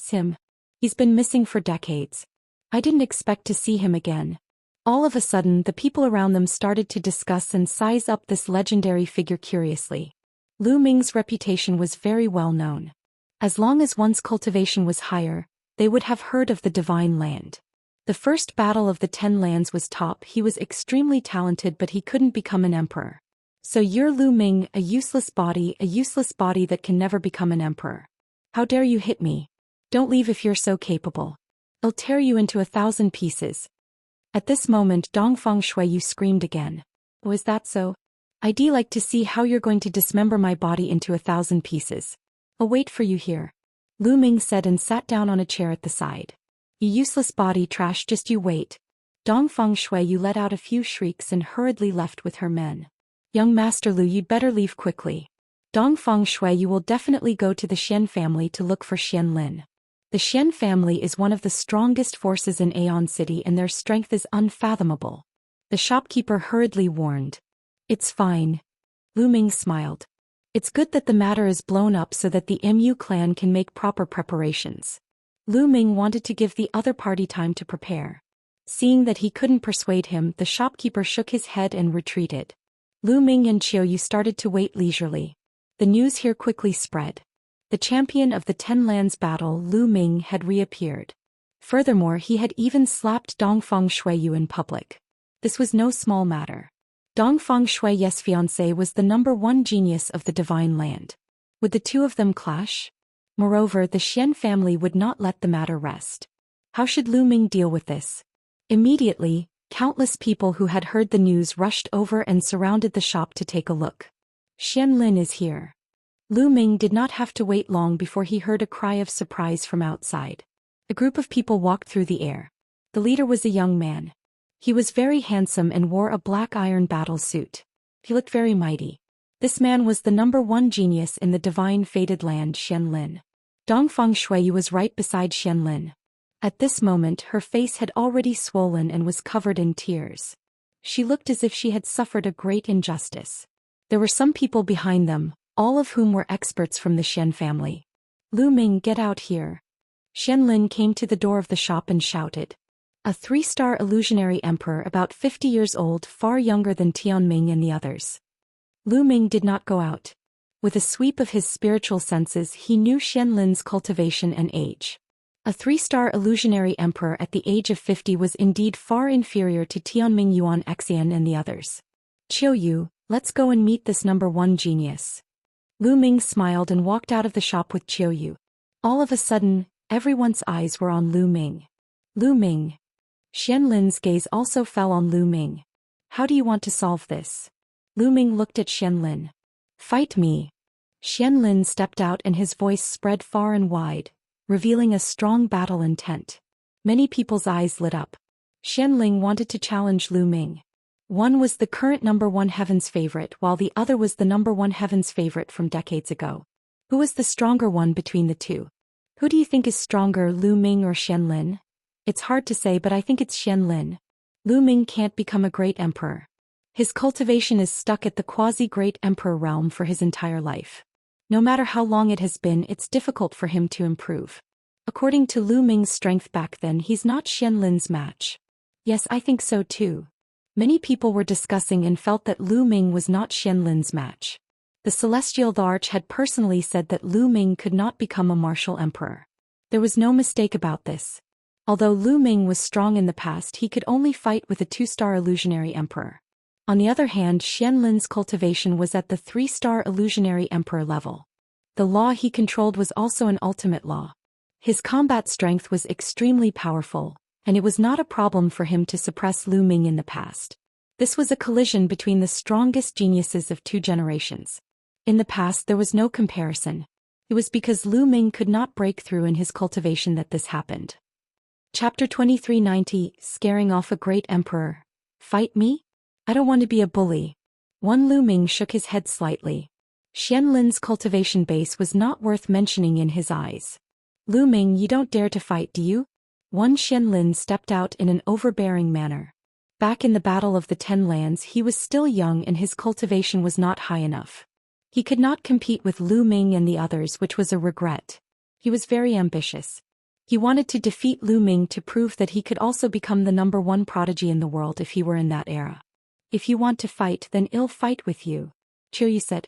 Him. He's been missing for decades. I didn't expect to see him again. All of a sudden the people around them started to discuss and size up this legendary figure curiously. Lu Ming's reputation was very well known. As long as one's cultivation was higher, they would have heard of the Divine Land. The first Battle of the Ten Lands was top. He was extremely talented but he couldn't become an emperor. So you're Lu Ming, a useless body that can never become an emperor. How dare you hit me? Don't leave if you're so capable. I'll tear you into 1,000 pieces. At this moment Dongfang Shuiyu screamed again. Oh, is that so? I'd like to see how you're going to dismember my body into 1,000 pieces. I'll wait for you here. Lu Ming said and sat down on a chair at the side. You useless body trash, just you wait. Dongfang Shuiyu let out a few shrieks and hurriedly left with her men. Young Master Lu, you'd better leave quickly. Dongfang Shuiyu will definitely go to the Xian family to look for Xianlin. The Xian family is one of the strongest forces in Aeon City and their strength is unfathomable. The shopkeeper hurriedly warned. It's fine. Lu Ming smiled. It's good that the matter is blown up so that the Mu clan can make proper preparations. Lu Ming wanted to give the other party time to prepare. Seeing that he couldn't persuade him, the shopkeeper shook his head and retreated. Lu Ming and Qiuyu started to wait leisurely. The news here quickly spread. The champion of the Ten Lands battle, Lu Ming, had reappeared. Furthermore, he had even slapped Dongfang Shuiyu in public. This was no small matter. Dongfang Shuiyu's fiancé was the #1 genius of the Divine Land. Would the two of them clash? Moreover, the Xian family would not let the matter rest. How should Lu Ming deal with this? Immediately, countless people who had heard the news rushed over and surrounded the shop to take a look. Xianlin is here. Lu Ming did not have to wait long before he heard a cry of surprise from outside. A group of people walked through the air. The leader was a young man. He was very handsome and wore a black iron battle suit. He looked very mighty. This man was the #1 genius in the divine fated land, Xianlin. Dongfang Shuiyu was right beside Xianlin. At this moment her face had already swollen and was covered in tears. She looked as if she had suffered a great injustice. There were some people behind them, all of whom were experts from the Xian family. Lu Ming, get out here. Xianlin came to the door of the shop and shouted. A 3-star illusionary emperor about 50 years old, far younger than Tianming and the others. Lu Ming did not go out. With a sweep of his spiritual senses he knew Xianlin's cultivation and age. A 3-star illusionary emperor at the age of 50 was indeed far inferior to Tianming Yuan Xian and the others. Qiuyu, Let's go and meet this number one genius. Lu Ming smiled and walked out of the shop with Qiuyu. All of a sudden, everyone's eyes were on Lu Ming. Lu Ming. Xianlin's gaze also fell on Lu Ming. How do you want to solve this? Lu Ming looked at Xianlin. Fight me. Xianlin stepped out and his voice spread far and wide, revealing a strong battle intent. Many people's eyes lit up. Xianling wanted to challenge Lu Ming. One was the current number one heaven's favorite while the other was the number one heaven's favorite from decades ago. Who was the stronger one between the two? Who do you think is stronger, Lu Ming or Xianlin? It's hard to say, but I think it's Xianlin. Lu Ming can't become a great emperor. His cultivation is stuck at the quasi-great emperor realm for his entire life. No matter how long it has been, it's difficult for him to improve. According to Lu Ming's strength back then, he's not Xianlin's match. Yes, I think so too. Many people were discussing and felt that Lu Ming was not Xianlin's match. The Celestial Arch had personally said that Lu Ming could not become a martial emperor. There was no mistake about this. Although Lu Ming was strong in the past, he could only fight with a 2-star illusionary emperor. On the other hand, Xianlin's cultivation was at the 3-star illusionary emperor level. The law he controlled was also an ultimate law. His combat strength was extremely powerful, and it was not a problem for him to suppress Lu Ming in the past. This was a collision between the strongest geniuses of 2 generations. In the past there was no comparison. It was because Lu Ming could not break through in his cultivation that this happened. Chapter 2390, Scaring Off a Great Emperor. Fight me? I don't want to be a bully. Lu Ming shook his head slightly. Xianlin's cultivation base was not worth mentioning in his eyes. Lu Ming, you don't dare to fight, do you? Xianlin stepped out in an overbearing manner. Back in the Battle of the 10 Lands, he was still young and his cultivation was not high enough. He could not compete with Lu Ming and the others, which was a regret. He was very ambitious. He wanted to defeat Lu Ming to prove that he could also become the number one prodigy in the world if he were in that era. If you want to fight, then I'll fight with you. Qiuyu said.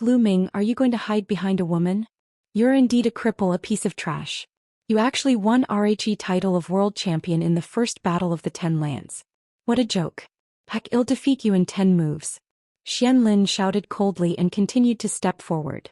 Lu Ming, are you going to hide behind a woman? You're indeed a cripple, a piece of trash. You actually won RHE title of world champion in the first battle of the 10 lands. What a joke. Heck, I'll defeat you in 10 moves. Xianlin shouted coldly and continued to step forward.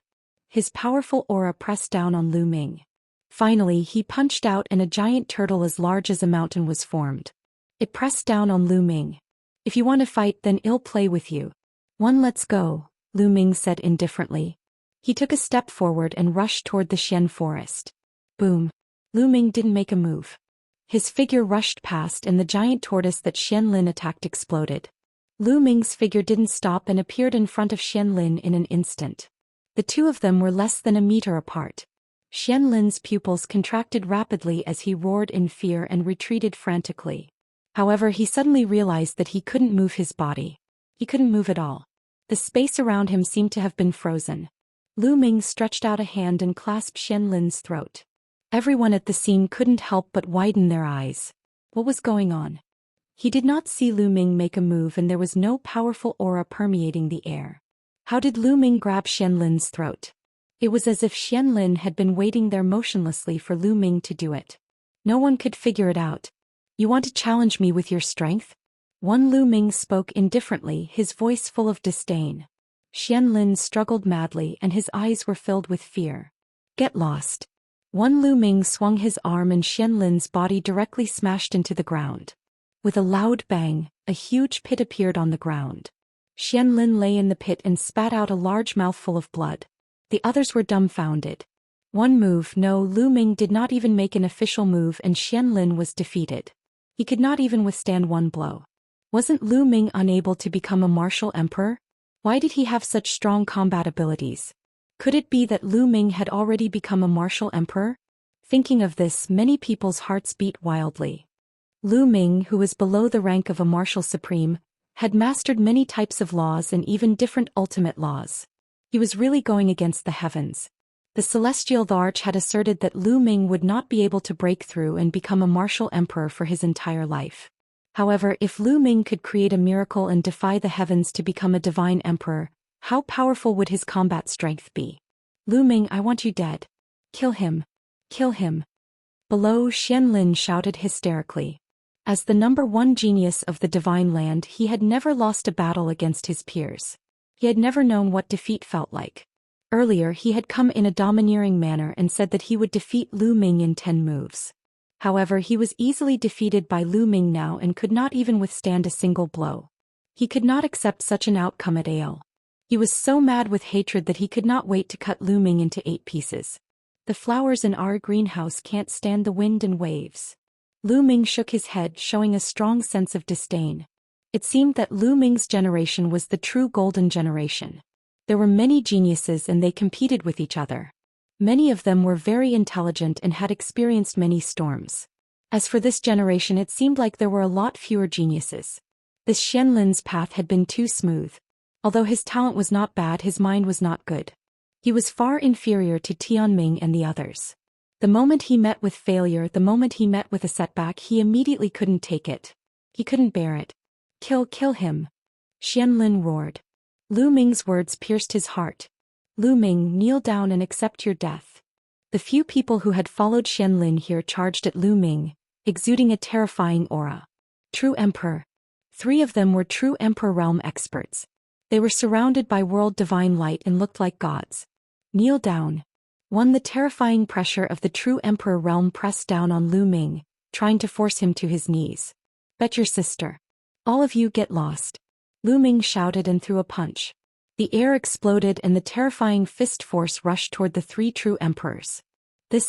His powerful aura pressed down on Lu Ming. Finally, he punched out and a giant turtle as large as a mountain was formed. It pressed down on Lu Ming. If you want to fight, then I'll play with you. Let's go, Lu Ming said indifferently. He took a step forward and rushed toward the Xian forest. Boom. Lu Ming didn't make a move. His figure rushed past and the giant tortoise that Xianlin attacked exploded. Lu Ming's figure didn't stop and appeared in front of Xianlin in an instant. The two of them were less than a meter apart. Xianlin's pupils contracted rapidly as he roared in fear and retreated frantically. However, he suddenly realized that he couldn't move his body. He couldn't move at all. The space around him seemed to have been frozen. Lu Ming stretched out a hand and clasped Xianlin's throat. Everyone at the scene couldn't help but widen their eyes. What was going on? He did not see Lu Ming make a move and there was no powerful aura permeating the air. How did Lu Ming grab Xianlin's throat? It was as if Xianlin had been waiting there motionlessly for Lu Ming to do it. No one could figure it out. You want to challenge me with your strength? Lu Ming spoke indifferently, his voice full of disdain. Xianlin struggled madly and his eyes were filled with fear. Get lost. Lu Ming swung his arm and Xianlin's body directly smashed into the ground. With a loud bang, a huge pit appeared on the ground. Xianlin lay in the pit and spat out a large mouthful of blood. The others were dumbfounded. One move, no, Lu Ming did not even make an official move and Xianlin was defeated. He could not even withstand one blow. Wasn't Lu Ming unable to become a martial emperor? Why did he have such strong combat abilities? Could it be that Lu Ming had already become a martial emperor? Thinking of this, many people's hearts beat wildly. Lu Ming, who was below the rank of a martial supreme, had mastered many types of laws and even different ultimate laws. He was really going against the heavens. The Celestial Arch had asserted that Lu Ming would not be able to break through and become a martial emperor for his entire life. However, if Lu Ming could create a miracle and defy the heavens to become a divine emperor, how powerful would his combat strength be? Lu Ming, I want you dead. Kill him. Kill him. Below, Xianlin shouted hysterically. As the #1 genius of the divine land, he had never lost a battle against his peers. He had never known what defeat felt like. Earlier he had come in a domineering manner and said that he would defeat Lu Ming in 10 moves. However, he was easily defeated by Lu Ming now and could not even withstand a single blow. He could not accept such an outcome at all. He was so mad with hatred that he could not wait to cut Lu Ming into 8 pieces. The flowers in our greenhouse can't stand the wind and waves. Lu Ming shook his head, showing a strong sense of disdain. It seemed that Lu Ming's generation was the true golden generation. There were many geniuses and they competed with each other. Many of them were very intelligent and had experienced many storms. As for this generation, it seemed like there were a lot fewer geniuses. This Xianlin's path had been too smooth. Although his talent was not bad, his mind was not good. He was far inferior to Tianming and the others. The moment he met with failure, the moment he met with a setback, he immediately couldn't take it. He couldn't bear it. Kill him. Xianlin roared. Lu Ming's words pierced his heart. Lu Ming, kneel down and accept your death. The few people who had followed Xianlin here charged at Lu Ming, exuding a terrifying aura. True Emperor. 3 of them were true Emperor realm experts. They were surrounded by world divine light and looked like gods. Kneel down. The terrifying pressure of the true Emperor realm pressed down on Lu Ming, trying to force him to his knees. Bet your sister. All of you get lost. Lu Ming shouted and threw a punch. The air exploded and the terrifying fist force rushed toward the 3 true emperors. The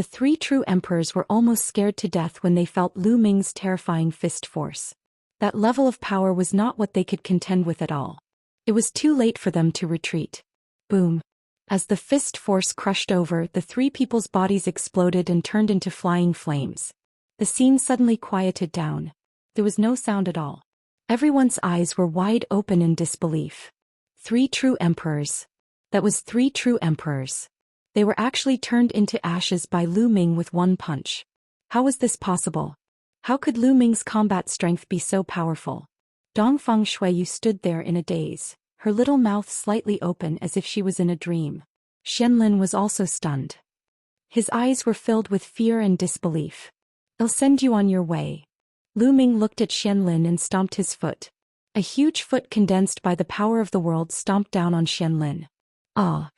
3 true emperors were almost scared to death when they felt Lu Ming's terrifying fist force. That level of power was not what they could contend with at all. It was too late for them to retreat. Boom. As the fist force crushed over, the 3 people's bodies exploded and turned into flying flames. The scene suddenly quieted down. There was no sound at all. Everyone's eyes were wide open in disbelief. 3 true emperors. That was 3 true emperors. They were actually turned into ashes by Lu Ming with 1 punch. How was this possible? How could Lu Ming's combat strength be so powerful? Dongfang Shuiyu stood there in a daze, her little mouth slightly open as if she was in a dream. Xianlin was also stunned. His eyes were filled with fear and disbelief. I'll send you on your way. Lu Ming looked at Xianlin and stomped his foot. A huge foot condensed by the power of the world stomped down on Xianlin. Ah!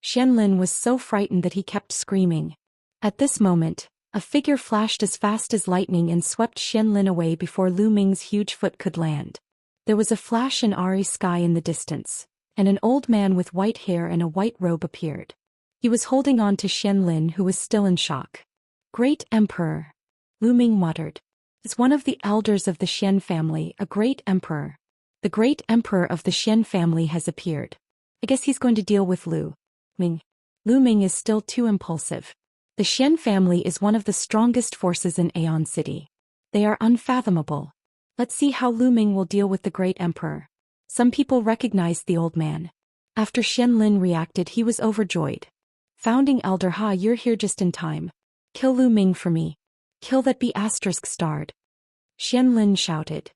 Xianlin was so frightened that he kept screaming. At this moment, a figure flashed as fast as lightning and swept Xianlin away before Lu Ming's huge foot could land. There was a flash in airy sky in the distance, and an old man with white hair and a white robe appeared. He was holding on to Xianlin, who was still in shock. Great Emperor! Lu Ming muttered. As one of the elders of the Xian family, a great emperor. The great emperor of the Xian family has appeared. I guess he's going to deal with Lu Ming. Lu Ming is still too impulsive. The Xian family is one of the strongest forces in Aeon City. They are unfathomable. Let's see how Lu Ming will deal with the great emperor. Some people recognized the old man. After Xianlin reacted, he was overjoyed. Founding Elder Ha, you're here just in time. Kill Lu Ming for me. Kill that *****. Xianlin shouted.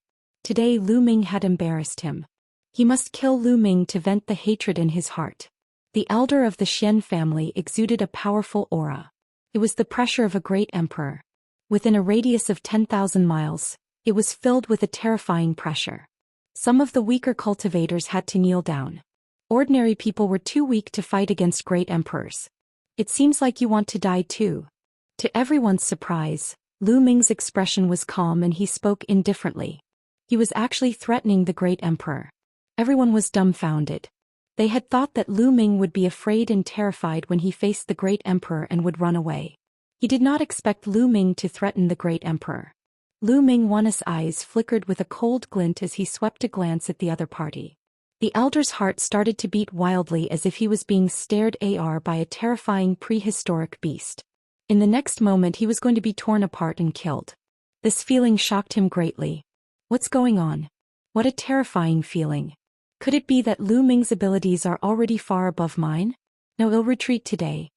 Today Lu Ming had embarrassed him. He must kill Lu Ming to vent the hatred in his heart. The elder of the Xian family exuded a powerful aura. It was the pressure of a great emperor. Within a radius of 10,000 miles, it was filled with a terrifying pressure. Some of the weaker cultivators had to kneel down. Ordinary people were too weak to fight against great emperors. It seems like you want to die too. To everyone's surprise, Lu Ming's expression was calm and he spoke indifferently. He was actually threatening the great emperor. Everyone was dumbfounded. They had thought that Lu Ming would be afraid and terrified when he faced the great emperor and would run away. He did not expect Lu Ming to threaten the great emperor. Lu Ming's eyes flickered with a cold glint as he swept a glance at the other party. The elder's heart started to beat wildly as if he was being stared at by a terrifying prehistoric beast. In the next moment he was going to be torn apart and killed. This feeling shocked him greatly. What's going on? What a terrifying feeling. Could it be that Lu Ming's abilities are already far above mine? No, he'll retreat today.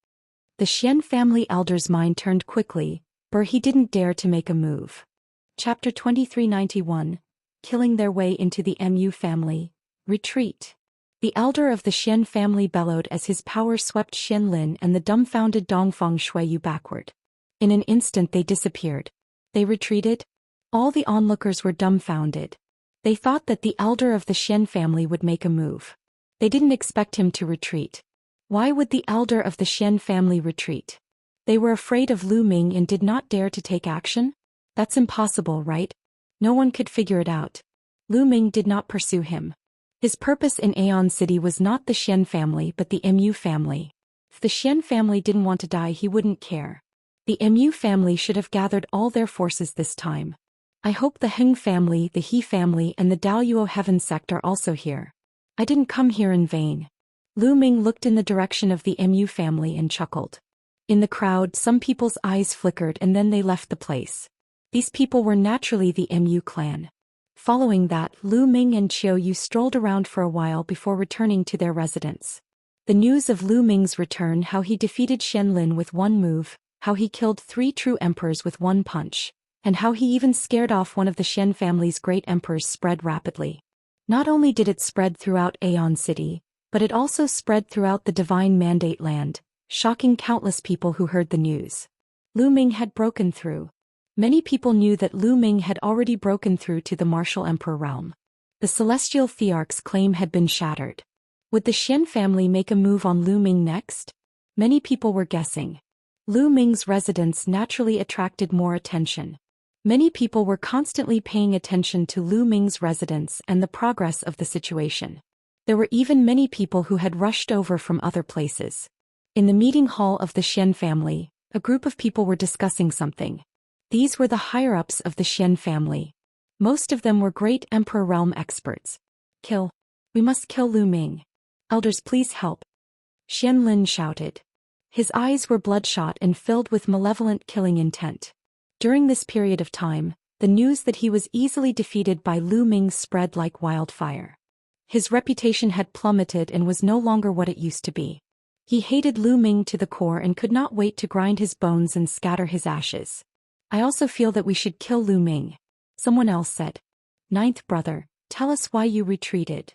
The Xian family elder's mind turned quickly, but he didn't dare to make a move. Chapter 2391, Killing Their Way into the Mu Family. Retreat. The elder of the Xian family bellowed as his power swept Xianlin and the dumbfounded Dongfang Shuiyu backward. In an instant they disappeared. They retreated? All the onlookers were dumbfounded. They thought that the elder of the Xian family would make a move. They didn't expect him to retreat. Why would the elder of the Xian family retreat? They were afraid of Lu Ming and did not dare to take action? That's impossible, right? No one could figure it out. Lu Ming did not pursue him. His purpose in Aeon City was not the Xian family but the Mu family. If the Xian family didn't want to die, he wouldn't care. The Mu family should have gathered all their forces this time. I hope the Heng family, the He family and the Daoist heaven sect are also here. I didn't come here in vain. Lu Ming looked in the direction of the Mu family and chuckled. In the crowd, some people's eyes flickered and then they left the place. These people were naturally the Mu clan. Following that, Lu Ming and Qiu Yu strolled around for a while before returning to their residence. The news of Lu Ming's return, how he defeated Xianlin with one move, how he killed 3 true emperors with one punch, and how he even scared off one of the Xian family's great emperors spread rapidly. Not only did it spread throughout Aeon City, but it also spread throughout the Divine Mandate land, shocking countless people who heard the news. Lu Ming had broken through. Many people knew that Lu Ming had already broken through to the martial emperor realm. The celestial thearch's claim had been shattered. Would the Xian family make a move on Lu Ming next? Many people were guessing. Lu Ming's residence naturally attracted more attention. Many people were constantly paying attention to Lu Ming's residence and the progress of the situation. There were even many people who had rushed over from other places. In the meeting hall of the Xian family, a group of people were discussing something. These were the higher-ups of the Xian family. Most of them were great emperor realm experts. Kill. We must kill Lu Ming. Elders, please help. Xianlin shouted. His eyes were bloodshot and filled with malevolent killing intent. During this period of time, the news that he was easily defeated by Lu Ming spread like wildfire. His reputation had plummeted and was no longer what it used to be. He hated Lu Ming to the core and could not wait to grind his bones and scatter his ashes. I also feel that we should kill Lu Ming. Someone else said. Ninth brother, tell us why you retreated.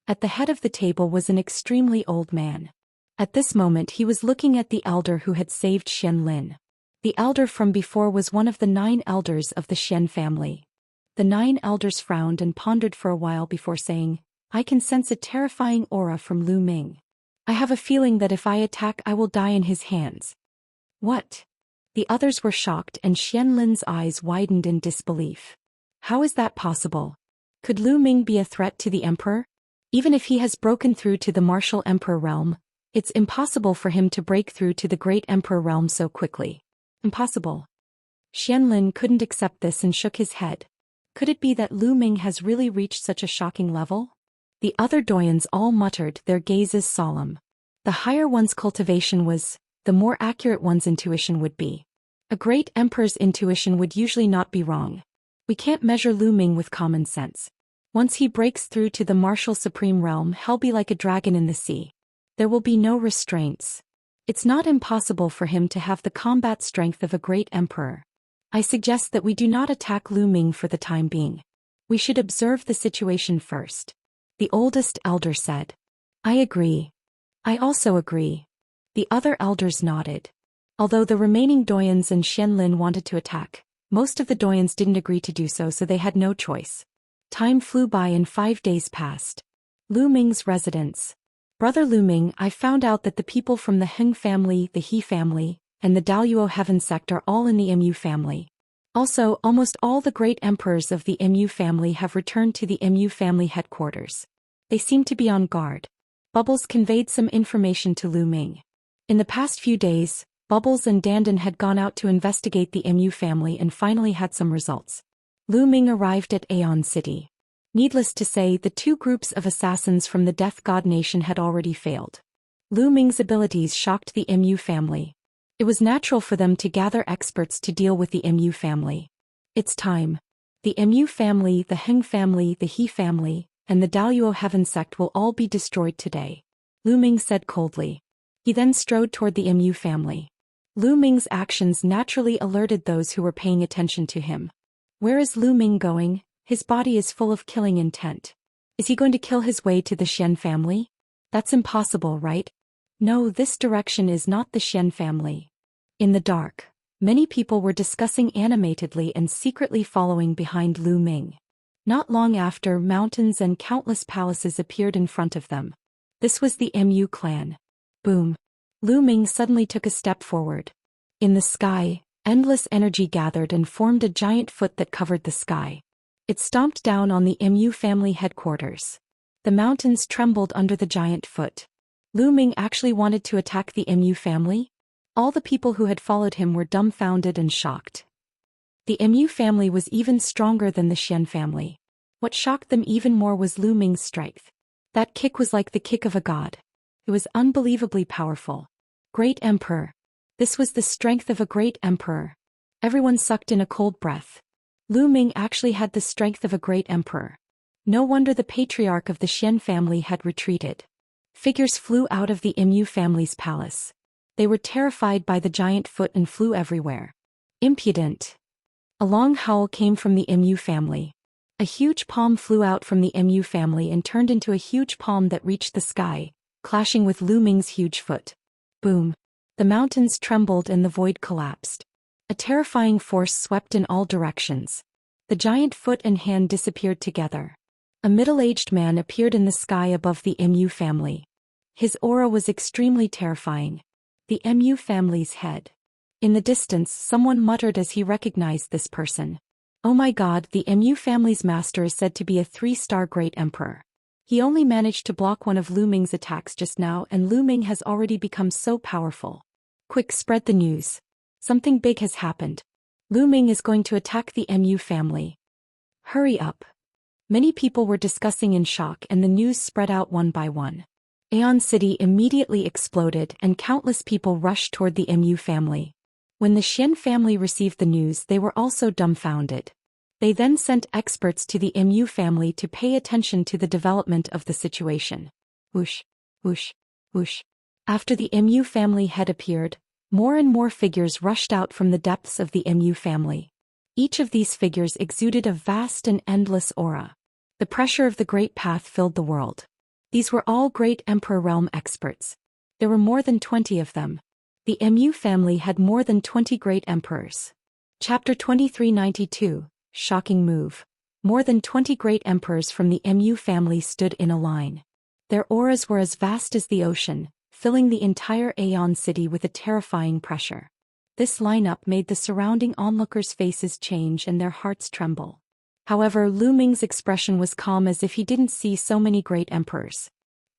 At the head of the table was an extremely old man. At this moment he was looking at the elder who had saved Xianlin. The elder from before was one of the 9 elders of the Xian family. The 9 elders frowned and pondered for a while before saying, I can sense a terrifying aura from Lu Ming. I have a feeling that if I attack I will die in his hands. What? The others were shocked and Xianlin's eyes widened in disbelief. How is that possible? Could Lu Ming be a threat to the emperor? Even if he has broken through to the martial emperor realm, it's impossible for him to break through to the great emperor realm so quickly. Impossible. Xianlin couldn't accept this and shook his head. Could it be that Lu Ming has really reached such a shocking level? The other doyens all muttered, their gazes solemn. The higher one's cultivation was, the more accurate one's intuition would be. A great emperor's intuition would usually not be wrong. We can't measure Lu Ming with common sense. Once he breaks through to the martial supreme realm, he'll be like a dragon in the sea. There will be no restraints. It's not impossible for him to have the combat strength of a great emperor. I suggest that we do not attack Lu Ming for the time being. We should observe the situation first. The oldest elder said. I agree. I also agree. The other elders nodded. Although the remaining doyens and Xianlin wanted to attack, most of the doyens didn't agree to do so, so they had no choice. Time flew by and 5 days passed. Lu Ming's residence. Brother Lu Ming, I found out that the people from the Heng family, the He family, and the Daoist heaven sect are all in the Mu family. Also, almost all the great emperors of the Mu family have returned to the Mu family headquarters. They seem to be on guard. Bubbles conveyed some information to Lu Ming. In the past few days, Bubbles and Dandan had gone out to investigate the Mu family and finally had some results. Lu Ming arrived at Aeon City. Needless to say, the 2 groups of assassins from the Death God Nation had already failed. Lu Ming's abilities shocked the Mu family. It was natural for them to gather experts to deal with the Mu family. It's time. The Mu family, the Heng family, the He family, and the Daoist heaven sect will all be destroyed today, Lu Ming said coldly. He then strode toward the Mu family. Lu Ming's actions naturally alerted those who were paying attention to him. Where is Lu Ming going? His body is full of killing intent. Is he going to kill his way to the Xian family? That's impossible, right? No, this direction is not the Xian family. In the dark, Many people were discussing animatedly and secretly following behind Lu Ming. Not long after, mountains and countless palaces appeared in front of them. This was the Mu clan. Boom. Lu Ming suddenly took a step forward. In the sky, endless energy gathered and formed a giant foot that covered the sky. It stomped down on the Mu family headquarters. The mountains trembled under the giant foot. Lu Ming actually wanted to attack the Mu family? All the people who had followed him were dumbfounded and shocked. The Mu family was even stronger than the Xian family. What shocked them even more was Lu Ming's strength. That kick was like the kick of a god. It was unbelievably powerful. Great Emperor. This was the strength of a great emperor. Everyone sucked in a cold breath. Lu Ming actually had the strength of a great emperor. No wonder the patriarch of the Xian family had retreated. Figures flew out of the Mu family's palace. They were terrified by the giant foot and flew everywhere. Impudent. A long howl came from the Mu family. A huge palm flew out from the Mu family and turned into a huge palm that reached the sky, clashing with Lu Ming's huge foot. Boom. The mountains trembled and the void collapsed. A terrifying force swept in all directions. The giant foot and hand disappeared together. A middle-aged man appeared in the sky above the Mu family. His aura was extremely terrifying. The Mu family's head. In the distance, someone muttered as he recognized this person. Oh my god, the Mu family's master is said to be a 3-star great emperor. He only managed to block one of Lu Ming's attacks just now, and Lu Ming has already become so powerful. Quick, spread the news. Something big has happened. Lu Ming is going to attack the Mu family. Hurry up. Many people were discussing in shock, and the news spread out one by one. Aeon City immediately exploded and countless people rushed toward the Mu family. When the Xian family received the news, they were also dumbfounded. They then sent experts to the Mu family to pay attention to the development of the situation. Whoosh, whoosh, whoosh. After the Mu family had appeared, more and more figures rushed out from the depths of the Mu family. Each of these figures exuded a vast and endless aura. The pressure of the Great Path filled the world. These were all Great Emperor realm experts. There were more than 20 of them. The Mu family had more than 20 Great Emperors. Chapter 2392, Shocking Move. More than 20 Great Emperors from the Mu family stood in a line. Their auras were as vast as the ocean, filling the entire Aeon City with a terrifying pressure. This lineup made the surrounding onlookers' faces change and their hearts tremble. However, Lu Ming's expression was calm, as if he didn't see so many great emperors.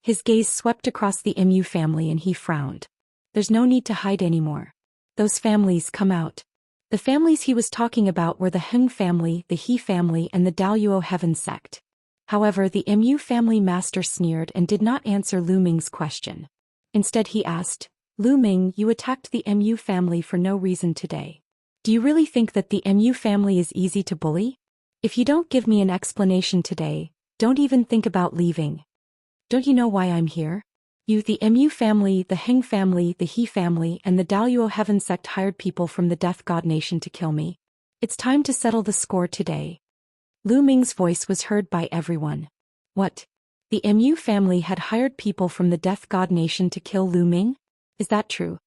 His gaze swept across the Mu family and he frowned. There's no need to hide anymore. Those families, come out. The families he was talking about were the Heng family, the He family, and the Daoist Heaven sect. However, the Mu family master sneered and did not answer Lu Ming's question. Instead he asked, Lu Ming, you attacked the Mu family for no reason today. Do you really think that the Mu family is easy to bully? If you don't give me an explanation today, don't even think about leaving. Don't you know why I'm here? You, the Mu family, the Heng family, the He family, and the Daoist Heaven sect hired people from the Death God Nation to kill me. It's time to settle the score today. Lu Ming's voice was heard by everyone. What? The Mu family had hired people from the Death God Nation to kill Lu Ming? Is that true?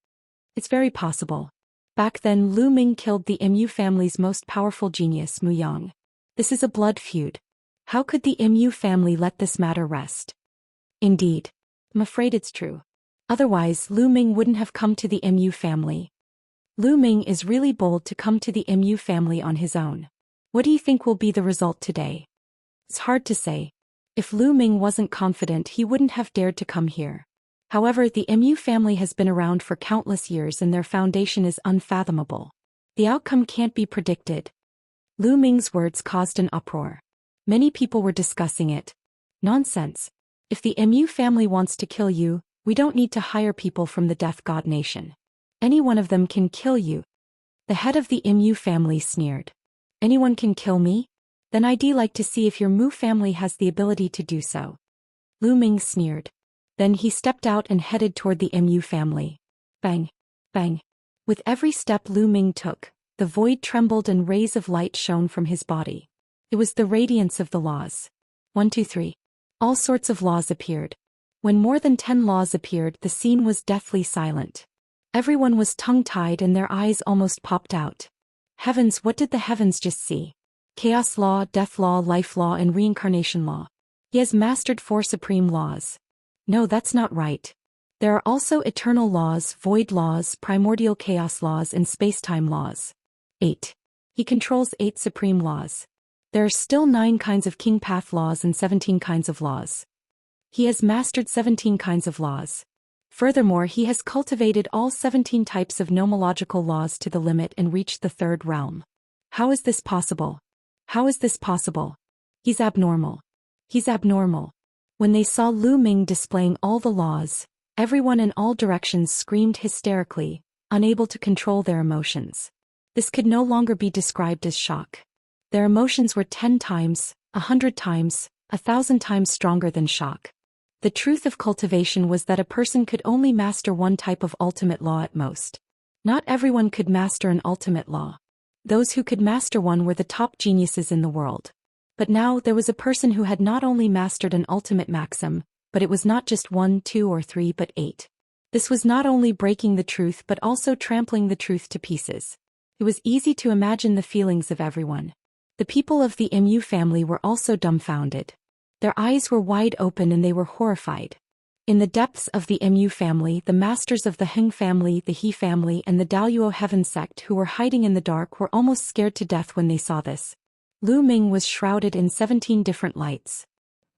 It's very possible. Back then, Lu Ming killed the Mu family's most powerful genius, Mu Yang. This is a blood feud. How could the Mu family let this matter rest? Indeed. I'm afraid it's true. Otherwise, Lu Ming wouldn't have come to the Mu family. Lu Ming is really bold to come to the Mu family on his own. What do you think will be the result today? It's hard to say. If Lu Ming wasn't confident, he wouldn't have dared to come here. However, the Mu family has been around for countless years and their foundation is unfathomable. The outcome can't be predicted. Lu Ming's words caused an uproar. Many people were discussing it. Nonsense. If the Mu family wants to kill you, we don't need to hire people from the Death God Nation. Any one of them can kill you. The head of the Mu family sneered. Anyone can kill me? Then I'd like to see if your Mu family has the ability to do so. Lu Ming sneered. Then he stepped out and headed toward the Mu family. Bang! Bang! With every step Lu Ming took, the void trembled and rays of light shone from his body. It was the radiance of the laws. 1, 2, 3. All sorts of laws appeared. When more than 10 laws appeared, the scene was deathly silent. Everyone was tongue-tied and their eyes almost popped out. Heavens, what did the heavens just see? Chaos law, death law, life law, and reincarnation law. He has mastered 4 supreme laws. No, that's not right. There are also eternal laws, void laws, primordial chaos laws, and space-time laws. 8. He controls 8 supreme laws. There are still 9 kinds of king path laws and 17 kinds of laws. He has mastered 17 kinds of laws. Furthermore, he has cultivated all 17 types of nomological laws to the limit and reached the 3rd realm. How is this possible? How is this possible? He's abnormal. He's abnormal. When they saw Lu Ming displaying all the laws, everyone in all directions screamed hysterically, unable to control their emotions. This could no longer be described as shock. Their emotions were 10 times, 100 times, 1,000 times stronger than shock. The truth of cultivation was that a person could only master one type of ultimate law at most. Not everyone could master an ultimate law. Those who could master one were the top geniuses in the world. But now there was a person who had not only mastered an ultimate maxim, but it was not just 1, 2, or 3 but 8. This was not only breaking the truth but also trampling the truth to pieces. It was easy to imagine the feelings of everyone. The people of the Mu family were also dumbfounded. Their eyes were wide open and they were horrified. In the depths of the Mu family, the masters of the Heng family, the He family, and the Daoist heaven sect who were hiding in the dark were almost scared to death when they saw this. Lu Ming was shrouded in 17 different lights.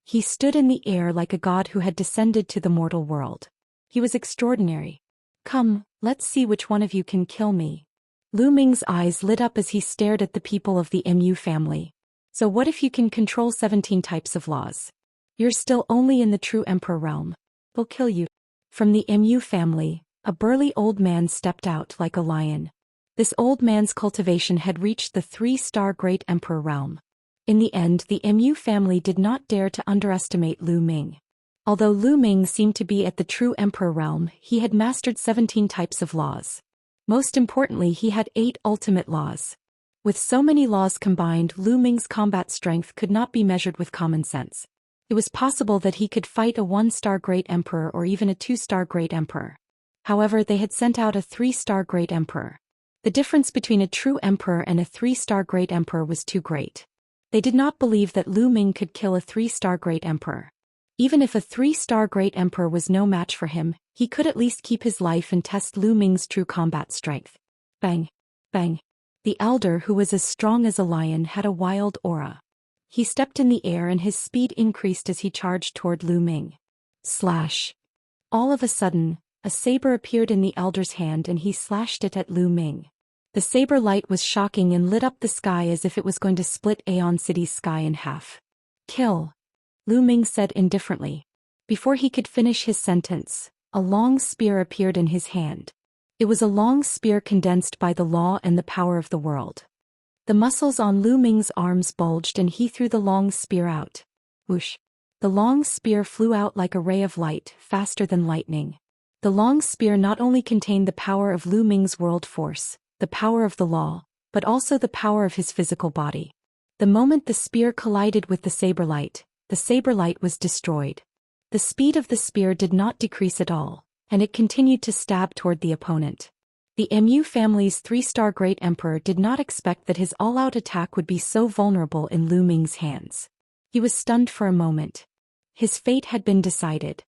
He stood in the air like a god who had descended to the mortal world. He was extraordinary. Come, let's see which one of you can kill me. Lu Ming's eyes lit up as he stared at the people of the Mu family. So what if you can control 17 types of laws? You're still only in the true emperor realm. They'll kill you. From the Mu family, a burly old man stepped out like a lion. This old man's cultivation had reached the 3-star great emperor realm. In the end, the Mu family did not dare to underestimate Lu Ming. Although Lu Ming seemed to be at the true emperor realm, he had mastered 17 types of laws. Most importantly, he had 8 ultimate laws. With so many laws combined, Lu Ming's combat strength could not be measured with common sense. It was possible that he could fight a 1-star great emperor or even a 2-star great emperor. However, they had sent out a 3-star great emperor. The difference between a true emperor and a 3-star great emperor was too great. They did not believe that Lu Ming could kill a 3-star great emperor. Even if a 3-star great emperor was no match for him, he could at least keep his life and test Lu Ming's true combat strength. Bang! Bang! The elder, who was as strong as a lion, had a wild aura. He stepped in the air and his speed increased as he charged toward Lu Ming. Slash! All of a sudden, a saber appeared in the elder's hand and he slashed it at Lu Ming. The saber light was shocking and lit up the sky as if it was going to split Aeon City's sky in half. Kill! Lu Ming said indifferently. Before he could finish his sentence, a long spear appeared in his hand. It was a long spear condensed by the law and the power of the world. The muscles on Lu Ming's arms bulged and he threw the long spear out. Whoosh! The long spear flew out like a ray of light, faster than lightning. The long spear not only contained the power of Lu Ming's world force, the power of the law, but also the power of his physical body. The moment the spear collided with the saber light was destroyed. The speed of the spear did not decrease at all, and it continued to stab toward the opponent. The Mu family's 3-star great emperor did not expect that his all-out attack would be so vulnerable in Lu Ming's hands. He was stunned for a moment. His fate had been decided.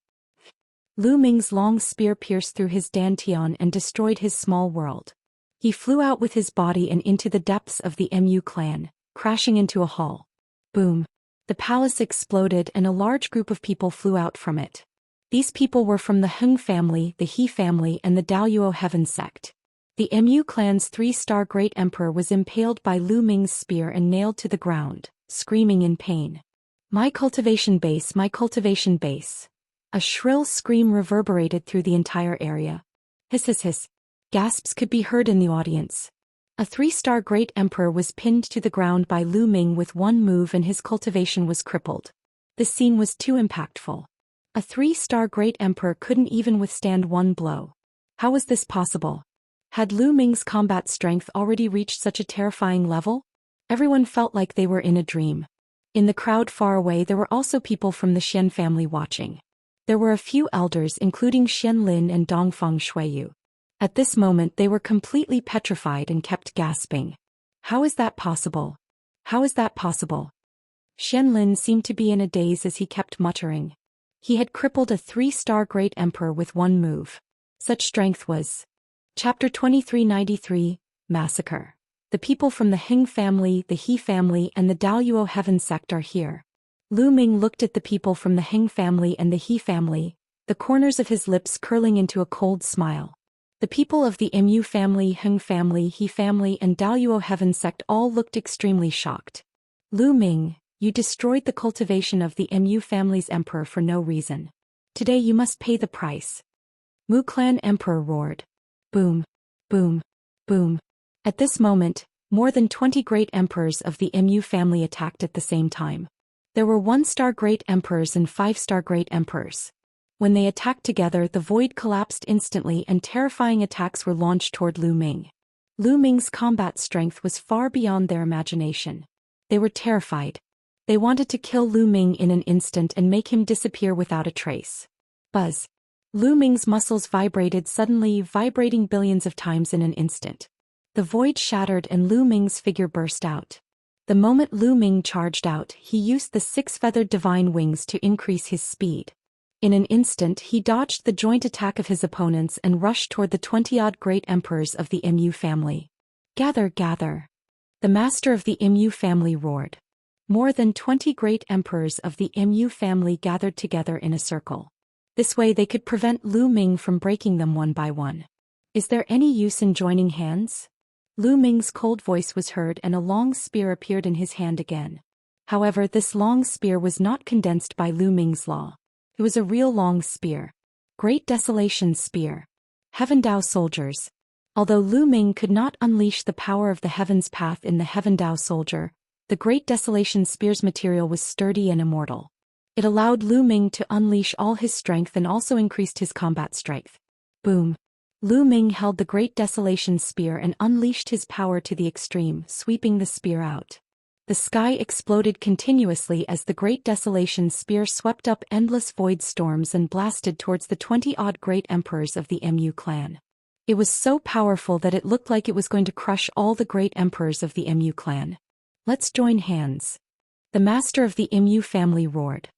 Lu Ming's long spear pierced through his dantian and destroyed his small world. He flew out with his body and into the depths of the Mu clan, crashing into a hall. Boom! The palace exploded and a large group of people flew out from it. These people were from the Heng family, the He family, and the Daoist heaven sect. The Mu clan's 3-star great emperor was impaled by Lu Ming's spear and nailed to the ground, screaming in pain. My cultivation base, my cultivation base. A shrill scream reverberated through the entire area. Hiss hiss hiss. Gasps could be heard in the audience. A 3-star great emperor was pinned to the ground by Lu Ming with one move and his cultivation was crippled. The scene was too impactful. A 3-star great emperor couldn't even withstand one blow. How was this possible? Had Lu Ming's combat strength already reached such a terrifying level? Everyone felt like they were in a dream. In the crowd far away there were also people from the Xian family watching. There were a few elders including Xian Lin and Dongfang Shuiyu. At this moment they were completely petrified and kept gasping. How is that possible? How is that possible? Xianlin seemed to be in a daze as he kept muttering. He had crippled a 3-star great emperor with one move. Such strength was. Chapter 2393, Massacre. The people from the Hing family, the He family and the Daoist heaven sect are here. Lu Ming looked at the people from the Hing family and the He family, the corners of his lips curling into a cold smile. The people of the Mu family, Hing family, He family and Daoist heaven sect all looked extremely shocked. Lu Ming, you destroyed the cultivation of the Mu family's emperor for no reason. Today you must pay the price. Mu clan emperor roared. Boom, boom, boom. At this moment, more than 20 great emperors of the Mu family attacked at the same time. There were 1-star great emperors and 5-star great emperors. When they attacked together, the void collapsed instantly and terrifying attacks were launched toward Lu Ming. Lu Ming's combat strength was far beyond their imagination. They were terrified. They wanted to kill Lu Ming in an instant and make him disappear without a trace. Buzz. Lu Ming's muscles vibrated suddenly, vibrating billions of times in an instant. The void shattered and Lu Ming's figure burst out. The moment Lu Ming charged out, he used the 6-feathered divine wings to increase his speed. In an instant he dodged the joint attack of his opponents and rushed toward the 20-odd great emperors of the Mu family. Gather, gather. The master of the Mu family roared. More than 20 great emperors of the Mu family gathered together in a circle. This way they could prevent Lu Ming from breaking them one by one. Is there any use in joining hands? Lu Ming's cold voice was heard and a long spear appeared in his hand again. However, this long spear was not condensed by Lu Ming's law. It was a real long spear. Great Desolation Spear. Heaven Dao soldiers. Although Lu Ming could not unleash the power of the Heaven's Path in the Heaven Dao soldier, the Great Desolation Spear's material was sturdy and immortal. It allowed Lu Ming to unleash all his strength and also increased his combat strength. Boom. Lu Ming held the Great Desolation Spear and unleashed his power to the extreme, sweeping the spear out. The sky exploded continuously as the Great Desolation Spear swept up endless void storms and blasted towards the 20-odd great emperors of the Mu clan. It was so powerful that it looked like it was going to crush all the great emperors of the Mu clan. Let's join hands. The master of the Mu family roared.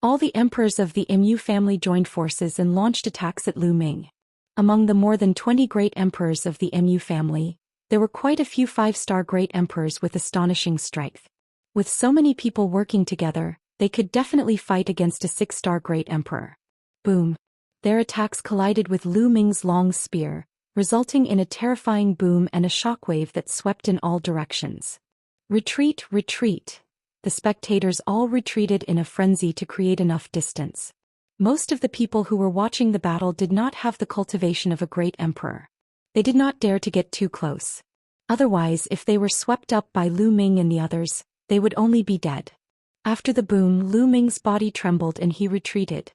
All the emperors of the Mu family joined forces and launched attacks at Lu Ming. Among the more than 20 great emperors of the Mu family, there were quite a few 5-star great emperors with astonishing strength. With so many people working together, they could definitely fight against a 6-star great emperor. Boom. Their attacks collided with Lu Ming's long spear, resulting in a terrifying boom and a shockwave that swept in all directions. Retreat, retreat. The spectators all retreated in a frenzy to create enough distance. Most of the people who were watching the battle did not have the cultivation of a great emperor. They did not dare to get too close. Otherwise, if they were swept up by Lu Ming and the others, they would only be dead. After the boom, Lu Ming's body trembled and he retreated.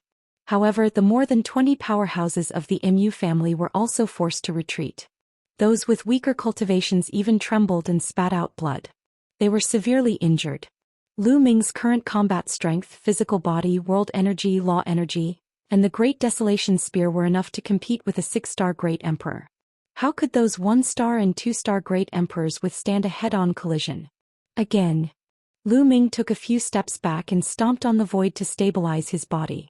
However, the more than 20 powerhouses of the Mu family were also forced to retreat. Those with weaker cultivations even trembled and spat out blood. They were severely injured. Lu Ming's current combat strength, physical body, world energy, law energy, and the Great Desolation Spear were enough to compete with a 6-star great emperor. How could those 1-star and 2-star great emperors withstand a head-on collision? Again. Lu Ming took a few steps back and stomped on the void to stabilize his body.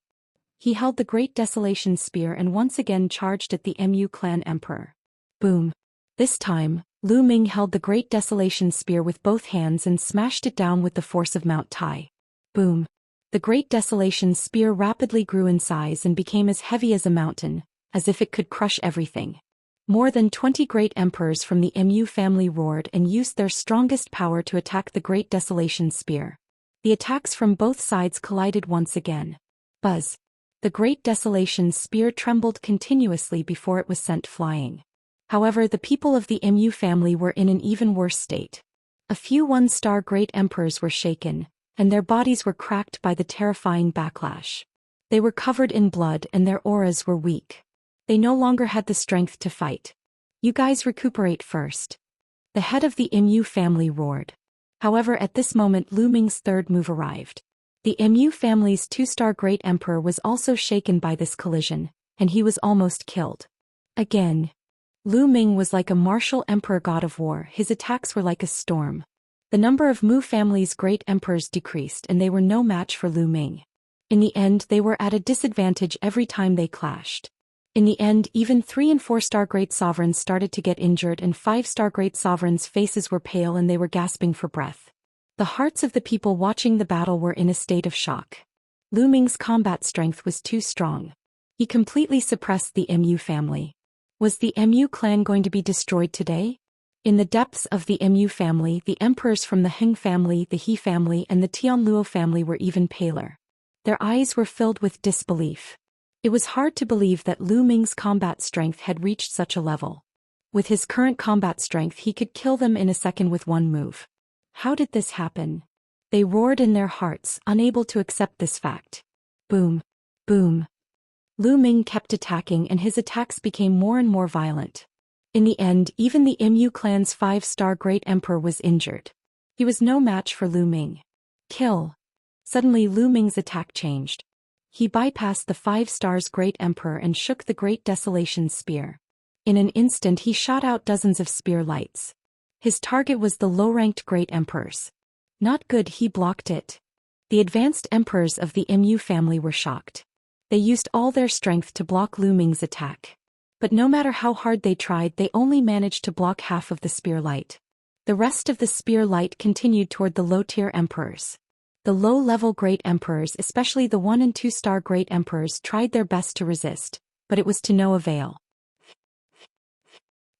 He held the Great Desolation Spear and once again charged at the Mu clan emperor. Boom. This time, Lu Ming held the Great Desolation Spear with both hands and smashed it down with the force of Mount Tai. Boom. The Great Desolation Spear rapidly grew in size and became as heavy as a mountain, as if it could crush everything. More than 20 great emperors from the Mu family roared and used their strongest power to attack the Great Desolation Spear. The attacks from both sides collided once again. Buzz. The Great Desolation Spear trembled continuously before it was sent flying. However, the people of the Mu family were in an even worse state. A few 1-star great emperors were shaken, and their bodies were cracked by the terrifying backlash. They were covered in blood and their auras were weak. They no longer had the strength to fight. You guys recuperate first. The head of the Mu family roared. However, at this moment Lu Ming's third move arrived. The Mu family's 2-star great emperor was also shaken by this collision, and he was almost killed. Again. Lu Ming was like a martial emperor god of war, his attacks were like a storm. The number of Mu family's great emperors decreased and they were no match for Lu Ming. In the end they were at a disadvantage every time they clashed. In the end even 3- and 4-star great sovereigns started to get injured and 5-star great sovereigns' faces were pale and they were gasping for breath. The hearts of the people watching the battle were in a state of shock. Lu Ming's combat strength was too strong. He completely suppressed the Mu family. Was the Mu clan going to be destroyed today? In the depths of the Mu family, the emperors from the Heng family, the He family and the Tianluo family were even paler. Their eyes were filled with disbelief. It was hard to believe that Lu Ming's combat strength had reached such a level. With his current combat strength he could kill them in a second with one move. How did this happen? They roared in their hearts, unable to accept this fact. Boom. Boom. Lu Ming kept attacking and his attacks became more and more violent. In the end, even the Mu clan's 5-star great emperor was injured. He was no match for Lu Ming. Kill. Suddenly Lu Ming's attack changed. He bypassed the 5-star's great emperor and shook the Great Desolation spear. In an instant he shot out dozens of spear lights. His target was the low-ranked great emperors. Not good, he blocked it. The advanced emperors of the Mu family were shocked. They used all their strength to block Lu Ming's attack. But no matter how hard they tried they only managed to block half of the spear light. The rest of the spear light continued toward the low-tier emperors. The low-level great emperors, especially the 1- and 2-star great emperors, tried their best to resist, but it was to no avail.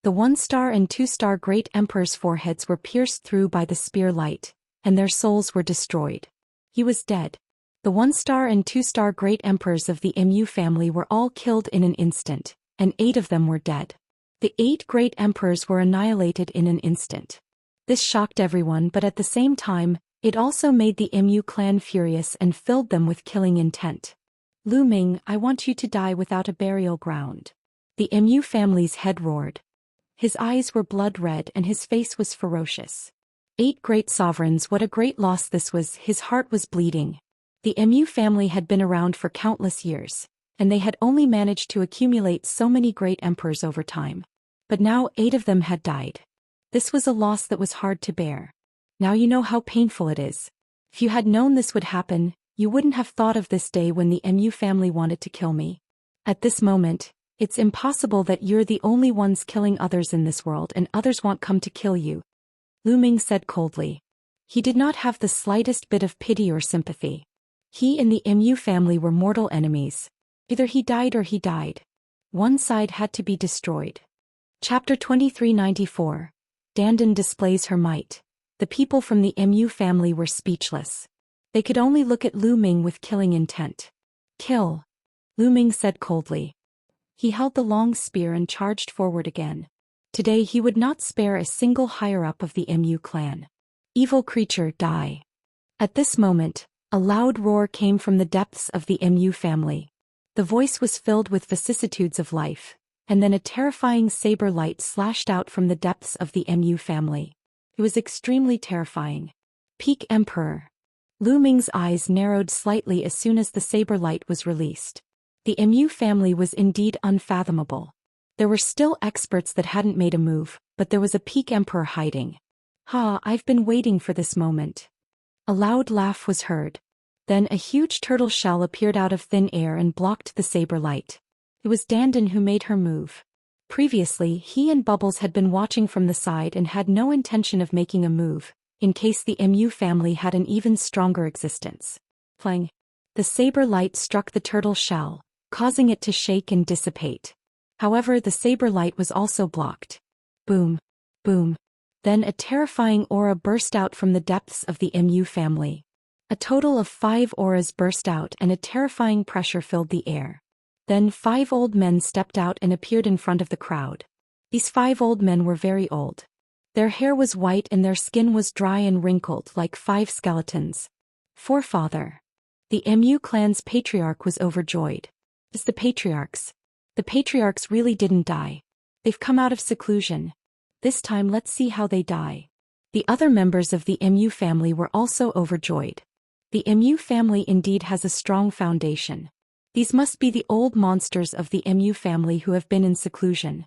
The 1-star and 2-star great emperors' foreheads were pierced through by the spear light, and their souls were destroyed. He was dead. The 1-star and 2-star great emperors of the Mu family were all killed in an instant, and 8 of them were dead. The 8 great emperors were annihilated in an instant. This shocked everyone, but at the same time, it also made the Mu clan furious and filled them with killing intent. Lu Ming, I want you to die without a burial ground. The Mu family's head roared. His eyes were blood red and his face was ferocious. 8 great sovereigns, what a great loss this was, his heart was bleeding. The Mu family had been around for countless years, and they had only managed to accumulate so many great emperors over time. But now 8 of them had died. This was a loss that was hard to bear. Now you know how painful it is. If you had known this would happen, you wouldn't have thought of this day when the Mu family wanted to kill me. At this moment, it's impossible that you're the only ones killing others in this world and others won't come to kill you. Lu Ming said coldly. He did not have the slightest bit of pity or sympathy. He and the Mu family were mortal enemies. Either he died or he died. One side had to be destroyed. Chapter 2394. Dandan displays her might. The people from the Mu family were speechless. They could only look at Lu Ming with killing intent. Kill. Lu Ming said coldly. He held the long spear and charged forward again. Today he would not spare a single higher-up of the Mu clan. Evil creature, die. At this moment, a loud roar came from the depths of the Mu family. The voice was filled with vicissitudes of life, and then a terrifying saber light slashed out from the depths of the Mu family. It was extremely terrifying. Peak Emperor. Lu Ming's eyes narrowed slightly as soon as the saber light was released. The Mu family was indeed unfathomable. There were still experts that hadn't made a move, but there was a peak emperor hiding. Ha, I've been waiting for this moment. A loud laugh was heard. Then a huge turtle shell appeared out of thin air and blocked the saber light. It was Dandan who made her move. Previously, he and Bubbles had been watching from the side and had no intention of making a move, in case the Mu family had an even stronger existence. Plang. The saber light struck the turtle shell, causing it to shake and dissipate. However, the saber light was also blocked. Boom. Boom. Then a terrifying aura burst out from the depths of the Mu family. A total of 5 auras burst out and a terrifying pressure filled the air. Then 5 old men stepped out and appeared in front of the crowd. These 5 old men were very old. Their hair was white and their skin was dry and wrinkled like 5 skeletons. Forefather. The Mu clan's patriarch was overjoyed. It's the patriarchs. The patriarchs really didn't die. They've come out of seclusion. This time let's see how they die. The other members of the Mu family were also overjoyed. The Mu family indeed has a strong foundation. These must be the old monsters of the Mu family who have been in seclusion.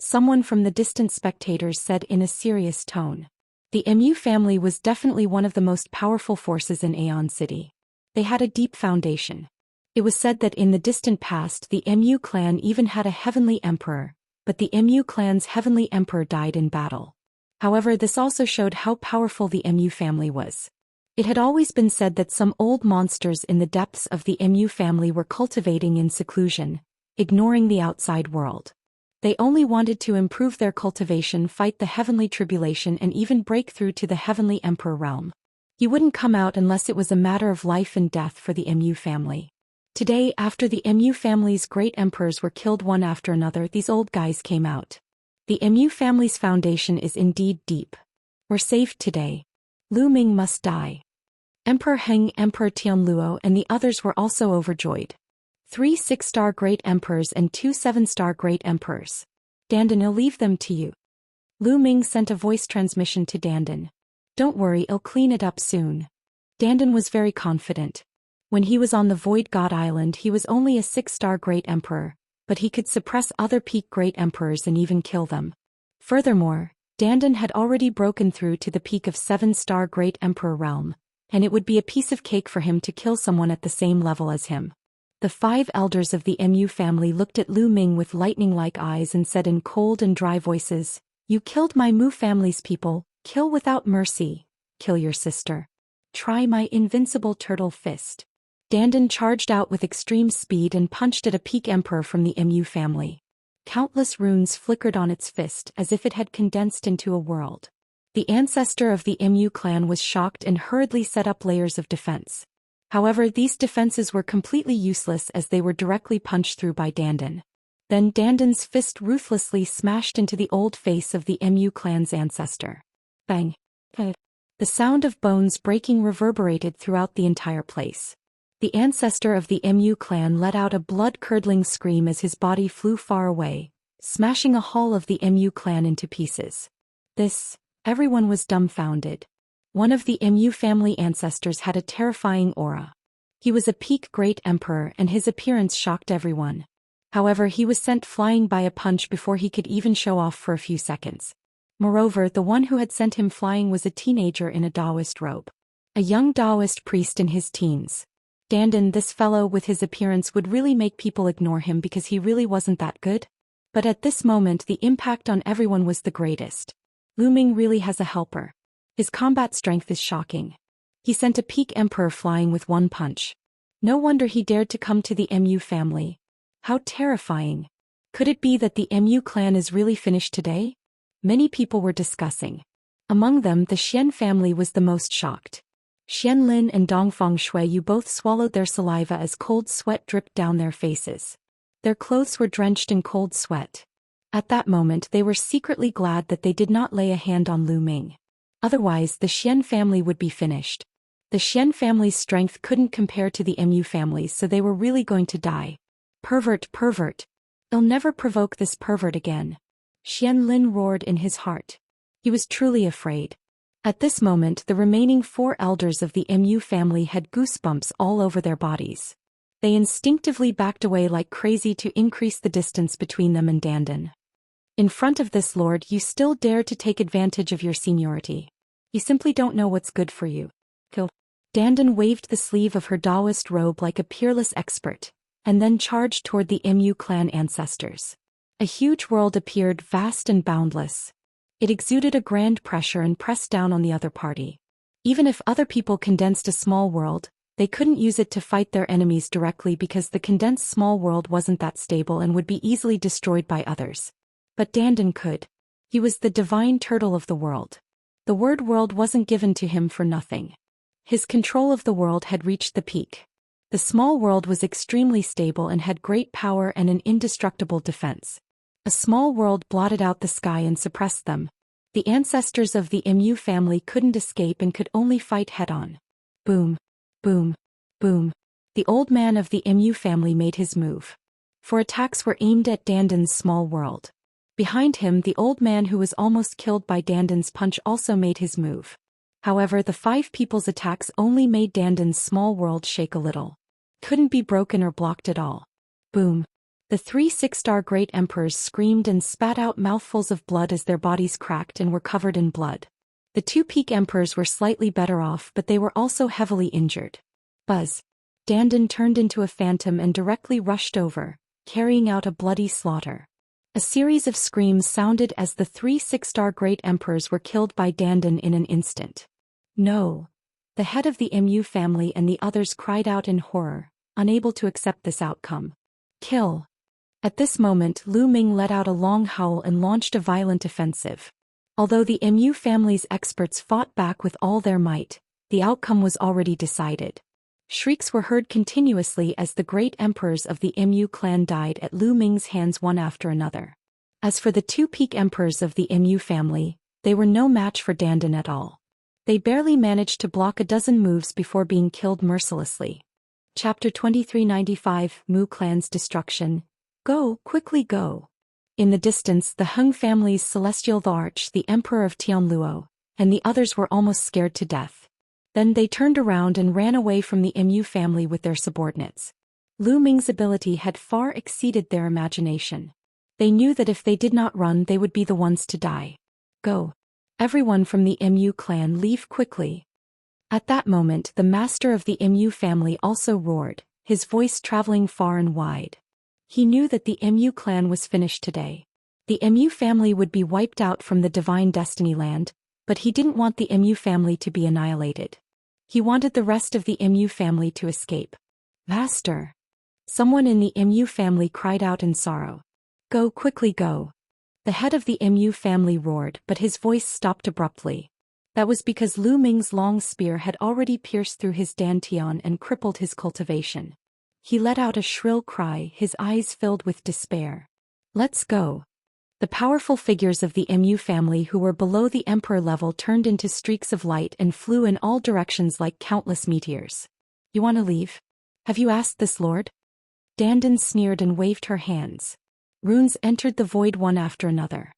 someone from the distant spectators said in a serious tone. The Mu family was definitely one of the most powerful forces in Aeon City. They had a deep foundation. It was said that in the distant past the Mu clan even had a heavenly emperor, but the Mu clan's heavenly emperor died in battle. However, this also showed how powerful the Mu family was. It had always been said that some old monsters in the depths of the Mu family were cultivating in seclusion, ignoring the outside world. They only wanted to improve their cultivation, fight the heavenly tribulation, and even break through to the heavenly emperor realm. He wouldn't come out unless it was a matter of life and death for the Mu family. Today, after the Mu family's great emperors were killed one after another, these old guys came out. The Mu family's foundation is indeed deep. We're saved today. Lu Ming must die. Emperor Heng, Emperor Tianluo, and the others were also overjoyed. 3 6-star great emperors and 2 7-star great emperors. Dandan, I'll leave them to you. Lu Ming sent a voice transmission to Dandan. Don't worry, I'll clean it up soon. Dandan was very confident. When he was on the Void God Island, he was only a 6-star great emperor, but he could suppress other peak great emperors and even kill them. Furthermore, Dandan had already broken through to the peak of 7-star great emperor realm, and it would be a piece of cake for him to kill someone at the same level as him. The 5 elders of the Mu family looked at Lu Ming with lightning-like eyes and said in cold and dry voices, "You killed my Mu family's people, kill without mercy, kill your sister. Try my invincible turtle fist." Dandan charged out with extreme speed and punched at a peak emperor from the Mu family. Countless runes flickered on its fist as if it had condensed into a world. The ancestor of the Mu clan was shocked and hurriedly set up layers of defense. However, these defenses were completely useless as they were directly punched through by Dandan. Then Dandan's fist ruthlessly smashed into the old face of the Mu clan's ancestor. Bang! The sound of bones breaking reverberated throughout the entire place. The ancestor of the Mu clan let out a blood-curdling scream as his body flew far away, smashing a hull of the Mu clan into pieces. Everyone was dumbfounded. One of the Mu family ancestors had a terrifying aura. He was a peak great emperor and his appearance shocked everyone. However, he was sent flying by a punch before he could even show off for a few seconds. Moreover, the one who had sent him flying was a teenager in a Daoist robe. A young Daoist priest in his teens. Dandan, this fellow with his appearance would really make people ignore him because he really wasn't that good. But at this moment the impact on everyone was the greatest. Lu Ming really has a helper. His combat strength is shocking. He sent a peak emperor flying with one punch. No wonder he dared to come to the Mu family. How terrifying. Could it be that the Mu clan is really finished today? Many people were discussing. Among them, the Xian family was the most shocked. Xianlin and Dongfang Shuiyu both swallowed their saliva as cold sweat dripped down their faces. Their clothes were drenched in cold sweat. At that moment they were secretly glad that they did not lay a hand on Lu Ming. Otherwise the Xian family would be finished. The Xian family's strength couldn't compare to the Mu family's, so they were really going to die. Pervert. I'll never provoke this pervert again. Xianlin roared in his heart. He was truly afraid. At this moment the remaining 4 elders of the Mu family had goosebumps all over their bodies. They instinctively backed away like crazy to increase the distance between them and Dandan. In front of this lord, you still dare to take advantage of your seniority. You simply don't know what's good for you. Kill. Dandan waved the sleeve of her Daoist robe like a peerless expert, and then charged toward the Mu clan ancestors. A huge world appeared, vast and boundless. It exuded a grand pressure and pressed down on the other party. Even if other people condensed a small world, they couldn't use it to fight their enemies directly because the condensed small world wasn't that stable and would be easily destroyed by others. But Dandan could. He was the divine turtle of the world. The word world wasn't given to him for nothing. His control of the world had reached the peak. The small world was extremely stable and had great power and an indestructible defense. A small world blotted out the sky and suppressed them. The ancestors of the Mu family couldn't escape and could only fight head-on. Boom. Boom. Boom. The old man of the Mu family made his move. 4 attacks were aimed at Dandan's small world. Behind him, the old man who was almost killed by Dandan's punch also made his move. However, the 5 people's attacks only made Dandan's small world shake a little. Couldn't be broken or blocked at all. Boom. The 3 six-star great emperors screamed and spat out mouthfuls of blood as their bodies cracked and were covered in blood. The 2 peak emperors were slightly better off, but they were also heavily injured. Buzz. Dandan turned into a phantom and directly rushed over, carrying out a bloody slaughter. A series of screams sounded as the 3 six-star great emperors were killed by dandan in an instant. No. The head of the Mu family and the others cried out in horror, unable to accept this outcome. Kill. At this moment Lu Ming let out a long howl and launched a violent offensive. Although the Mu family's experts fought back with all their might, the outcome was already decided. Shrieks were heard continuously as the great emperors of the Mu clan died at Lu Ming's hands one after another. As for the 2 peak emperors of the Mu family, they were no match for dandan at all. They barely managed to block a dozen moves before being killed mercilessly. Chapter 2395 Mu Clan's Destruction. Go, quickly go. In the distance the Hung family's celestial arch, the Emperor of Tianluo, and the others were almost scared to death. Then they turned around and ran away from the Mu family with their subordinates. Lu Ming's ability had far exceeded their imagination. They knew that if they did not run they would be the ones to die. Go. Everyone from the Mu clan leave quickly. At that moment the master of the Mu family also roared, his voice traveling far and wide. He knew that the Mu clan was finished today. The Mu family would be wiped out from the divine destiny land, but he didn't want the Mu family to be annihilated. He wanted the rest of the Mu family to escape. Master! Someone in the Mu family cried out in sorrow. Go, quickly go. The head of the Mu family roared, but his voice stopped abruptly. That was because Lu Ming's long spear had already pierced through his dantian and crippled his cultivation. He let out a shrill cry, his eyes filled with despair. Let's go. The powerful figures of the Mu family who were below the emperor level turned into streaks of light and flew in all directions like countless meteors. You want to leave? Have you asked this, Lord? Dandan sneered and waved her hands. Runes entered the void one after another.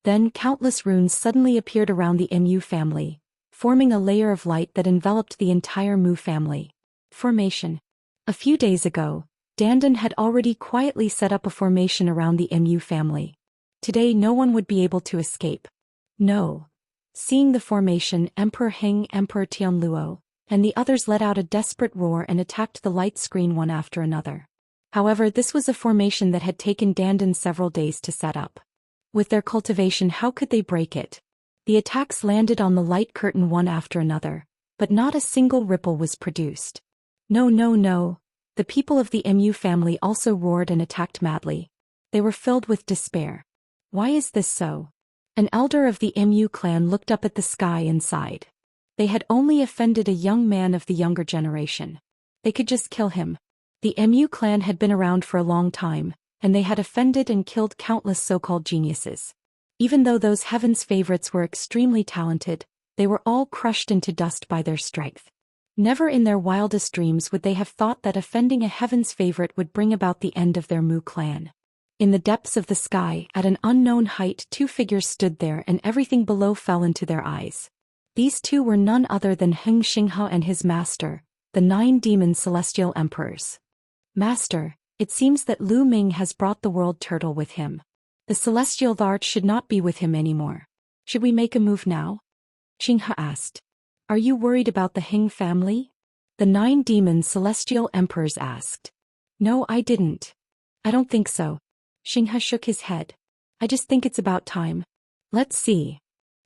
Then countless runes suddenly appeared around the Mu family, forming a layer of light that enveloped the entire Mu family. Formation. A few days ago, Dandan had already quietly set up a formation around the Mu family. Today no one would be able to escape. No. Seeing the formation, Emperor Heng, Emperor Tianluo, and the others let out a desperate roar and attacked the light screen one after another. However, this was a formation that had taken dandan several days to set up. With their cultivation, how could they break it? The attacks landed on the light curtain one after another, but not a single ripple was produced. No, no, no. The people of the Mu family also roared and attacked madly. They were filled with despair. Why is this so? An elder of the Mu clan looked up at the sky and sighed. They had only offended a young man of the younger generation. They could just kill him. The Mu clan had been around for a long time, and they had offended and killed countless so-called geniuses. Even though those heaven's favorites were extremely talented, they were all crushed into dust by their strength. Never in their wildest dreams would they have thought that offending a heaven's favorite would bring about the end of their Mu clan. In the depths of the sky, at an unknown height, 2 figures stood there and everything below fell into their eyes. These 2 were none other than Heng Xinghe and his master, the 9 demon celestial emperors. Master, it seems that Lu Ming has brought the world turtle with him. The celestial arch should not be with him anymore. Should we make a move now? Xinghe asked. Are you worried about the Heng family? The 9 demon celestial emperors asked. No, I didn't. I don't think so. Xinghe shook his head. I just think it's about time. Let's see.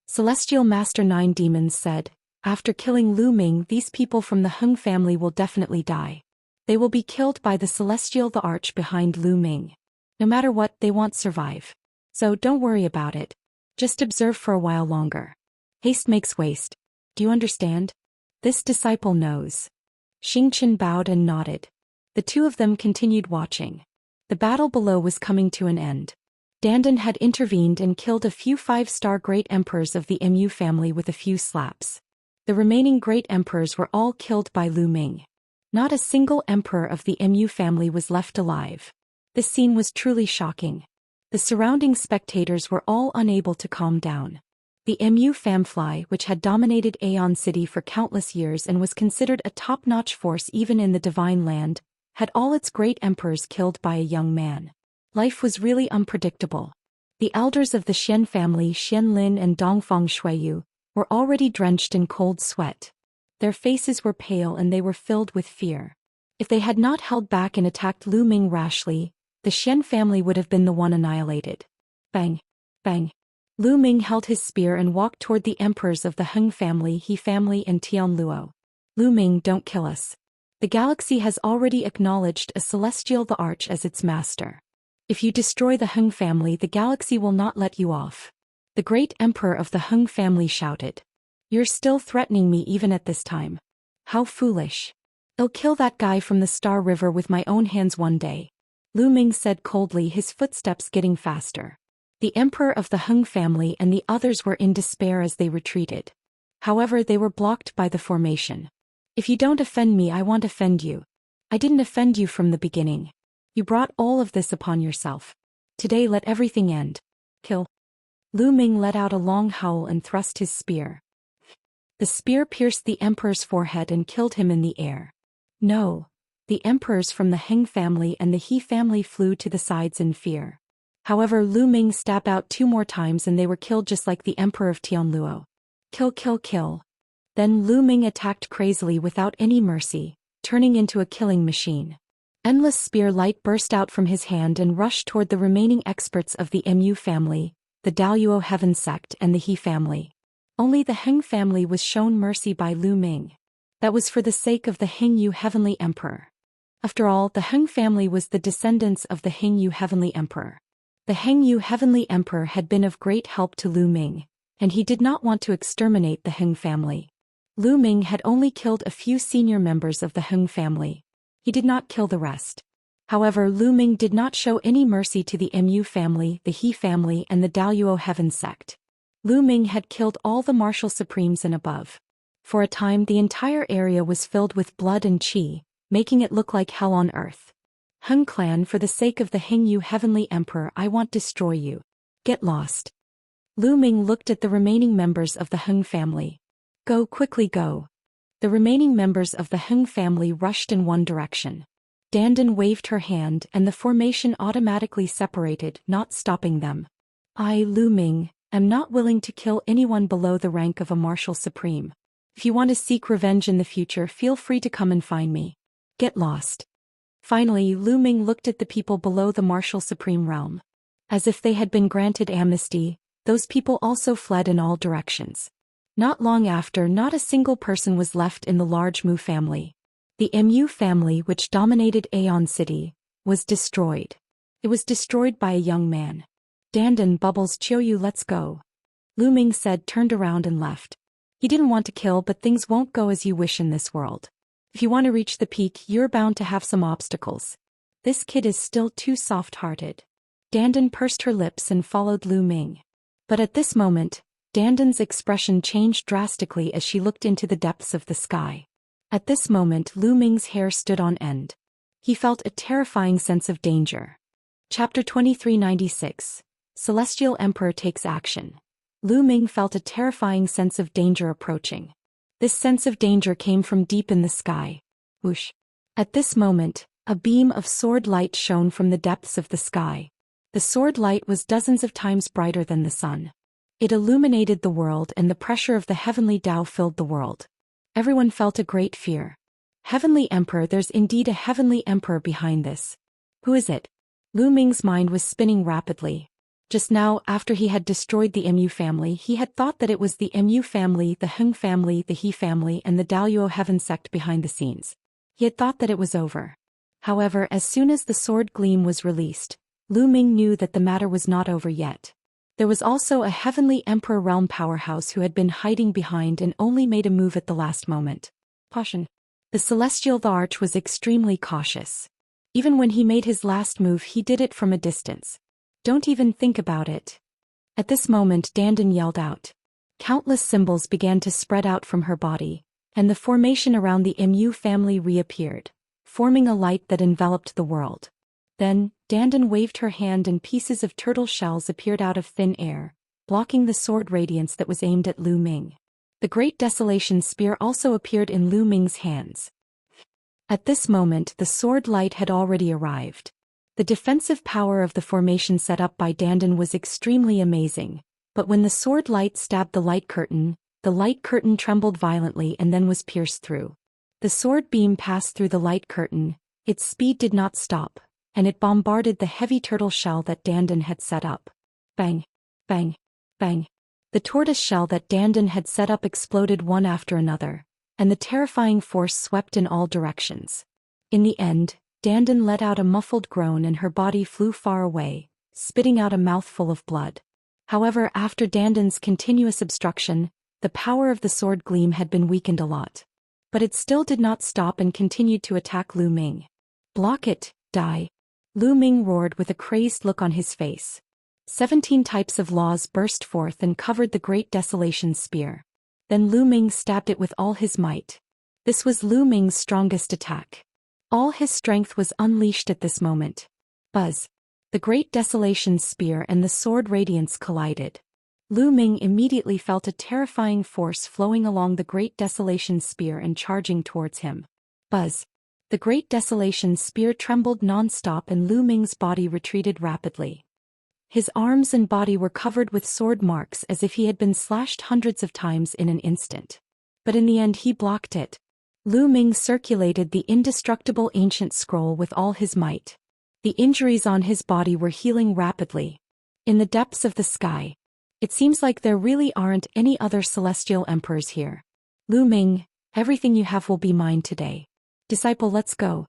Celestial Master 9 Demons said, after killing Lu Ming, these people from the Heng family will definitely die. They will be killed by the celestial the arch behind Lu Ming. No matter what, they won't survive. So don't worry about it. Just observe for a while longer. Haste makes waste. Do you understand? This disciple knows. Xingqian bowed and nodded. The 2 of them continued watching. The battle below was coming to an end. Dandan had intervened and killed a few 5-star great emperors of the Mu family with a few slaps. The remaining great emperors were all killed by Lu Ming. Not a single emperor of the Mu family was left alive. This scene was truly shocking. The surrounding spectators were all unable to calm down. The Mu famfly, which had dominated Aeon City for countless years and was considered a top-notch force even in the Divine Land, had all its great emperors killed by a young man. Life was really unpredictable. The elders of the Xian family, Xianlin and Dongfang Shuiyu, were already drenched in cold sweat. Their faces were pale and they were filled with fear. If they had not held back and attacked Lu Ming rashly, the Xian family would have been the one annihilated. Bang! Bang! Lu Ming held his spear and walked toward the emperors of the Heng family, He family and Tianluo. Lu Ming, don't kill us. The galaxy has already acknowledged a celestial the Arch as its master. If you destroy the Heng family, the galaxy will not let you off. The great emperor of the Heng family shouted. You're still threatening me even at this time. How foolish. I'll kill that guy from the Star River with my own hands one day. Lu Ming said coldly, his footsteps getting faster. The emperor of the Heng family and the others were in despair as they retreated. However, they were blocked by the formation. If you don't offend me, I won't offend you. I didn't offend you from the beginning. You brought all of this upon yourself. Today let everything end. Kill. Lu Ming let out a long howl and thrust his spear. The spear pierced the emperor's forehead and killed him in the air. No. The emperors from the Heng family and the He family flew to the sides in fear. However, Lu Ming stabbed out 2 more times and they were killed just like the emperor of Tianluo. Kill, kill, kill. Then Lu Ming attacked crazily without any mercy, turning into a killing machine. Endless spear light burst out from his hand and rushed toward the remaining experts of the Mu family, the Daoist Heaven sect and the He family. Only the Heng family was shown mercy by Lu Ming. That was for the sake of the Hengyu Heavenly Emperor. After all, the Heng family was the descendants of the Hengyu Heavenly Emperor. The Hengyu Heavenly Emperor had been of great help to Lu Ming, and he did not want to exterminate the Heng family. Lu Ming had only killed a few senior members of the Heng family. He did not kill the rest. However, Lu Ming did not show any mercy to the Mu family, the He family and the Daoist Heaven sect. Lu Ming had killed all the martial supremes and above. For a time the entire area was filled with blood and qi, making it look like hell on earth. Heng clan, for the sake of the Hengyu Heavenly Emperor, I want destroy you. Get lost. Lu Ming looked at the remaining members of the Heng family. Go, quickly go. The remaining members of the Heng family rushed in one direction. Dandan waved her hand and the formation automatically separated, not stopping them. I, Lu Ming, am not willing to kill anyone below the rank of a martial supreme. If you want to seek revenge in the future, feel free to come and find me. Get lost. Finally, Lu Ming looked at the people below the martial supreme realm. As if they had been granted amnesty, those people also fled in all directions. Not long after, not a single person was left in the large Mu family. The Mu family, which dominated Aeon City, was destroyed. It was destroyed by a young man. Dandan, Bubbles, Qiuyu, let's go. Lu Ming said, turned around and left. He didn't want to kill, but things won't go as you wish in this world. If you want to reach the peak, you're bound to have some obstacles. This kid is still too soft-hearted. Dandan pursed her lips and followed Lu Ming. But at this moment, Dandan's expression changed drastically as she looked into the depths of the sky. At this moment, Lu Ming's hair stood on end. He felt a terrifying sense of danger. Chapter 2396. Celestial Emperor takes action. Lu Ming felt a terrifying sense of danger approaching. This sense of danger came from deep in the sky. Whoosh. At this moment, a beam of sword light shone from the depths of the sky. The sword light was dozens of times brighter than the sun. It illuminated the world and the pressure of the heavenly Tao filled the world. Everyone felt a great fear. Heavenly Emperor, there's indeed a Heavenly Emperor behind this. Who is it? Lu Ming's mind was spinning rapidly. Just now, after he had destroyed the Mu family, he had thought that it was the Mu family, the Heng family, the He family and the Daoist Heaven sect behind the scenes. He had thought that it was over. However, as soon as the sword gleam was released, Lu Ming knew that the matter was not over yet. There was also a Heavenly Emperor realm powerhouse who had been hiding behind and only made a move at the last moment. Caution. The Celestial the Arch was extremely cautious. Even when he made his last move, he did it from a distance. Don't even think about it. At this moment, Dandan yelled out. Countless symbols began to spread out from her body, and the formation around the Mu family reappeared, forming a light that enveloped the world. Then, Dandan waved her hand and pieces of turtle shells appeared out of thin air, blocking the sword radiance that was aimed at Lu Ming. The Great Desolation Spear also appeared in Lu Ming's hands. At this moment, the sword light had already arrived. The defensive power of the formation set up by dandan was extremely amazing, but when the sword light stabbed the light curtain trembled violently and then was pierced through. The sword beam passed through the light curtain, its speed did not stop, and it bombarded the heavy turtle shell that dandan had set up. Bang! Bang! Bang! The tortoise shell that dandan had set up exploded one after another, and the terrifying force swept in all directions. In the end, dandan let out a muffled groan and her body flew far away, spitting out a mouthful of blood. However, after dandan's continuous obstruction, the power of the sword gleam had been weakened a lot. But it still did not stop and continued to attack Lu Ming. "Block it, die!" Lu Ming roared with a crazed look on his face. 17 types of laws burst forth and covered the Great Desolation spear. Then Lu Ming stabbed it with all his might. This was Lu Ming's strongest attack. All his strength was unleashed at this moment. Buzz! The Great Desolation spear and the sword radiance collided. Lu Ming immediately felt a terrifying force flowing along the Great Desolation spear and charging towards him. Buzz! The Great Desolation spear trembled non-stop and Lu Ming's body retreated rapidly. His arms and body were covered with sword marks as if he had been slashed hundreds of times in an instant. But in the end he blocked it. Lu Ming circulated the indestructible ancient scroll with all his might. The injuries on his body were healing rapidly. In the depths of the sky, it seems like there really aren't any other celestial emperors here. Lu Ming, everything you have will be mine today. Disciple, let's go.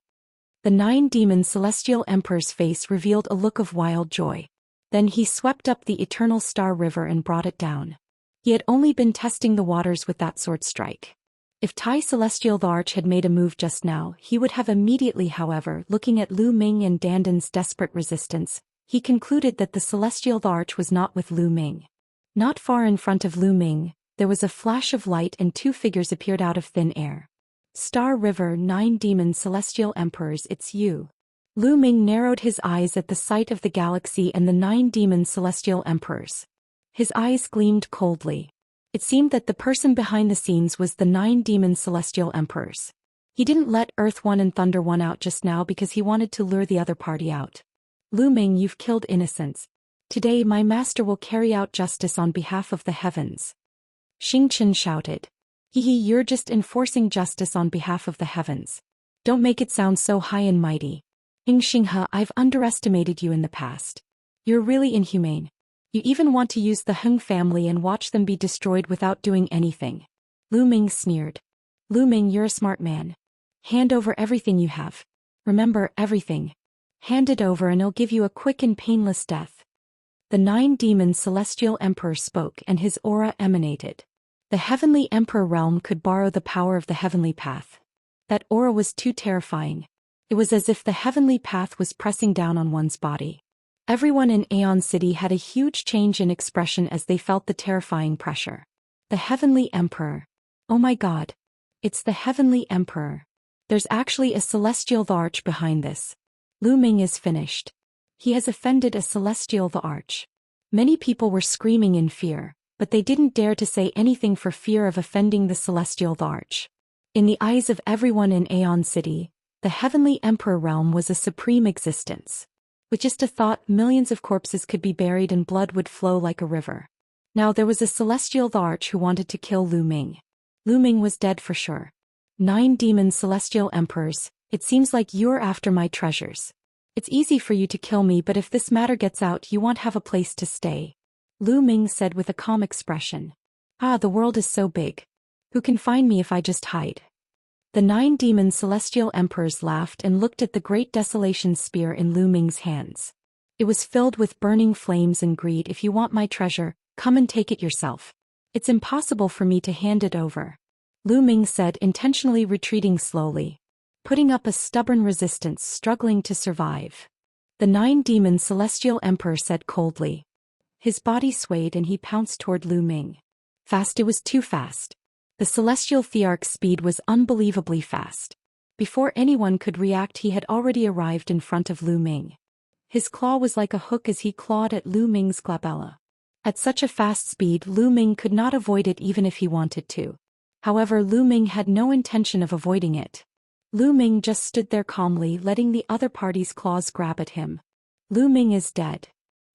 The 9 demon celestial emperor's face revealed a look of wild joy. Then he swept up the eternal star river and brought it down. He had only been testing the waters with that sword strike. If Tai Celestial the Arch had made a move just now, he would have immediately. However, looking at Lu Ming and dandan's desperate resistance, he concluded that the Celestial the Arch was not with Lu Ming. Not far in front of Lu Ming, there was a flash of light and 2 figures appeared out of thin air. Star River, 9 demon celestial emperors, it's you. Lu Ming narrowed his eyes at the sight of the galaxy and the 9 demon celestial emperors. His eyes gleamed coldly. It seemed that the person behind the scenes was the 9 demon celestial emperors. He didn't let Earth 1 and Thunder 1 out just now because he wanted to lure the other party out. Lu Ming, you've killed innocents. Today my master will carry out justice on behalf of the heavens. Xianxia shouted. You're just enforcing justice on behalf of the heavens. Don't make it sound so high and mighty. Xianxia, I've underestimated you in the past. You're really inhumane. You even want to use the Heng family and watch them be destroyed without doing anything. Lu Ming sneered. Lu Ming, you're a smart man. Hand over everything you have. Remember, everything. Hand it over and I'll give you a quick and painless death. The 9 demon celestial emperor spoke and his aura emanated. The heavenly emperor realm could borrow the power of the heavenly path. That aura was too terrifying. It was as if the heavenly path was pressing down on one's body. Everyone in Aeon City had a huge change in expression as they felt the terrifying pressure. The heavenly emperor. Oh my god. It's the heavenly emperor. There's actually a celestial the Arch behind this. Lu Ming is finished. He has offended a celestial the Arch. Many people were screaming in fear, but they didn't dare to say anything for fear of offending the celestial the Arch. In the eyes of everyone in Aeon City, the heavenly emperor realm was a supreme existence. With just a thought, millions of corpses could be buried and blood would flow like a river. Now there was a celestial the Arch who wanted to kill Lu Ming. Lu Ming was dead for sure. 9 demon celestial emperors, it seems like you're after my treasures. It's easy for you to kill me, but if this matter gets out you won't have a place to stay. Lu Ming said with a calm expression. The world is so big. Who can find me if I just hide? The 9 demon celestial emperors laughed and looked at the great desolation spear in Lu Ming's hands. It was filled with burning flames and greed. If you want my treasure, come and take it yourself. It's impossible for me to hand it over. Lu Ming said, intentionally retreating slowly. Putting up a stubborn resistance, struggling to survive. The 9 demon celestial emperor said coldly. His body swayed and he pounced toward Lu Ming. Fast, it was too fast. The celestial thearch's speed was unbelievably fast. Before anyone could react he had already arrived in front of Lu Ming. His claw was like a hook as he clawed at Lu Ming's glabella. At such a fast speed Lu Ming could not avoid it even if he wanted to. However, Lu Ming had no intention of avoiding it. Lu Ming just stood there calmly, letting the other party's claws grab at him. Lu Ming is dead.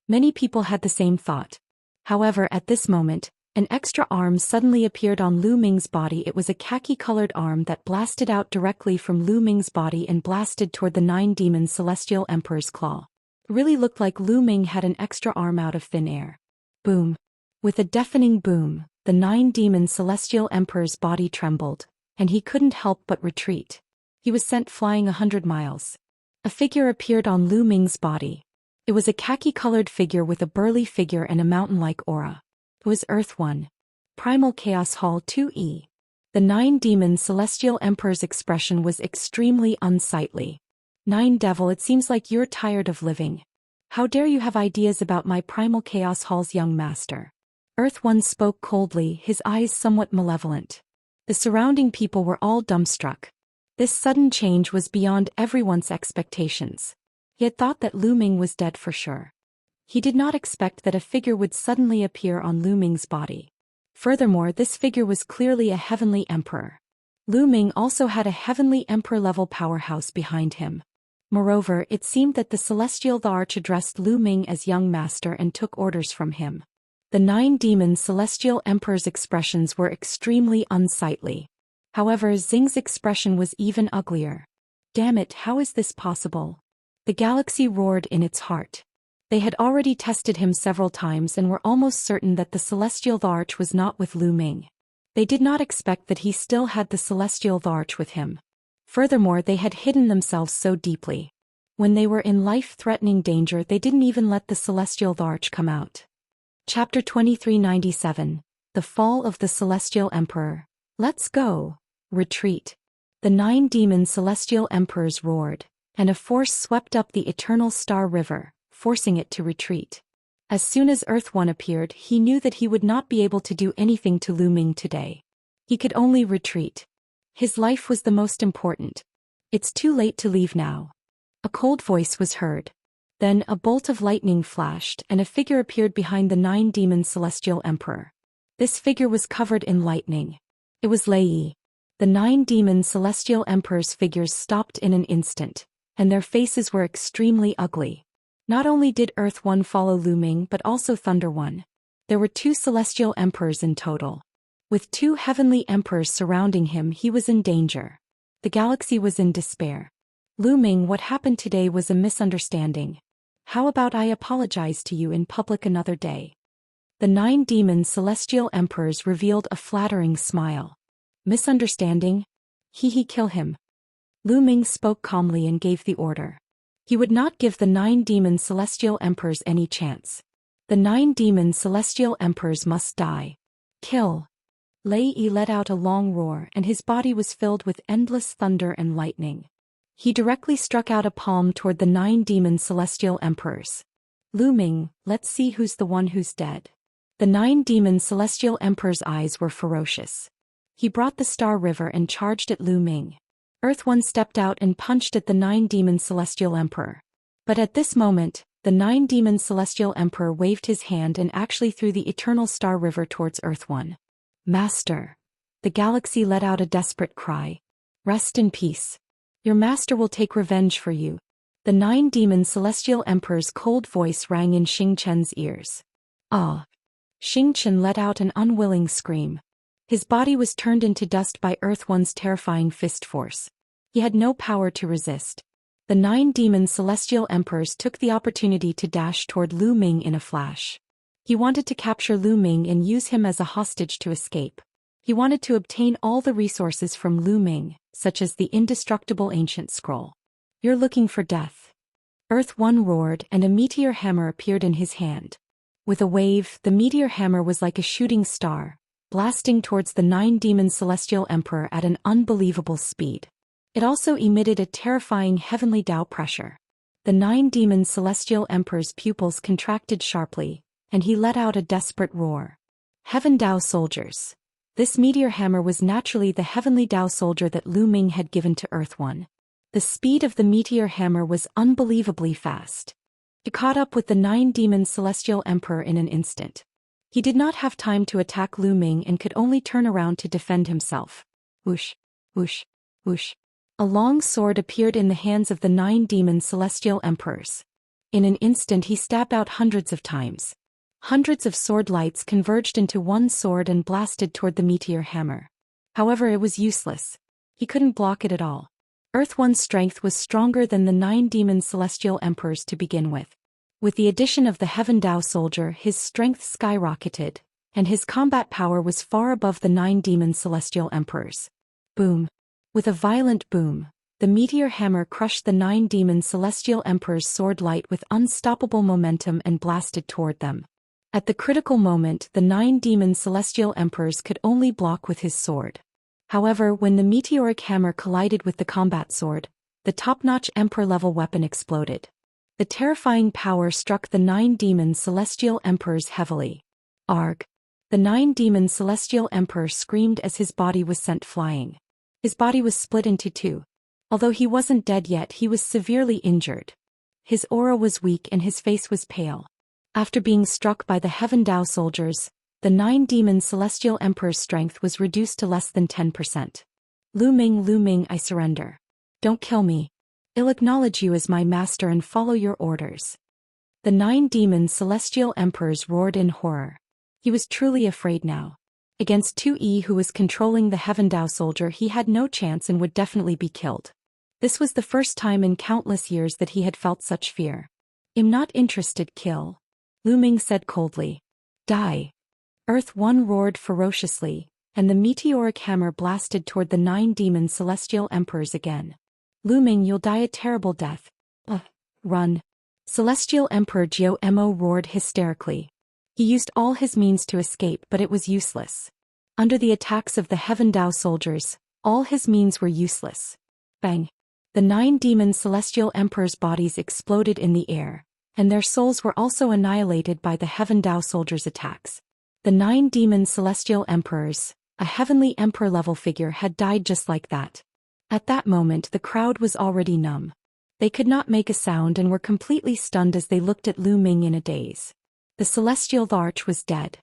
Many people had the same thought. However, at this moment, an extra arm suddenly appeared on Lu Ming's body. It was a khaki-colored arm that blasted out directly from Lu Ming's body and blasted toward the Nine-Demon Celestial Emperor's claw. It really looked like Lu Ming had an extra arm out of thin air. Boom. With a deafening boom, the Nine-Demon Celestial Emperor's body trembled, and he couldn't help but retreat. He was sent flying 100 miles. A figure appeared on Lu Ming's body. It was a khaki-colored figure with a burly figure and a mountain-like aura. It was Earth 1. Primal Chaos Hall 2E. The Nine-Demon Celestial Emperor's expression was extremely unsightly. Nine Devil, it seems like you're tired of living. How dare you have ideas about my Primal Chaos Hall's young master? Earth 1 spoke coldly, his eyes somewhat malevolent. The surrounding people were all dumbstruck. This sudden change was beyond everyone's expectations. He had thought that Lu Ming was dead for sure. He did not expect that a figure would suddenly appear on Lu Ming's body. Furthermore, this figure was clearly a heavenly emperor. Lu Ming also had a heavenly emperor-level powerhouse behind him. Moreover, it seemed that the Celestial Arch addressed Lu Ming as young master and took orders from him. The Nine-Demon Celestial Emperor's expressions were extremely unsightly. However, Xing's expression was even uglier. Damn it, how is this possible? The galaxy roared in its heart. They had already tested him several times and were almost certain that the Celestial Arch was not with Lu Ming. They did not expect that he still had the Celestial Arch with him. Furthermore, they had hidden themselves so deeply. When they were in life-threatening danger, they didn't even let the Celestial Arch come out. Chapter 2397. The Fall of the Celestial Emperor. Let's go. Retreat. The Nine-Demon Celestial Emperors roared, and a force swept up the Eternal Star River, forcing it to retreat. As soon as Earth 1 appeared, he knew that he would not be able to do anything to Lu Ming today. He could only retreat. His life was the most important. It's too late to leave now. A cold voice was heard. Then a bolt of lightning flashed and a figure appeared behind the Nine-Demon Celestial Emperor. This figure was covered in lightning. It was Lei. The Nine-Demon Celestial Emperor's figures stopped in an instant, and their faces were extremely ugly. Not only did Earth 1 follow Lu Ming but also Thunder 1. There were 2 Celestial Emperors in total. With 2 heavenly emperors surrounding him, he was in danger. The galaxy was in despair. Lu Ming, what happened today was a misunderstanding. How about I apologize to you in public another day? The Nine-Demon Celestial Emperors revealed a flattering smile. Misunderstanding? Kill him. Lu Ming spoke calmly and gave the order. He would not give the Nine-Demon Celestial Emperors any chance. The Nine-Demon Celestial Emperors must die. Kill. Lei let out a long roar and his body was filled with endless thunder and lightning. He directly struck out a palm toward the Nine-Demon Celestial Emperors. Lu Ming, let's see who's the one who's dead. The Nine-Demon Celestial Emperor's eyes were ferocious. He brought the Star River and charged at Lu Ming. Earth 1 stepped out and punched at the Nine-Demon Celestial Emperor. But at this moment, the Nine-Demon Celestial Emperor waved his hand and actually threw the Eternal Star River towards Earth 1. Master. The galaxy let out a desperate cry. Rest in peace. Your master will take revenge for you. The Nine-Demon Celestial Emperor's cold voice rang in Xingqian's ears. Ah. Xingqian let out an unwilling scream. His body was turned into dust by Earth 1's terrifying fist force. He had no power to resist. The Nine-Demon Celestial Emperors took the opportunity to dash toward Lu Ming in a flash. He wanted to capture Lu Ming and use him as a hostage to escape. He wanted to obtain all the resources from Lu Ming, such as the indestructible ancient scroll. You're looking for death. Earth 1 roared and a meteor hammer appeared in his hand. With a wave, the meteor hammer was like a shooting star, blasting towards the Nine-Demon Celestial Emperor at an unbelievable speed. It also emitted a terrifying heavenly Dao pressure. The Nine-Demon Celestial Emperor's pupils contracted sharply, and he let out a desperate roar. Heaven Dao soldiers. This meteor hammer was naturally the heavenly Dao soldier that Lu Ming had given to Earth 1. The speed of the meteor hammer was unbelievably fast. It caught up with the Nine-Demon Celestial Emperor in an instant. He did not have time to attack Lu Ming and could only turn around to defend himself. Whoosh, whoosh, whoosh. A long sword appeared in the hands of the 9 demon celestial emperors. In an instant he stabbed out hundreds of times. Hundreds of sword lights converged into one sword and blasted toward the meteor hammer. However, it was useless. He couldn't block it at all. Earth One's strength was stronger than the 9 demon celestial emperors to begin with. With the addition of the Heaven Dao soldier, his strength skyrocketed, and his combat power was far above the 9 demon celestial emperors. Boom. With a violent boom, the meteor hammer crushed the 9 demon celestial emperors' sword light with unstoppable momentum and blasted toward them. At the critical moment, the 9 demon celestial emperors could only block with his sword. However, when the meteoric hammer collided with the combat sword, the top-notch emperor-level weapon exploded. The terrifying power struck the 9 demon celestial emperors heavily. Arg! The 9 demon celestial emperor screamed as his body was sent flying. His body was split into 2. Although he wasn't dead yet, he was severely injured. His aura was weak and his face was pale. After being struck by the Heaven Dao soldiers, the 9 demon celestial emperor's strength was reduced to less than 10%. Lu Ming, I surrender. Don't kill me. I'll acknowledge you as my master and follow your orders. The 9 demon celestial emperors roared in horror. He was truly afraid now. Against 2E, who was controlling the Heaven Dao soldier, he had no chance and would definitely be killed. This was the first time in countless years that he had felt such fear. I'm not interested, kill. Lu Ming said coldly. Die. Earth One roared ferociously, and the meteoric hammer blasted toward the 9 demon celestial emperors again. Lu Ming, you'll die a terrible death. Run. Celestial Emperor Zhou Mo roared hysterically. He used all his means to escape, but it was useless. Under the attacks of the Heaven Dao soldiers, all his means were useless. Bang! The 9 demon celestial emperors' bodies exploded in the air, and their souls were also annihilated by the Heaven Dao soldiers' attacks. The 9 demon celestial emperors, a heavenly emperor-level figure, had died just like that. At that moment the crowd was already numb. They could not make a sound and were completely stunned as they looked at Lu Ming in a daze. The Celestial Arch was dead.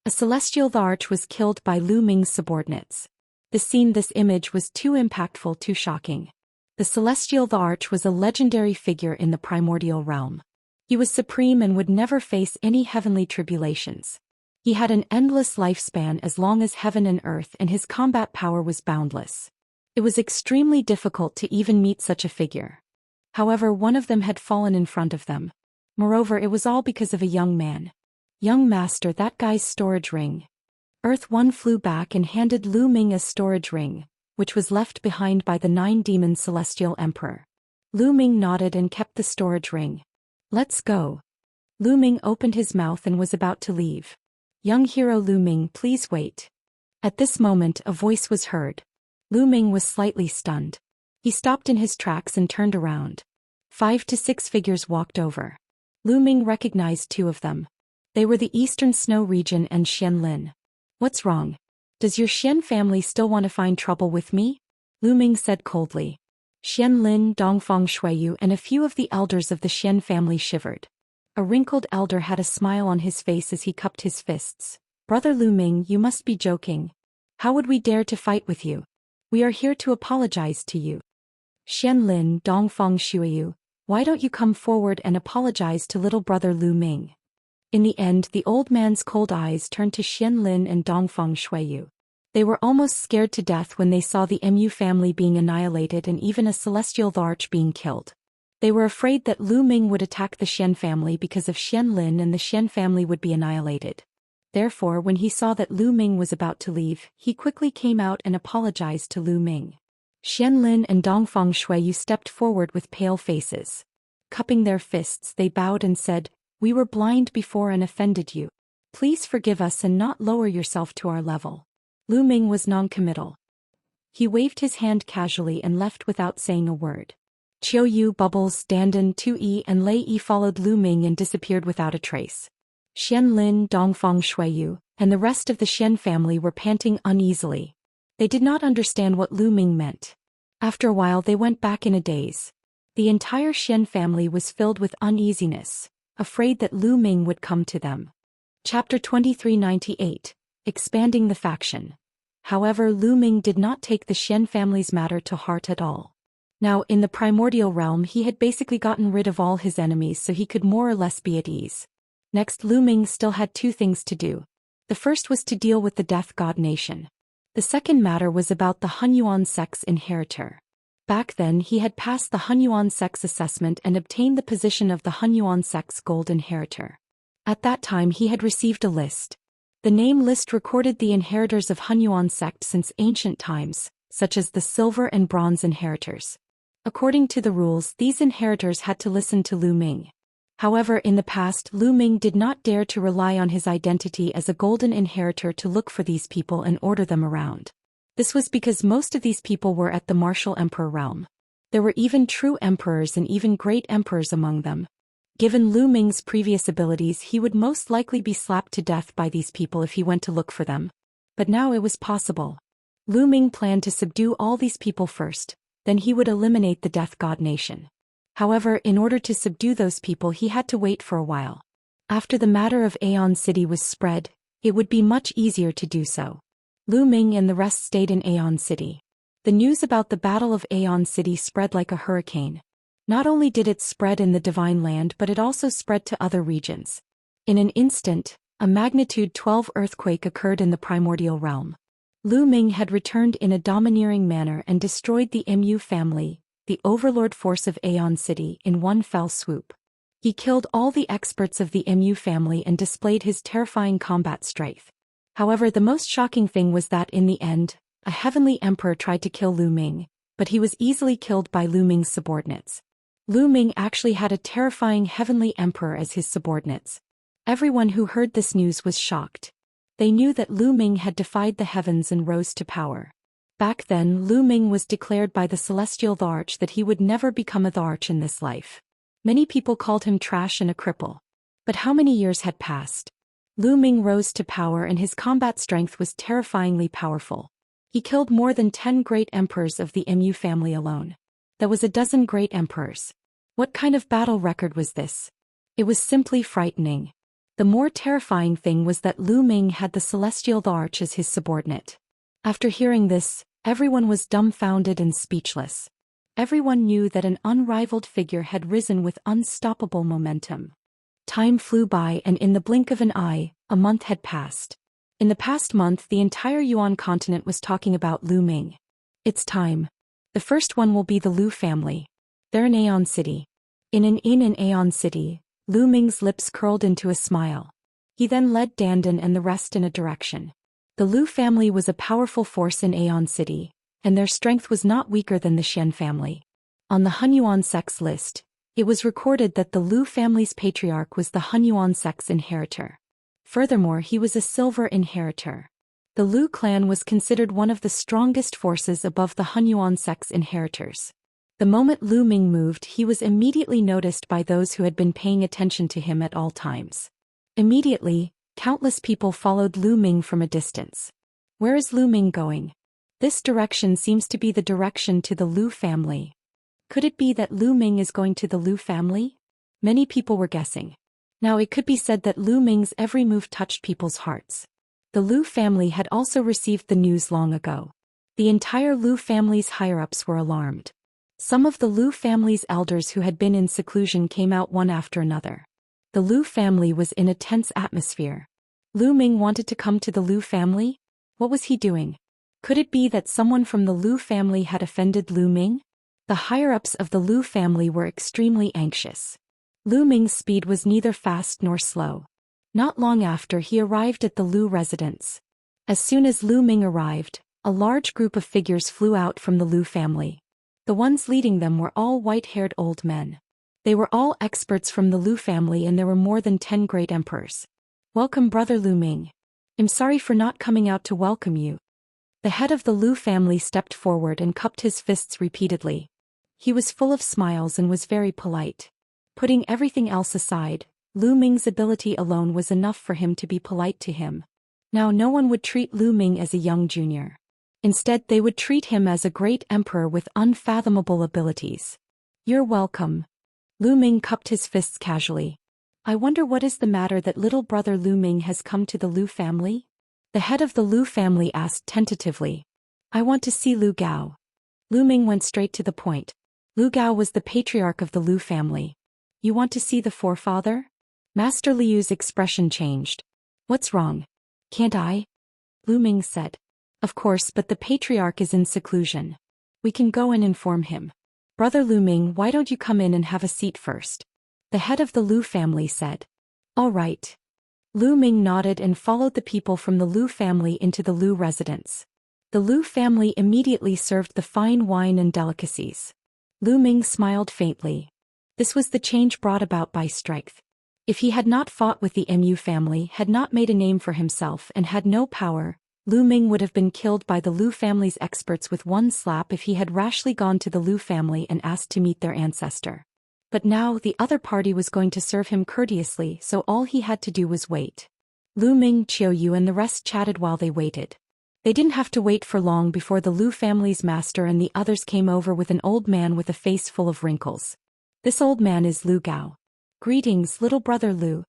A Celestial Arch was killed by Lu Ming's subordinates. This image was too impactful, too shocking. The Celestial Arch was a legendary figure in the primordial realm. He was supreme and would never face any heavenly tribulations. He had an endless lifespan as long as heaven and earth, and his combat power was boundless. It was extremely difficult to even meet such a figure. However, one of them had fallen in front of them. Moreover, it was all because of a young man. Young master, that guy's storage ring. Earth One flew back and handed Lu Ming a storage ring, which was left behind by the 9 demon celestial emperor. Lu Ming nodded and kept the storage ring. Let's go. Lu Ming opened his mouth and was about to leave. Young hero Lu Ming, please wait. At this moment a voice was heard. Lu Ming was slightly stunned. He stopped in his tracks and turned around. 5 to 6 figures walked over. Lu Ming recognized 2 of them. They were the Eastern Snow region and Xianlin. What's wrong? Does your Xian family still want to find trouble with me? Lu Ming said coldly. Xianlin, Dongfang Shuiyu, and a few of the elders of the Xian family shivered. A wrinkled elder had a smile on his face as he cupped his fists. Brother Lu Ming, you must be joking. How would we dare to fight with you? We are here to apologize to you. Xianlin, Dongfang Shuiyu, why don't you come forward and apologize to little brother Lu Ming? In the end, the old man's cold eyes turned to Xianlin and Dongfang Shuiyu. They were almost scared to death when they saw the Mu family being annihilated and even a celestial arch being killed. They were afraid that Lu Ming would attack the Xian family because of Xianlin and the Xian family would be annihilated. Therefore, when he saw that Lu Ming was about to leave, he quickly came out and apologized to Lu Ming. Xianlin and Dongfang Shuiyu stepped forward with pale faces. Cupping their fists, they bowed and said, "We were blind before and offended you. Please forgive us and not lower yourself to our level." Lu Ming was non-committal. He waved his hand casually and left without saying a word. Qiu Yu, Bubbles, Dandan, 2E and Lei Yi followed Lu Ming and disappeared without a trace. Xianlin, Dongfang Shuiyu, and the rest of the Xian family were panting uneasily. They did not understand what Lu Ming meant. After a while they went back in a daze. The entire Xian family was filled with uneasiness, afraid that Lu Ming would come to them. Chapter 2398, Expanding the Faction. However, Lu Ming did not take the Xian family's matter to heart at all. Now, in the primordial realm he had basically gotten rid of all his enemies so he could more or less be at ease. Next, Lu Ming still had two things to do. The first was to deal with the Death God Nation. The second matter was about the Hunyuan sex inheritor. Back then he had passed the Hunyuan sex assessment and obtained the position of the Hunyuan sex gold inheritor. At that time he had received a list. The name list recorded the inheritors of Hunyuan sect since ancient times, such as the silver and bronze inheritors. According to the rules, these inheritors had to listen to Lu Ming. However, in the past, Lu Ming did not dare to rely on his identity as a golden inheritor to look for these people and order them around. This was because most of these people were at the martial emperor realm. There were even true emperors and even great emperors among them. Given Lu Ming's previous abilities, he would most likely be slapped to death by these people if he went to look for them. But now it was possible. Lu Ming planned to subdue all these people first, then he would eliminate the Death God Nation. However, in order to subdue those people he had to wait for a while. After the matter of Aeon City was spread, it would be much easier to do so. Lu Ming and the rest stayed in Aeon City. The news about the Battle of Aeon City spread like a hurricane. Not only did it spread in the Divine Land but it also spread to other regions. In an instant, a magnitude 12 earthquake occurred in the primordial realm. Lu Ming had returned in a domineering manner and destroyed the Mu family, the overlord force of Aeon City, in one fell swoop. He killed all the experts of the Mu family and displayed his terrifying combat strength. However, the most shocking thing was that in the end, a heavenly emperor tried to kill Lu Ming, but he was easily killed by Lu Ming's subordinates. Lu Ming actually had a terrifying heavenly emperor as his subordinates. Everyone who heard this news was shocked. They knew that Lu Ming had defied the heavens and rose to power. Back then, Lu Ming was declared by the celestial Tharch that he would never become a Tharch in this life. Many people called him trash and a cripple. But how many years had passed? Lu Ming rose to power and his combat strength was terrifyingly powerful. He killed more than 10 great emperors of the Mu family alone. There was a dozen great emperors. What kind of battle record was this? It was simply frightening. The more terrifying thing was that Lu Ming had the celestial Tharch as his subordinate. After hearing this, everyone was dumbfounded and speechless. Everyone knew that an unrivaled figure had risen with unstoppable momentum. Time flew by and in the blink of an eye, a month had passed. In the past month the entire Yuan continent was talking about Lu Ming. It's time. The first one will be the Lu family. They're in Aeon City. In an inn in Aeon City, Lu Ming's lips curled into a smile. He then led Dandan and the rest in a direction. The Lu family was a powerful force in Aeon City, and their strength was not weaker than the Xian family. On the Hunyuan sex list, it was recorded that the Lu family's patriarch was the Hunyuan sex inheritor. Furthermore, he was a silver inheritor. The Lu clan was considered one of the strongest forces above the Hunyuan sex inheritors. The moment Lu Ming moved, he was immediately noticed by those who had been paying attention to him at all times. Immediately, countless people followed Lu Ming from a distance. Where is Lu Ming going? This direction seems to be the direction to the Lu family. Could it be that Lu Ming is going to the Lu family? Many people were guessing. Now it could be said that Lu Ming's every move touched people's hearts. The Lu family had also received the news long ago. The entire Lu family's higher-ups were alarmed. Some of the Lu family's elders who had been in seclusion came out one after another. The Lu family was in a tense atmosphere. Lu Ming wanted to come to the Lu family? What was he doing? Could it be that someone from the Lu family had offended Lu Ming? The higher-ups of the Lu family were extremely anxious. Lu Ming's speed was neither fast nor slow. Not long after he arrived at the Lu residence. As soon as Lu Ming arrived, a large group of figures flew out from the Lu family. The ones leading them were all white-haired old men. They were all experts from the Lu family and there were more than 10 great emperors. Welcome, brother Lu Ming. I'm sorry for not coming out to welcome you. The head of the Lu family stepped forward and cupped his fists repeatedly. He was full of smiles and was very polite. Putting everything else aside, Lu Ming's ability alone was enough for him to be polite to him. Now no one would treat Lu Ming as a young junior. Instead, they would treat him as a great emperor with unfathomable abilities. You're welcome. Lu Ming cupped his fists casually. I wonder what is the matter that little brother Lu Ming has come to the Lu family? The head of the Lu family asked tentatively. I want to see Lu Gao. Lu Ming went straight to the point. Lu Gao was the patriarch of the Lu family. You want to see the forefather? Master Liu's expression changed. What's wrong? Can't I? Lu Ming said. Of course, but the patriarch is in seclusion. We can go and inform him. Brother Lu Ming, why don't you come in and have a seat first? The head of the Lu family said. All right. Lu Ming nodded and followed the people from the Lu family into the Lu residence. The Lu family immediately served the fine wine and delicacies. Lu Ming smiled faintly. This was the change brought about by strength. If he had not fought with the Mu family, had not made a name for himself and had no power, Lu Ming would have been killed by the Lu family's experts with one slap if he had rashly gone to the Lu family and asked to meet their ancestor. But now the other party was going to serve him courteously, so all he had to do was wait. Lu Ming, Qiu Yu and the rest chatted while they waited. They didn't have to wait for long before the Lu family's master and the others came over with an old man with a face full of wrinkles. This old man is Lu Gao. Greetings, little brother Lu.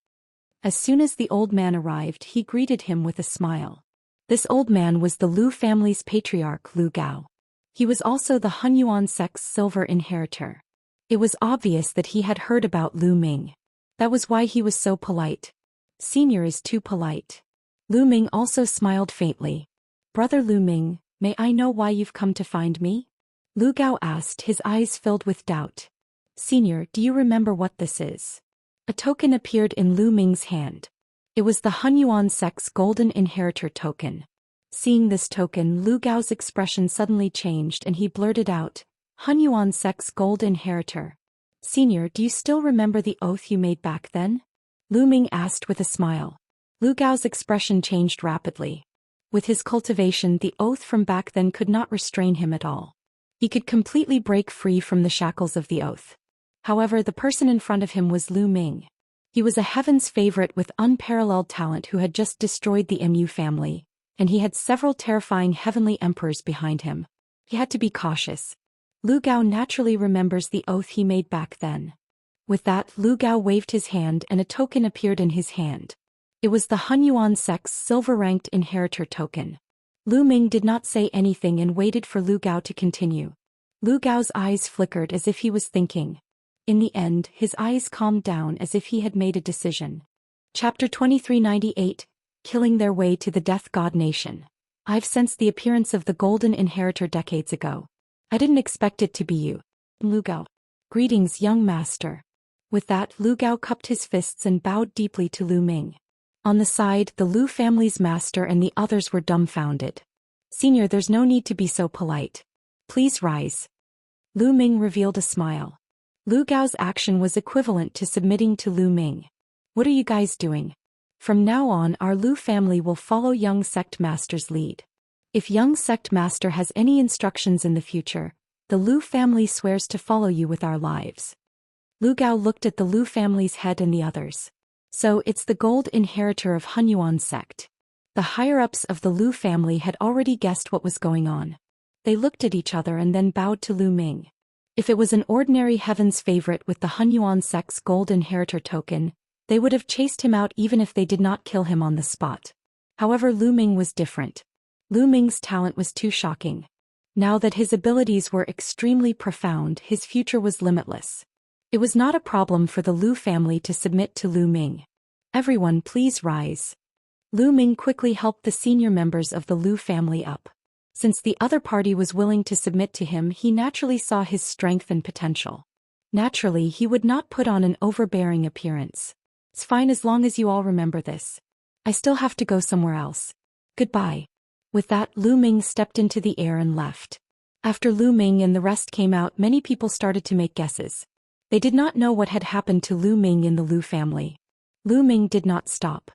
As soon as the old man arrived, he greeted him with a smile. This old man was the Lu family's patriarch Lu Gao. He was also the Hunyuan sect's silver inheritor. It was obvious that he had heard about Lu Ming. That was why he was so polite. Senior is too polite. Lu Ming also smiled faintly. Brother Lu Ming, may I know why you've come to find me? Lu Gao asked, his eyes filled with doubt. Senior, do you remember what this is? A token appeared in Lu Ming's hand. It was the Hunyuan sect's golden inheritor token. Seeing this token, Lu Gao's expression suddenly changed and he blurted out, Hunyuan sect's gold inheritor. Senior, do you still remember the oath you made back then? Lu Ming asked with a smile. Lu Gao's expression changed rapidly. With his cultivation, the oath from back then could not restrain him at all. He could completely break free from the shackles of the oath. However, the person in front of him was Lu Ming. He was a heaven's favorite with unparalleled talent who had just destroyed the Mu family, and he had several terrifying heavenly emperors behind him. He had to be cautious. Lu Gao naturally remembers the oath he made back then. With that, Lu Gao waved his hand and a token appeared in his hand. It was the Hunyuan sect's silver-ranked inheritor token. Lu Ming did not say anything and waited for Lu Gao to continue. Lu Gao's eyes flickered as if he was thinking. In the end, his eyes calmed down as if he had made a decision. Chapter 2398, Killing Their Way to the Death God Nation. I've sensed the appearance of the golden inheritor decades ago. I didn't expect it to be you. Lu Gao. Greetings, young master. With that, Lu Gao cupped his fists and bowed deeply to Lu Ming. On the side, the Lu family's master and the others were dumbfounded. Senior, there's no need to be so polite. Please rise. Lu Ming revealed a smile. Lu Gao's action was equivalent to submitting to Lu Ming. What are you guys doing? From now on, our Lu family will follow young sect master's lead. If young sect master has any instructions in the future, the Lu family swears to follow you with our lives. Lu Gao looked at the Lu family's head and the others. So it's the gold inheritor of Hunyuan sect. The higher-ups of the Lu family had already guessed what was going on. They looked at each other and then bowed to Lu Ming. If it was an ordinary heaven's favorite with the Hunyuan sect's gold inheritor token, they would have chased him out even if they did not kill him on the spot. However, Lu Ming was different. Lu Ming's talent was too shocking. Now that his abilities were extremely profound, his future was limitless. It was not a problem for the Lu family to submit to Lu Ming. Everyone, please rise. Lu Ming quickly helped the senior members of the Lu family up. Since the other party was willing to submit to him, he naturally saw his strength and potential. Naturally, he would not put on an overbearing appearance. It's fine as long as you all remember this. I still have to go somewhere else. Goodbye. With that, Lu Ming stepped into the air and left. After Lu Ming and the rest came out, many people started to make guesses. They did not know what had happened to Lu Ming in the Lu family. Lu Ming did not stop.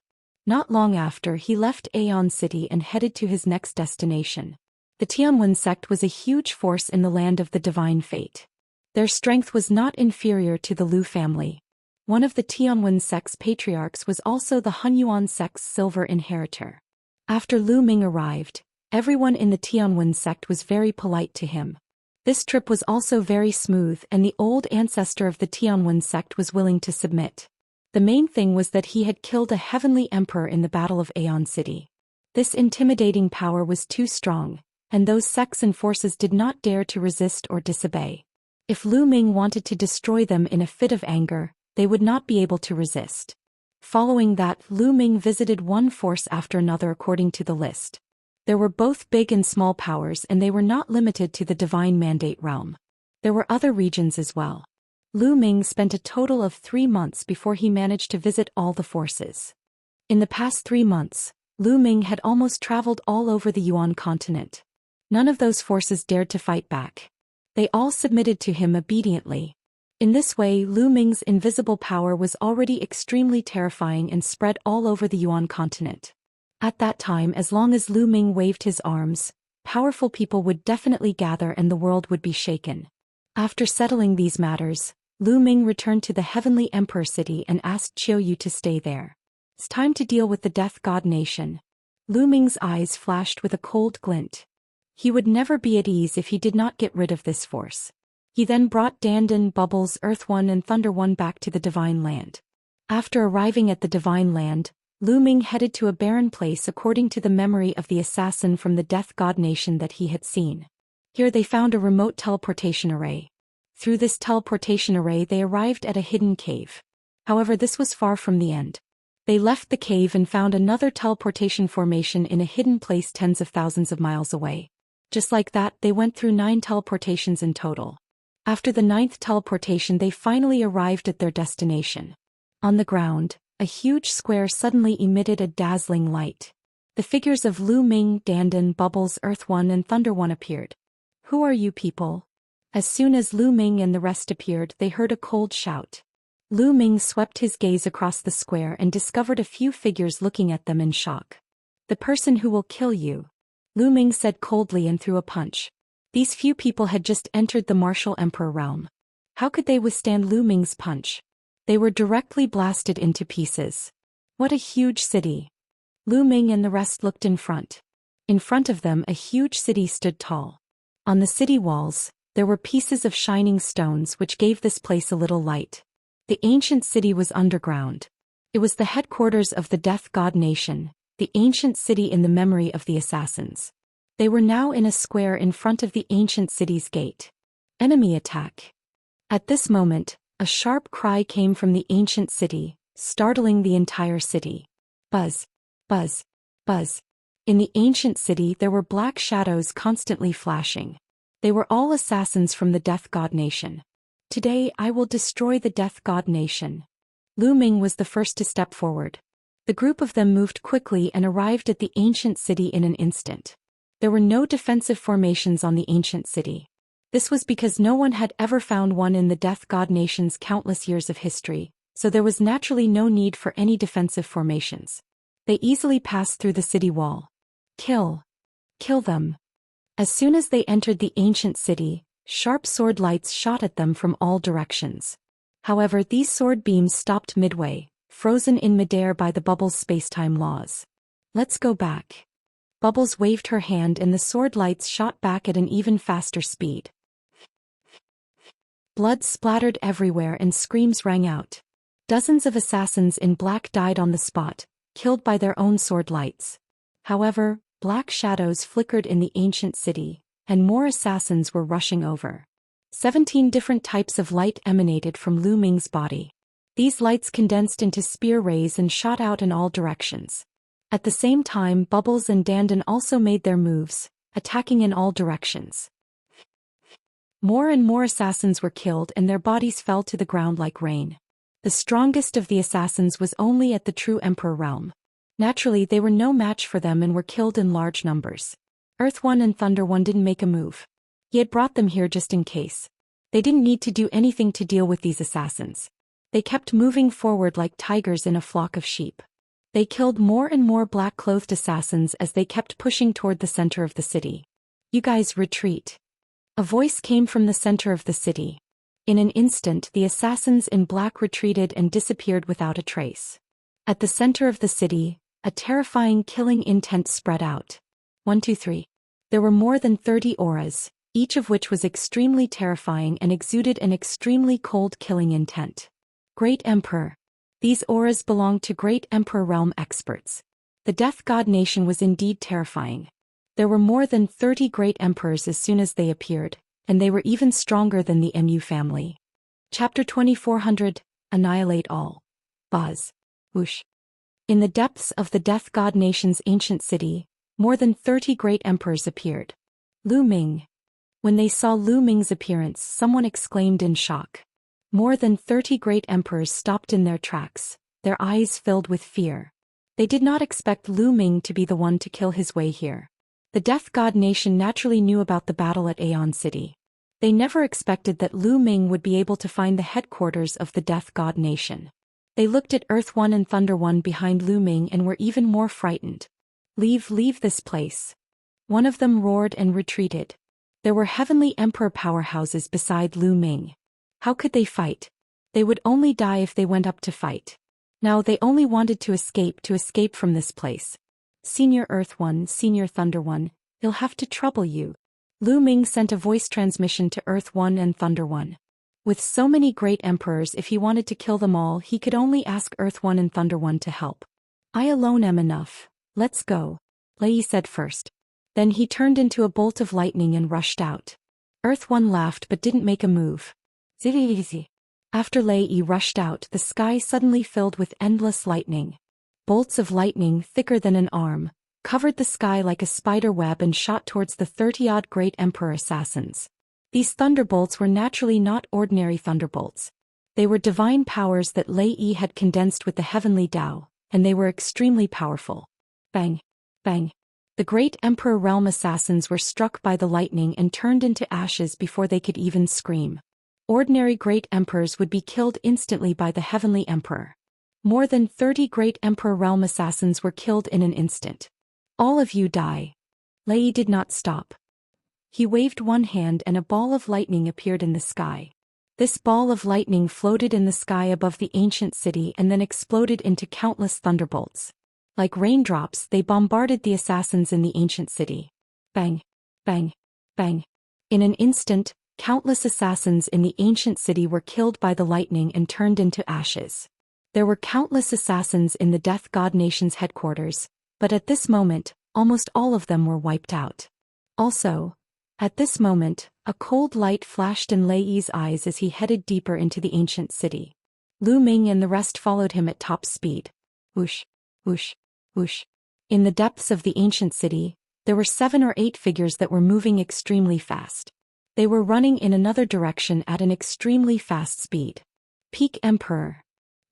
Not long after, he left Aeon City and headed to his next destination. The Tianwen sect was a huge force in the land of the divine fate. Their strength was not inferior to the Lu family. One of the Tianwen sect's patriarchs was also the Hunyuan sect's silver inheritor. After Lu Ming arrived, everyone in the Tianwen sect was very polite to him. This trip was also very smooth and the old ancestor of the Tianwen sect was willing to submit. The main thing was that he had killed a heavenly emperor in the Battle of Aeon City. This intimidating power was too strong, and those sects and forces did not dare to resist or disobey. If Lu Ming wanted to destroy them in a fit of anger, they would not be able to resist. Following that, Lu Ming visited one force after another according to the list. There were both big and small powers, and they were not limited to the Divine Mandate realm. There were other regions as well. Lu Ming spent a total of 3 months before he managed to visit all the forces. In the past 3 months, Lu Ming had almost traveled all over the Yuan continent. None of those forces dared to fight back. They all submitted to him obediently. In this way, Lu Ming's invisible power was already extremely terrifying and spread all over the Yuan continent. At that time, as long as Lu Ming waved his arms, powerful people would definitely gather and the world would be shaken. After settling these matters, Lu Ming returned to the Heavenly Emperor City and asked Qiu Yu to stay there. It's time to deal with the Death God Nation. Lu Ming's eyes flashed with a cold glint. He would never be at ease if he did not get rid of this force. He then brought Dandan, Bubbles, Earth One and Thunder One back to the Divine Land. After arriving at the Divine Land, Lu Ming headed to a barren place according to the memory of the assassin from the Death God Nation that he had seen. Here they found a remote teleportation array. Through this teleportation array they arrived at a hidden cave. However, this was far from the end. They left the cave and found another teleportation formation in a hidden place tens of thousands of miles away. Just like that, they went through 9 teleportations in total. After the 9th teleportation, they finally arrived at their destination. On the ground, a huge square suddenly emitted a dazzling light. The figures of Lu Ming, Dandan, Bubbles, Earth One and Thunder One appeared. "Who are you people?" As soon as Lu Ming and the rest appeared, they heard a cold shout. Lu Ming swept his gaze across the square and discovered a few figures looking at them in shock. "The person who will kill you," Lu Ming said coldly and threw a punch. These few people had just entered the martial emperor realm. How could they withstand Lu Ming's punch? They were directly blasted into pieces. What a huge city! Lu Ming and the rest looked in front. In front of them, a huge city stood tall. On the city walls, there were pieces of shining stones which gave this place a little light. The ancient city was underground. It was the headquarters of the Death God Nation, the ancient city in the memory of the assassins. They were now in a square in front of the ancient city's gate. Enemy attack. At this moment, a sharp cry came from the ancient city, startling the entire city. Buzz, buzz, buzz. In the ancient city there were black shadows constantly flashing. They were all assassins from the Death God Nation. "Today I will destroy the Death God Nation." Lu Ming was the first to step forward. The group of them moved quickly and arrived at the ancient city in an instant. There were no defensive formations on the ancient city. This was because no one had ever found one in the Death God Nation's countless years of history, so there was naturally no need for any defensive formations. They easily passed through the city wall. Kill. Kill them. As soon as they entered the ancient city, sharp sword lights shot at them from all directions. However, these sword beams stopped midway, frozen in midair by the Bubbles' space-time laws. "Let's go back." Bubbles waved her hand and the sword lights shot back at an even faster speed. Blood splattered everywhere and screams rang out. Dozens of assassins in black died on the spot, killed by their own sword lights. However, black shadows flickered in the ancient city, and more assassins were rushing over. 17 different types of light emanated from Lu Ming's body. These lights condensed into spear rays and shot out in all directions. At the same time, Bubbles and Dandan also made their moves, attacking in all directions. More and more assassins were killed and their bodies fell to the ground like rain. The strongest of the assassins was only at the true Emperor realm. Naturally, they were no match for them and were killed in large numbers. Earth One and Thunder One didn't make a move. He had brought them here just in case. They didn't need to do anything to deal with these assassins. They kept moving forward like tigers in a flock of sheep. They killed more and more black-clothed assassins as they kept pushing toward the center of the city. "You guys retreat." A voice came from the center of the city. In an instant, the assassins in black retreated and disappeared without a trace. At the center of the city, a terrifying killing intent spread out. 1, 2, 3. There were more than 30 auras, each of which was extremely terrifying and exuded an extremely cold killing intent. Great Emperor. These auras belonged to Great Emperor realm experts. The Death God Nation was indeed terrifying. There were more than 30 Great Emperors as soon as they appeared, and they were even stronger than the Mu family. Chapter 2400, Annihilate All. Buzz. Whoosh. In the depths of the Death God Nation's ancient city, more than 30 great emperors appeared. Lu Ming. When they saw Lu Ming's appearance, someone exclaimed in shock. More than 30 great emperors stopped in their tracks, their eyes filled with fear. They did not expect Lu Ming to be the one to kill his way here. The Death God Nation naturally knew about the battle at Aeon City. They never expected that Lu Ming would be able to find the headquarters of the Death God Nation. They looked at Earth One and Thunder One behind Lu Ming and were even more frightened. Leave this place. One of them roared and retreated. There were heavenly emperor powerhouses beside Lu Ming. How could they fight? They would only die if they went up to fight. Now they only wanted to escape from this place. Senior Earth One, Senior Thunder One, he'll have to trouble you. Lu Ming sent a voice transmission to Earth One and Thunder One. With so many great emperors, if he wanted to kill them all, he could only ask Earth One and Thunder One to help. I alone am enough. Let's go, Lei said first. Then he turned into a bolt of lightning and rushed out. Earth One laughed but didn't make a move. Zizi. After Lei rushed out, the sky suddenly filled with endless lightning. Bolts of lightning, thicker than an arm, covered the sky like a spider web and shot towards the 30-odd great emperor assassins. These thunderbolts were naturally not ordinary thunderbolts. They were divine powers that Lei had condensed with the heavenly Tao, and they were extremely powerful. Bang! Bang! The great emperor realm assassins were struck by the lightning and turned into ashes before they could even scream. Ordinary great emperors would be killed instantly by the heavenly emperor. More than 30 great emperor realm assassins were killed in an instant. All of you die. Lei did not stop. He waved one hand and a ball of lightning appeared in the sky. This ball of lightning floated in the sky above the ancient city and then exploded into countless thunderbolts. Like raindrops, they bombarded the assassins in the ancient city. Bang! Bang! Bang! In an instant, countless assassins in the ancient city were killed by the lightning and turned into ashes. There were countless assassins in the Death God Nation's headquarters, but at this moment, almost all of them were wiped out. Also, at this moment, a cold light flashed in Lei's eyes as he headed deeper into the ancient city. Lu Ming and the rest followed him at top speed. Whoosh, whoosh, whoosh. In the depths of the ancient city, there were 7 or 8 figures that were moving extremely fast. They were running in another direction at an extremely fast speed. Peak Emperor.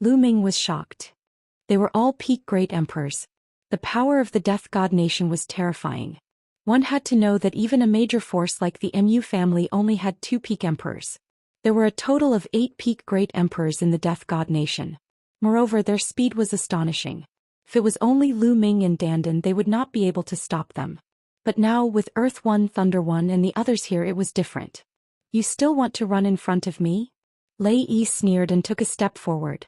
Lu Ming was shocked. They were all peak great emperors. The power of the Death God Nation was terrifying. One had to know that even a major force like the Mu family only had 2 peak emperors. There were a total of 8 peak great emperors in the Death God Nation. Moreover, their speed was astonishing. If it was only Lu Ming and Dandan, they would not be able to stop them. But now, with Earth One, Thunder One and the others here, it was different. You still want to run in front of me? Lei sneered and took a step forward.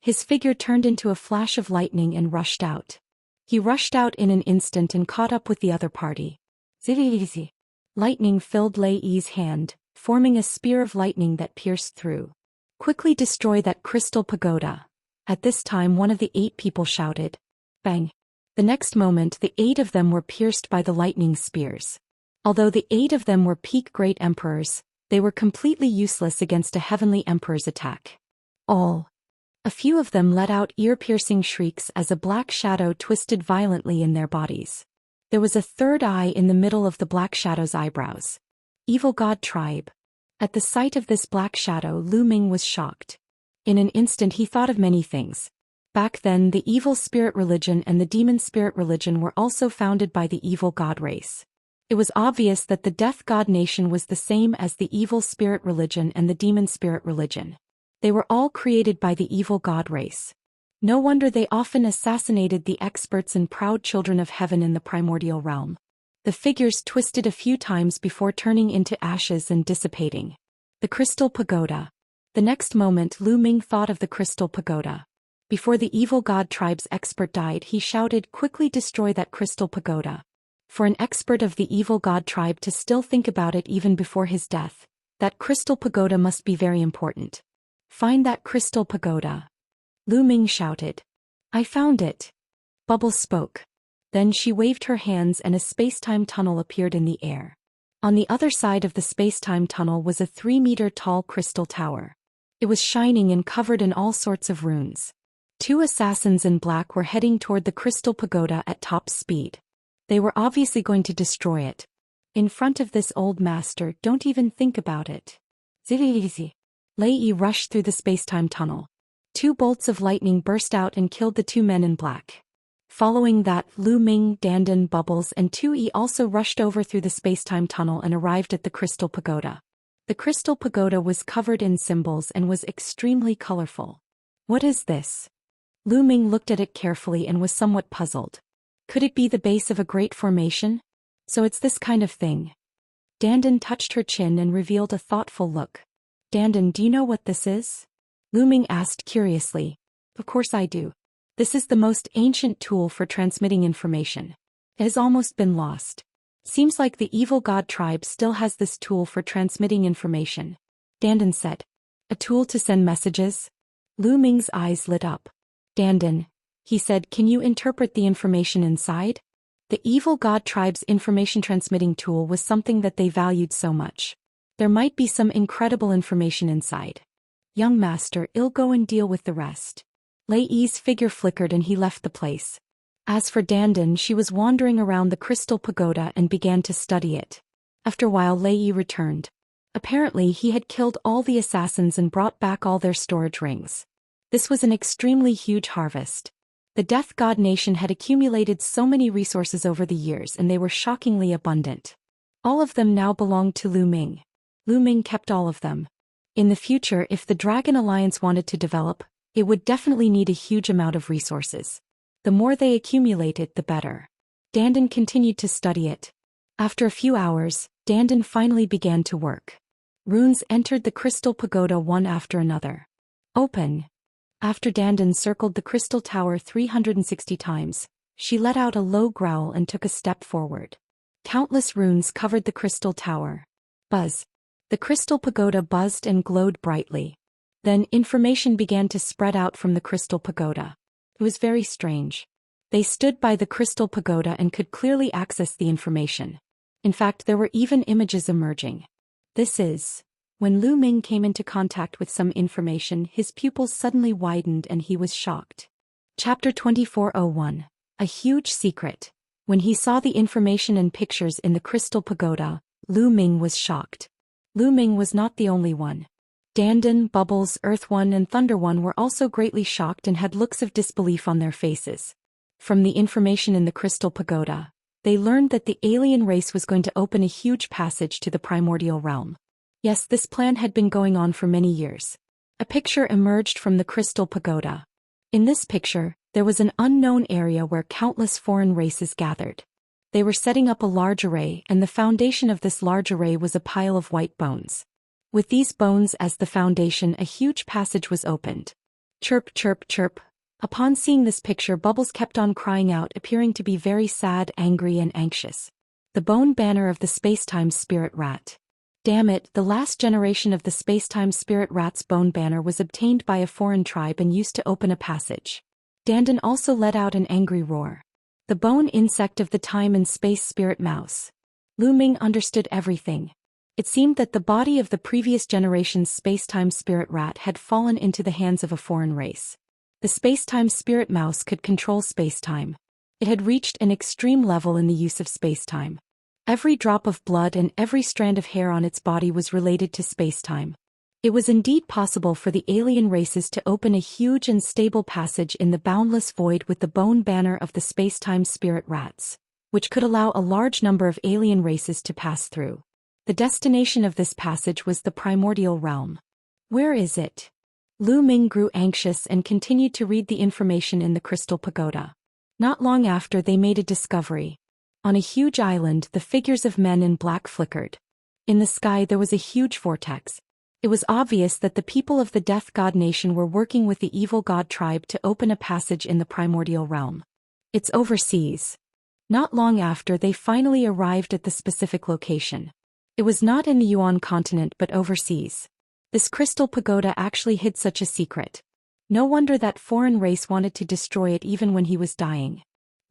His figure turned into a flash of lightning and rushed out. He rushed out in an instant and caught up with the other party. Zizi. Lightning filled Lei's hand, forming a spear of lightning that pierced through. Quickly destroy that crystal pagoda. At this time, one of the 8 people shouted. Bang. The next moment, the 8 of them were pierced by the lightning spears. Although the 8 of them were peak great emperors, they were completely useless against a heavenly emperor's attack. A few of them let out ear-piercing shrieks as a black shadow twisted violently in their bodies. There was a third eye in the middle of the black shadow's eyebrows. Evil God Tribe. At the sight of this black shadow, Lu Ming was shocked. In an instant he thought of many things. Back then, the evil spirit religion and the demon spirit religion were also founded by the evil god race. It was obvious that the Death God Nation was the same as the evil spirit religion and the demon spirit religion. They were all created by the evil god race. No wonder they often assassinated the experts and proud children of heaven in the primordial realm. The figures twisted a few times before turning into ashes and dissipating. The Crystal Pagoda. The next moment, Lu Ming thought of the Crystal Pagoda. Before the evil god tribe's expert died, he shouted, "Quickly destroy that Crystal Pagoda." For an expert of the evil god tribe to still think about it even before his death, that Crystal Pagoda must be very important. Find that Crystal Pagoda. Lu Ming shouted. I found it. Bubble spoke. Then she waved her hands and a space-time tunnel appeared in the air. On the other side of the space-time tunnel was a 3-meter-tall crystal tower. It was shining and covered in all sorts of runes. 2 assassins in black were heading toward the crystal pagoda at top speed. They were obviously going to destroy it. In front of this old master, don't even think about it. Zizi. Lei rushed through the space-time tunnel. 2 bolts of lightning burst out and killed the 2 men in black. Following that, Lu Ming, Dandan, Bubbles and 2E also rushed over through the space-time tunnel and arrived at the crystal pagoda. The crystal pagoda was covered in symbols and was extremely colorful. What is this? Lu Ming looked at it carefully and was somewhat puzzled. Could it be the base of a great formation? So it's this kind of thing. Dandan touched her chin and revealed a thoughtful look. Dandan, do you know what this is? Lu Ming asked curiously. Of course I do. This is the most ancient tool for transmitting information. It has almost been lost. Seems like the evil god tribe still has this tool for transmitting information. Dandan said. A tool to send messages? Lu Ming's eyes lit up. Dandan, he said, can you interpret the information inside? The evil god tribe's information transmitting tool was something that they valued so much. There might be some incredible information inside. Young master, I'll go and deal with the rest. Lei's figure flickered and he left the place. As for Dandan, she was wandering around the crystal pagoda and began to study it. After a while, Lei returned. Apparently, he had killed all the assassins and brought back all their storage rings. This was an extremely huge harvest. The Death God Nation had accumulated so many resources over the years and they were shockingly abundant. All of them now belonged to Lu Ming. Lu Ming kept all of them. In the future, if the Dragon Alliance wanted to develop, it would definitely need a huge amount of resources. The more they accumulated, the better. Dandan continued to study it. After a few hours, Dandan finally began to work. Runes entered the crystal pagoda one after another. Open. After Dandan circled the crystal tower 360 times, she let out a low growl and took a step forward. Countless runes covered the crystal tower. Buzz. The crystal pagoda buzzed and glowed brightly. Then information began to spread out from the crystal pagoda. It was very strange. They stood by the crystal pagoda and could clearly access the information. In fact, there were even images emerging. This is... When Lu Ming came into contact with some information, his pupils suddenly widened and he was shocked. Chapter 2401. A huge secret. When he saw the information and pictures in the crystal pagoda, Lu Ming was shocked. Lu Ming was not the only one. Dandan, Bubbles, Earth One and Thunder One were also greatly shocked and had looks of disbelief on their faces. From the information in the crystal pagoda, they learned that the alien race was going to open a huge passage to the primordial realm. Yes, this plan had been going on for many years. A picture emerged from the crystal pagoda. In this picture, there was an unknown area where countless foreign races gathered. They were setting up a large array, and the foundation of this large array was a pile of white bones. With these bones as the foundation, a huge passage was opened. Chirp, chirp, chirp. Upon seeing this picture, Bubbles kept on crying out, appearing to be very sad, angry and anxious. The bone banner of the space-time spirit rat. Damn it, the last generation of the space-time spirit rat's bone banner was obtained by a foreign tribe and used to open a passage. Dandan also let out an angry roar. The bone insect of the time and space spirit mouse. Lu Ming understood everything. It seemed that the body of the previous generation's space-time spirit rat had fallen into the hands of a foreign race. The space-time spirit mouse could control space-time. It had reached an extreme level in the use of space-time. Every drop of blood and every strand of hair on its body was related to space-time. It was indeed possible for the alien races to open a huge and stable passage in the boundless void with the bone banner of the space-time spirit rats, which could allow a large number of alien races to pass through. The destination of this passage was the primordial realm. Where is it? Lu Ming grew anxious and continued to read the information in the crystal pagoda. Not long after, they made a discovery. On a huge island, the figures of men in black flickered. In the sky there was a huge vortex. It was obvious that the people of the Death God Nation were working with the evil god tribe to open a passage in the primordial realm. It's overseas. Not long after, they finally arrived at the specific location. It was not in the Yuan continent but overseas. This crystal pagoda actually hid such a secret. No wonder that foreign race wanted to destroy it even when he was dying.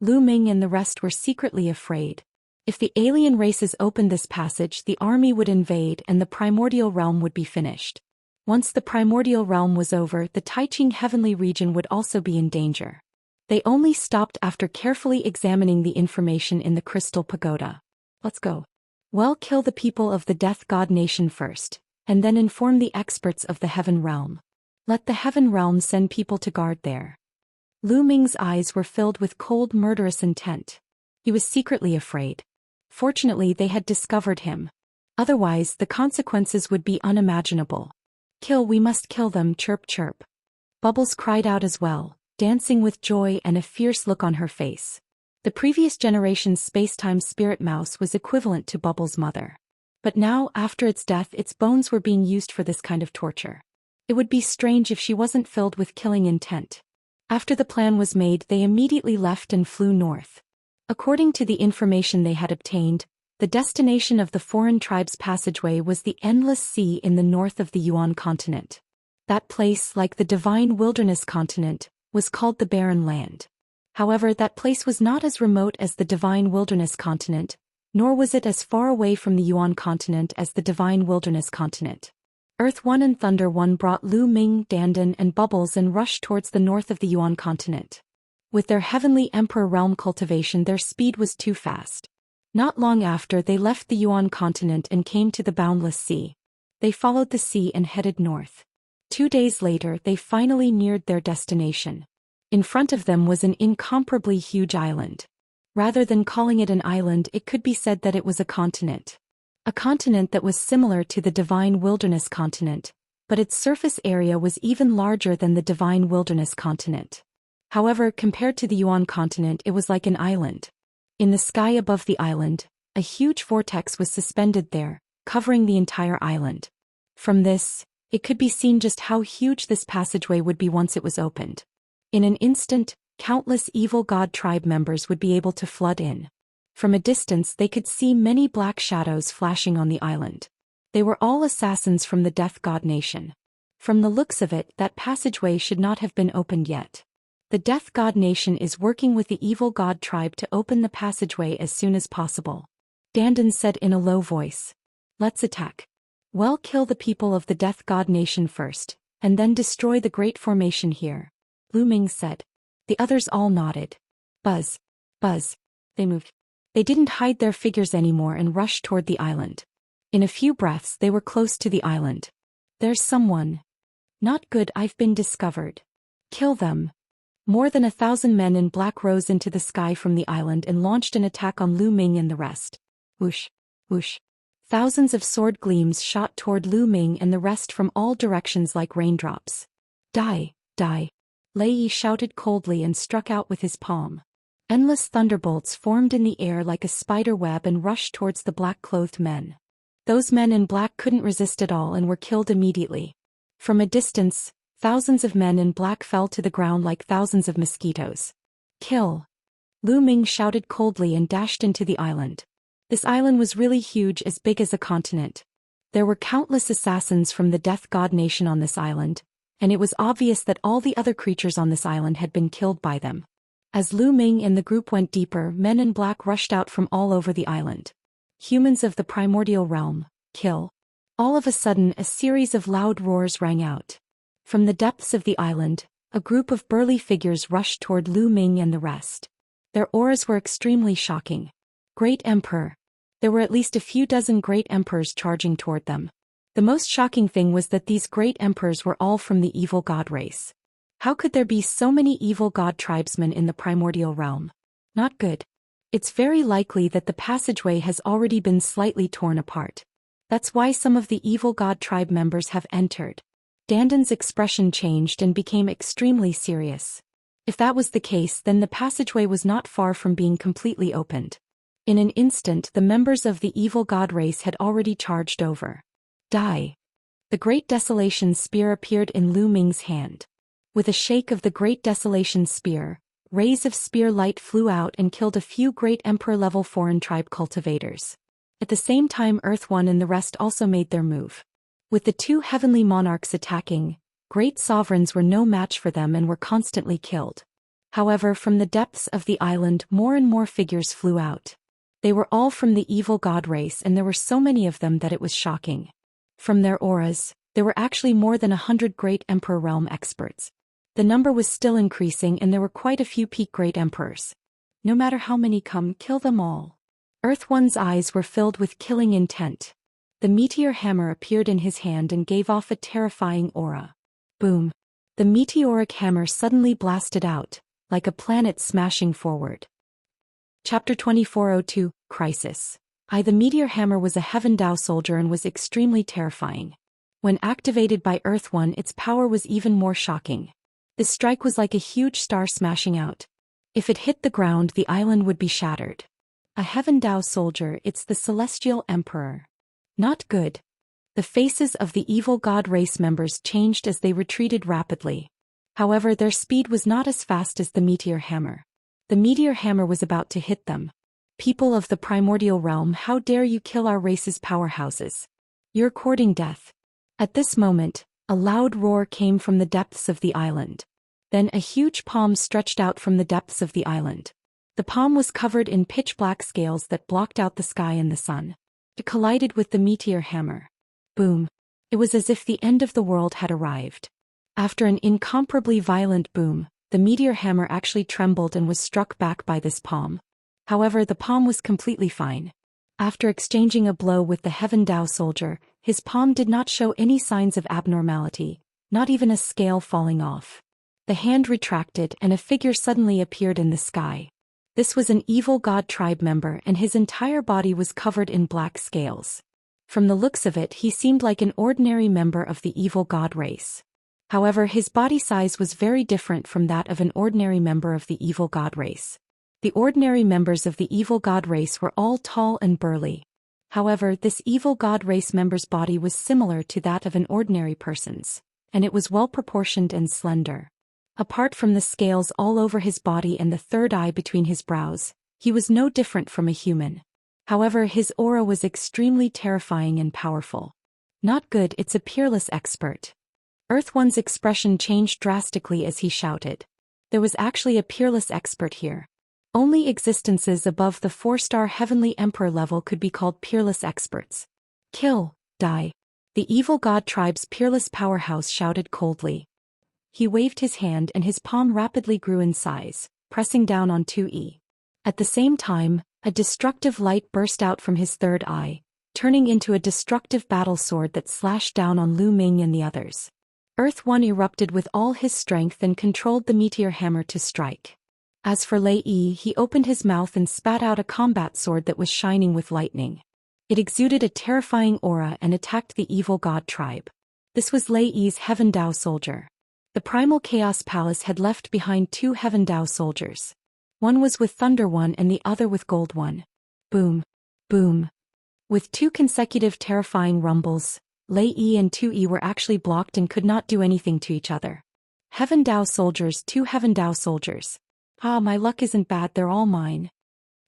Lu Ming and the rest were secretly afraid. If the alien races opened this passage, the army would invade and the primordial realm would be finished. Once the primordial realm was over, the Taiqing heavenly region would also be in danger. They only stopped after carefully examining the information in the crystal pagoda. Let's go. Well, kill the people of the death god nation first, and then inform the experts of the heaven realm. Let the heaven realm send people to guard there. Lu Ming's eyes were filled with cold, murderous intent. He was secretly afraid. Fortunately, they had discovered him. Otherwise, the consequences would be unimaginable. Kill, we must kill them, chirp chirp. Bubbles cried out as well, dancing with joy and a fierce look on her face. The previous generation's space-time spirit mouse was equivalent to Bubbles' mother. But now, after its death, its bones were being used for this kind of torture. It would be strange if she wasn't filled with killing intent. After the plan was made, they immediately left and flew north. According to the information they had obtained, the destination of the foreign tribe's passageway was the endless sea in the north of the Yuan continent. That place, like the divine wilderness continent, was called the Barren Land. However, that place was not as remote as the divine wilderness continent, nor was it as far away from the Yuan continent as the divine wilderness continent. Earth One and Thunder One brought Lu Ming, Dandan, and Bubbles and rushed towards the north of the Yuan continent. With their heavenly emperor realm cultivation, their speed was too fast. Not long after, they left the Yuan continent and came to the boundless sea. They followed the sea and headed north. 2 days later, they finally neared their destination. In front of them was an incomparably huge island. Rather than calling it an island, it could be said that it was a continent. A continent that was similar to the divine wilderness continent, but its surface area was even larger than the divine wilderness continent. However, compared to the Yuan continent, it was like an island. In the sky above the island, a huge vortex was suspended there, covering the entire island. From this, it could be seen just how huge this passageway would be once it was opened. In an instant, countless evil god tribe members would be able to flood in. From a distance, they could see many black shadows flashing on the island. They were all assassins from the death god nation. From the looks of it, that passageway should not have been opened yet. The Death God Nation is working with the evil god tribe to open the passageway as soon as possible. Dandan said in a low voice. Let's attack. Well, kill the people of the Death God Nation first, and then destroy the great formation here. Lu Ming said. The others all nodded. Buzz. Buzz. They moved. They didn't hide their figures anymore and rushed toward the island. In a few breaths, they were close to the island. There's someone. Not good, I've been discovered. Kill them. More than 1,000 men in black rose into the sky from the island and launched an attack on Lu Ming and the rest. Whoosh, whoosh. Thousands of sword gleams shot toward Lu Ming and the rest from all directions like raindrops. Die, die. Lei Yi shouted coldly and struck out with his palm. Endless thunderbolts formed in the air like a spider web and rushed towards the black-clothed men. Those men in black couldn't resist at all and were killed immediately. From a distance, thousands of men in black fell to the ground like thousands of mosquitoes. Kill. Lu Ming shouted coldly and dashed into the island. This island was really huge, as big as a continent. There were countless assassins from the Death God Nation on this island, and it was obvious that all the other creatures on this island had been killed by them. As Lu Ming and the group went deeper, men in black rushed out from all over the island. Humans of the primordial realm, kill. All of a sudden, a series of loud roars rang out. From the depths of the island, a group of burly figures rushed toward Lu Ming and the rest. Their auras were extremely shocking. Great Emperor. There were at least a few dozen great emperors charging toward them. The most shocking thing was that these great emperors were all from the evil god race. How could there be so many evil god tribesmen in the primordial realm? Not good. It's very likely that the passageway has already been slightly torn apart. That's why some of the evil god tribe members have entered. Dandan's expression changed and became extremely serious. If that was the case, then the passageway was not far from being completely opened. In an instant, the members of the evil god race had already charged over. Die. The Great Desolation Spear appeared in Lu Ming's hand. With a shake of the Great Desolation Spear, rays of spear light flew out and killed a few great Emperor-level foreign tribe cultivators. At the same time, Earth One and the rest also made their move. With the two heavenly monarchs attacking, great sovereigns were no match for them and were constantly killed. However, from the depths of the island, more and more figures flew out. They were all from the evil god race, and there were so many of them that it was shocking. From their auras, there were actually more than 100 Great Emperor realm experts. The number was still increasing, and there were quite a few peak Great Emperors. No matter how many come, kill them all. Earth One's eyes were filled with killing intent. The meteor hammer appeared in his hand and gave off a terrifying aura. Boom! The meteoric hammer suddenly blasted out, like a planet smashing forward. Chapter 2402, Crisis. The meteor hammer was a Heaven Dao soldier and was extremely terrifying. When activated by Earth One, its power was even more shocking. The strike was like a huge star smashing out. If it hit the ground, the island would be shattered. A Heaven Dao soldier, it's the Celestial Emperor. Not good. The faces of the evil god race members changed as they retreated rapidly. However, their speed was not as fast as the meteor hammer. The meteor hammer was about to hit them. People of the primordial realm, how dare you kill our race's powerhouses? You're courting death. At this moment, a loud roar came from the depths of the island. Then a huge palm stretched out from the depths of the island. The palm was covered in pitch-black scales that blocked out the sky and the sun. It collided with the meteor hammer. Boom! It was as if the end of the world had arrived. After an incomparably violent boom, the meteor hammer actually trembled and was struck back by this palm. However, the palm was completely fine. After exchanging a blow with the Heaven Dao soldier, his palm did not show any signs of abnormality, not even a scale falling off. The hand retracted and a figure suddenly appeared in the sky. This was an evil god tribe member, and his entire body was covered in black scales. From the looks of it, he seemed like an ordinary member of the evil god race. However, his body size was very different from that of an ordinary member of the evil god race. The ordinary members of the evil god race were all tall and burly. However, this evil god race member's body was similar to that of an ordinary person's, and it was well proportioned and slender. Apart from the scales all over his body and the third eye between his brows, he was no different from a human. However, his aura was extremely terrifying and powerful. Not good, it's a peerless expert. Earth One's expression changed drastically as he shouted. There was actually a peerless expert here. Only existences above the 4-star Heavenly Emperor level could be called peerless experts. Kill, die. The evil god tribe's peerless powerhouse shouted coldly. He waved his hand and his palm rapidly grew in size, pressing down on 2E. At the same time, a destructive light burst out from his third eye, turning into a destructive battle sword that slashed down on Lu Ming and the others. Earth One erupted with all his strength and controlled the meteor hammer to strike. As for Lei Yi, he opened his mouth and spat out a combat sword that was shining with lightning. It exuded a terrifying aura and attacked the evil god tribe. This was Lei Yi's Heaven Dao soldier. The Primal Chaos Palace had left behind 2 Heaven Dao soldiers. One was with Thunder One and the other with Gold One. Boom! Boom! With 2 consecutive terrifying rumbles, Lei Yi and 2E were actually blocked and could not do anything to each other. Heaven Dao soldiers, 2 Heaven Dao soldiers. My luck isn't bad, they're all mine.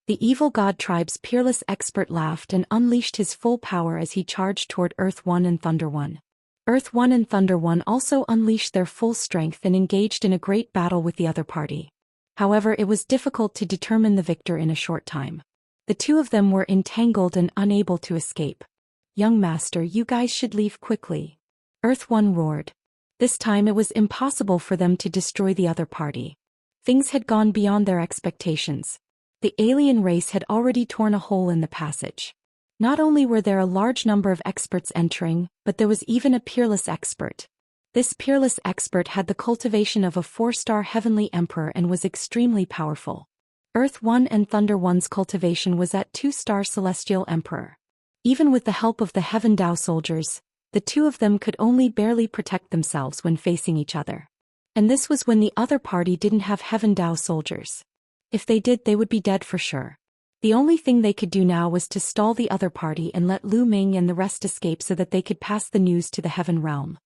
The evil god tribe's peerless expert laughed and unleashed his full power as he charged toward Earth One and Thunder One. Earth One and Thunder One also unleashed their full strength and engaged in a great battle with the other party. However, it was difficult to determine the victor in a short time. The 2 of them were entangled and unable to escape. Young master, you guys should leave quickly. Earth One roared. This time it was impossible for them to destroy the other party. Things had gone beyond their expectations. The alien race had already torn a hole in the passage. Not only were there a large number of experts entering, but there was even a peerless expert. This peerless expert had the cultivation of a 4-star Heavenly Emperor and was extremely powerful. Earth One and Thunder One's cultivation was at 2-star Celestial Emperor. Even with the help of the Heaven Dao soldiers, the 2 of them could only barely protect themselves when facing each other. And this was when the other party didn't have Heaven Dao soldiers. If they did, they would be dead for sure. The only thing they could do now was to stall the other party and let Lu Ming and the rest escape so that they could pass the news to the Heaven Realm.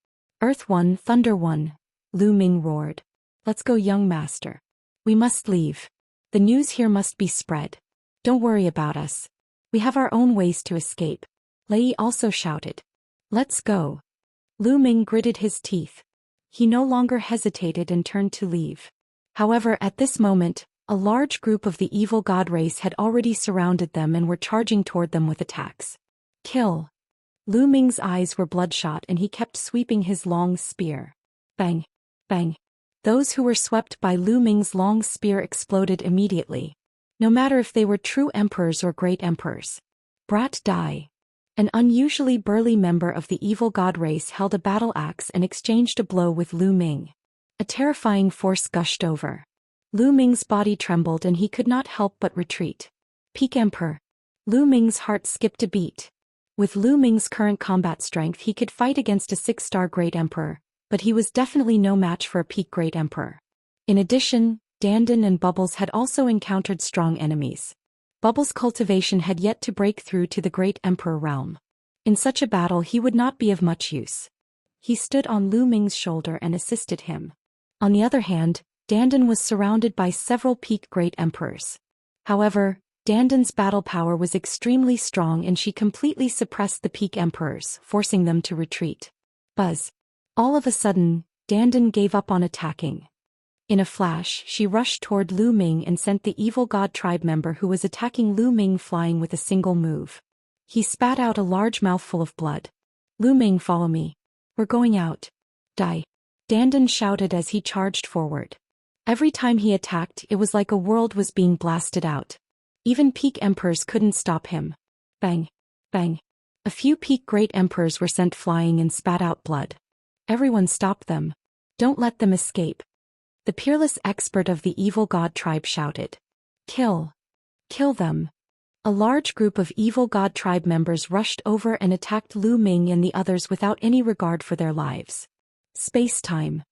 Earth One, Thunder One, Lu Ming roared. Let's go, young master. We must leave. The news here must be spread. Don't worry about us. We have our own ways to escape. Lei also shouted. Let's go. Lu Ming gritted his teeth. He no longer hesitated and turned to leave. However, at this moment, A large group of the evil god race had already surrounded them and were charging toward them with attacks. Kill! Lu Ming's eyes were bloodshot and he kept sweeping his long spear. Bang! Bang! Those who were swept by Lu Ming's long spear exploded immediately. No matter if they were true emperors or great emperors. Brat die! An unusually burly member of the evil god race held a battle axe and exchanged a blow with Lu Ming. A terrifying force gushed over. Lu Ming's body trembled and he could not help but retreat. Peak Emperor. Lu Ming's heart skipped a beat. With Lu Ming's current combat strength he could fight against a 6-star Great Emperor, but he was definitely no match for a peak Great Emperor. In addition, Dandan and Bubbles had also encountered strong enemies. Bubbles' cultivation had yet to break through to the Great Emperor realm. In such a battle he would not be of much use. He stood on Lu Ming's shoulder and assisted him. On the other hand, Dandan was surrounded by several peak Great Emperors. However, Dandan's battle power was extremely strong and she completely suppressed the peak Emperors, forcing them to retreat. Buzz. All of a sudden, Dandan gave up on attacking. In a flash, she rushed toward Lu Ming and sent the evil god tribe member who was attacking Lu Ming flying with a single move. He spat out a large mouthful of blood. Lu Ming, follow me. We're going out. Die. Dandan shouted as he charged forward. Every time he attacked, it was like a world was being blasted out. Even peak emperors couldn't stop him. Bang. Bang. A few peak great emperors were sent flying and spat out blood. Everyone stop them. Don't let them escape. The peerless expert of the evil god tribe shouted. Kill. Kill them. A large group of evil god tribe members rushed over and attacked Lu Ming and the others without any regard for their lives. Space-time.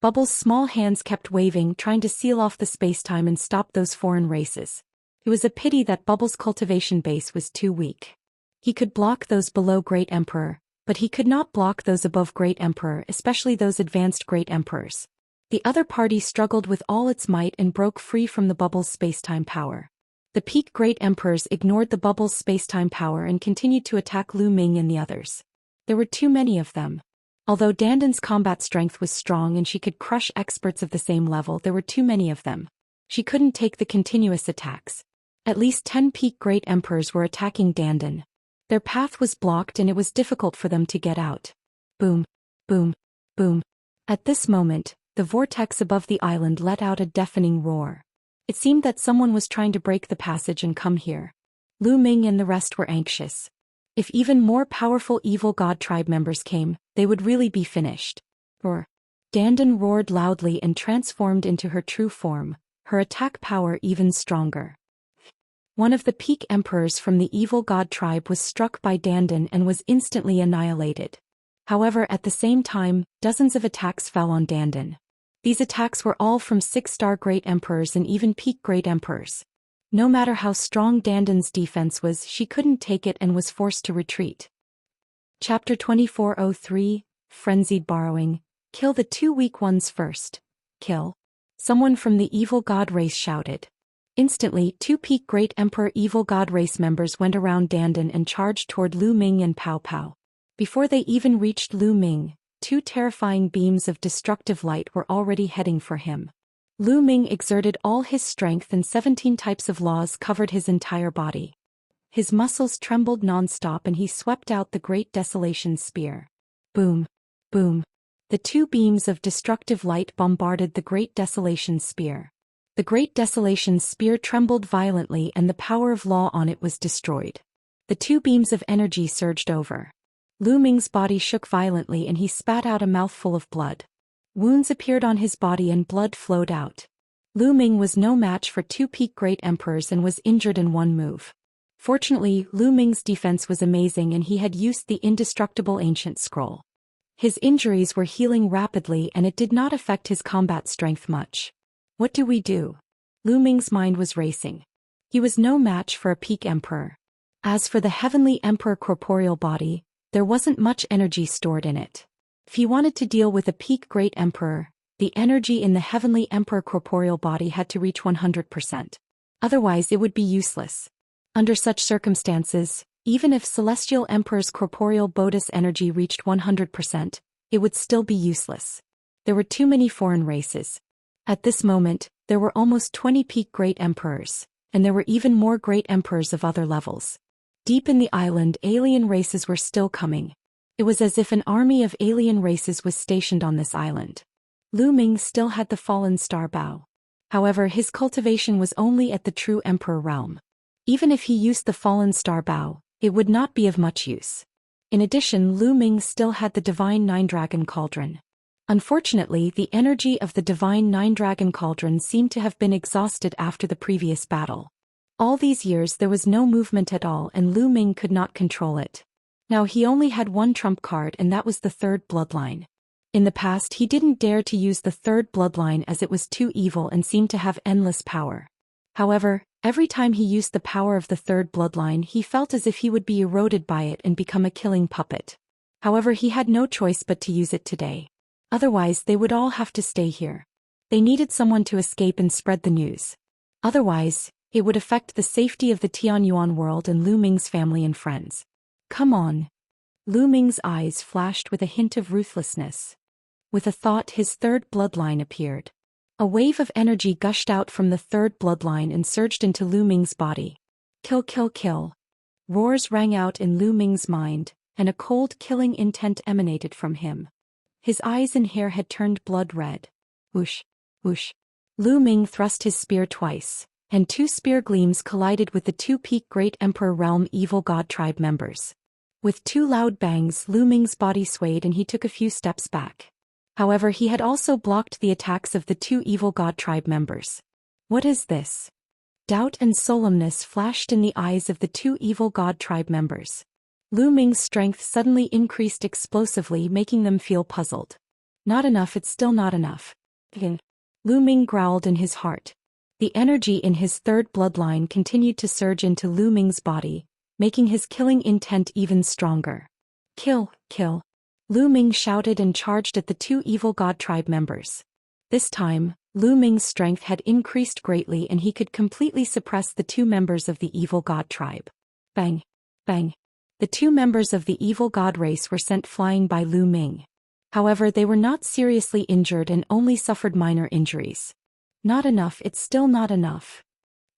Bubbles' small hands kept waving, trying to seal off the space-time and stop those foreign races. It was a pity that Bubbles' cultivation base was too weak. He could block those below Great Emperor, but he could not block those above Great Emperor, especially those advanced Great Emperors. The other party struggled with all its might and broke free from the Bubbles' space-time power. The peak Great Emperors ignored the Bubbles' space-time power and continued to attack Lu Ming and the others. There were too many of them. Although Dandan's combat strength was strong and she could crush experts of the same level, there were too many of them. She couldn't take the continuous attacks. At least 10 peak Great Emperors were attacking Dandan. Their path was blocked and it was difficult for them to get out. Boom. Boom. Boom. At this moment, the vortex above the island let out a deafening roar. It seemed that someone was trying to break the passage and come here. Lu Ming and the rest were anxious. If even more powerful evil god tribe members came, they would really be finished. Roar. Dandan roared loudly and transformed into her true form, her attack power even stronger. One of the peak emperors from the evil god tribe was struck by Dandan and was instantly annihilated. However, at the same time, dozens of attacks fell on Dandan. These attacks were all from 6-star Great Emperors and even peak Great Emperors. No matter how strong Dandan's defense was, she couldn't take it and was forced to retreat. Chapter 2403, Frenzied Borrowing. Kill the 2 weak ones first. Kill. Someone from the evil god race shouted. Instantly, 2 peak Great Emperor evil god race members went around Dandan and charged toward Lu Ming and Pow Pow. Before they even reached Lu Ming, 2 terrifying beams of destructive light were already heading for him. Lu Ming exerted all his strength and 17 types of laws covered his entire body. His muscles trembled non-stop and he swept out the Great Desolation Spear. Boom. Boom. The 2 beams of destructive light bombarded the Great Desolation Spear. The Great Desolation Spear trembled violently and the power of law on it was destroyed. The 2 beams of energy surged over. Lu Ming's body shook violently and he spat out a mouthful of blood. Wounds appeared on his body and blood flowed out. Lu Ming was no match for 2 peak Great Emperors and was injured in one move. Fortunately, Lu Ming's defense was amazing and he had used the indestructible ancient scroll. His injuries were healing rapidly and it did not affect his combat strength much. What do we do? Lu Ming's mind was racing. He was no match for a peak emperor. As for the heavenly emperor corporeal body, there wasn't much energy stored in it. If he wanted to deal with a peak great emperor, the energy in the heavenly emperor corporeal body had to reach 100%. Otherwise it would be useless. Under such circumstances, even if celestial emperor's corporeal bodis energy reached 100%, it would still be useless. There were too many foreign races. At this moment, There were almost 20 peak great emperors, and there were even more great emperors of other levels. Deep in the island, alien races were still coming. It was as if an army of alien races was stationed on this island. Lu Ming still had the fallen star bow. However, his cultivation was only at the true emperor realm. Even if he used the fallen star bow, it would not be of much use. In addition, Lu Ming still had the divine nine-dragon cauldron. Unfortunately, the energy of the divine nine-dragon cauldron seemed to have been exhausted after the previous battle. All these years there was no movement at all and Lu Ming could not control it. Now he only had one trump card and that was the third bloodline. In the past he didn't dare to use the third bloodline as it was too evil and seemed to have endless power. However, every time he used the power of the third bloodline he felt as if he would be eroded by it and become a killing puppet. However, he had no choice but to use it today. Otherwise they would all have to stay here. They needed someone to escape and spread the news. Otherwise, it would affect the safety of the Tianyuan world and Lu Ming's family and friends. Come on. Lu Ming's eyes flashed with a hint of ruthlessness. With a thought, his third bloodline appeared. A wave of energy gushed out from the third bloodline and surged into Lu Ming's body. Kill, kill, kill. Roars rang out in Lu Ming's mind, and a cold killing intent emanated from him. His eyes and hair had turned blood red. Whoosh, whoosh. Lu Ming thrust his spear twice, and two spear gleams collided with the two peak Great Emperor Realm Evil God Tribe members. With two loud bangs, Lu Ming's body swayed and he took a few steps back. However, he had also blocked the attacks of the two Evil God Tribe members. What is this? Doubt and solemnness flashed in the eyes of the two Evil God Tribe members. Lu Ming's strength suddenly increased explosively, making them feel puzzled. Not enough, it's still not enough. Lu Ming growled in his heart. The energy in his third bloodline continued to surge into Lu Ming's body, making his killing intent even stronger. Kill, kill. Lu Ming shouted and charged at the two Evil God Tribe members. This time, Lu Ming's strength had increased greatly and he could completely suppress the two members of the Evil God Tribe. Bang, bang. The two members of the Evil God race were sent flying by Lu Ming. However, they were not seriously injured and only suffered minor injuries. Not enough, it's still not enough.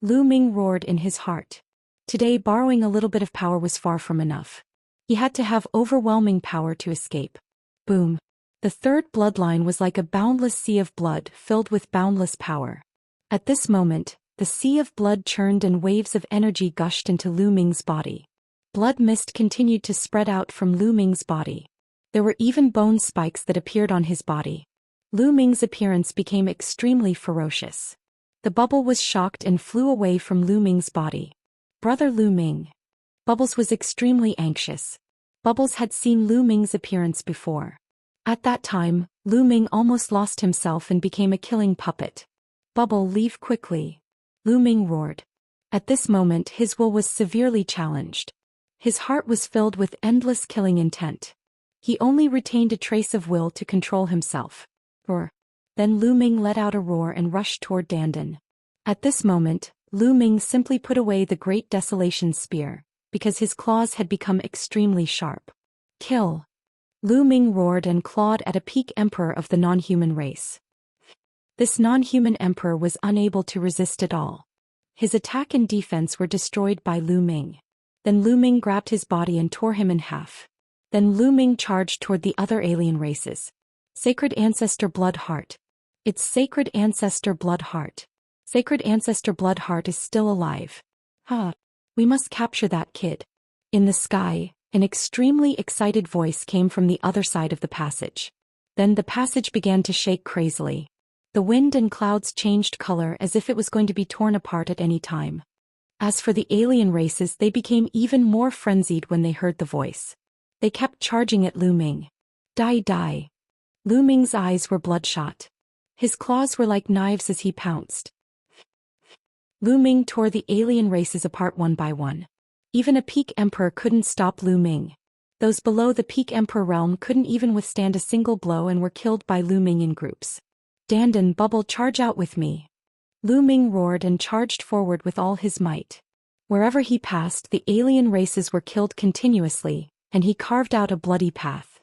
Lu Ming roared in his heart. Today, borrowing a little bit of power was far from enough. He had to have overwhelming power to escape. Boom. The third bloodline was like a boundless sea of blood filled with boundless power. At this moment, the sea of blood churned and waves of energy gushed into Lu Ming's body. Blood mist continued to spread out from Lu Ming's body. There were even bone spikes that appeared on his body. Lu Ming's appearance became extremely ferocious. The bubble was shocked and flew away from Lu Ming's body. Brother Lu Ming. Bubbles was extremely anxious. Bubbles had seen Lu Ming's appearance before. At that time, Lu Ming almost lost himself and became a killing puppet. Bubble, leave quickly. Lu Ming roared. At this moment his will was severely challenged. His heart was filled with endless killing intent. He only retained a trace of will to control himself. Roar. Then Lu Ming let out a roar and rushed toward dandan. At this moment, Lu Ming simply put away the Great Desolation Spear, because his claws had become extremely sharp. Kill. Lu Ming roared and clawed at a peak emperor of the non-human race. This non-human emperor was unable to resist at all. His attack and defense were destroyed by Lu Ming. Then Lu Ming grabbed his body and tore him in half. Then Lu Ming charged toward the other alien races. Sacred Ancestor Blood Heart. It's Sacred Ancestor Blood Heart. Sacred Ancestor Blood Heart is still alive. We must capture that kid. In the sky, an extremely excited voice came from the other side of the passage. Then the passage began to shake crazily. The wind and clouds changed color as if it was going to be torn apart at any time. As for the alien races, they became even more frenzied when they heard the voice. They kept charging at Lu Ming. Die, die. Lu Ming's eyes were bloodshot. His claws were like knives as he pounced. Lu Ming tore the alien races apart one by one. Even a peak emperor couldn't stop Lu Ming. Those below the peak emperor realm couldn't even withstand a single blow and were killed by Lu Ming in groups. Dandan, Bubble, charge out with me. Lu Ming roared and charged forward with all his might. Wherever he passed, the alien races were killed continuously, and he carved out a bloody path.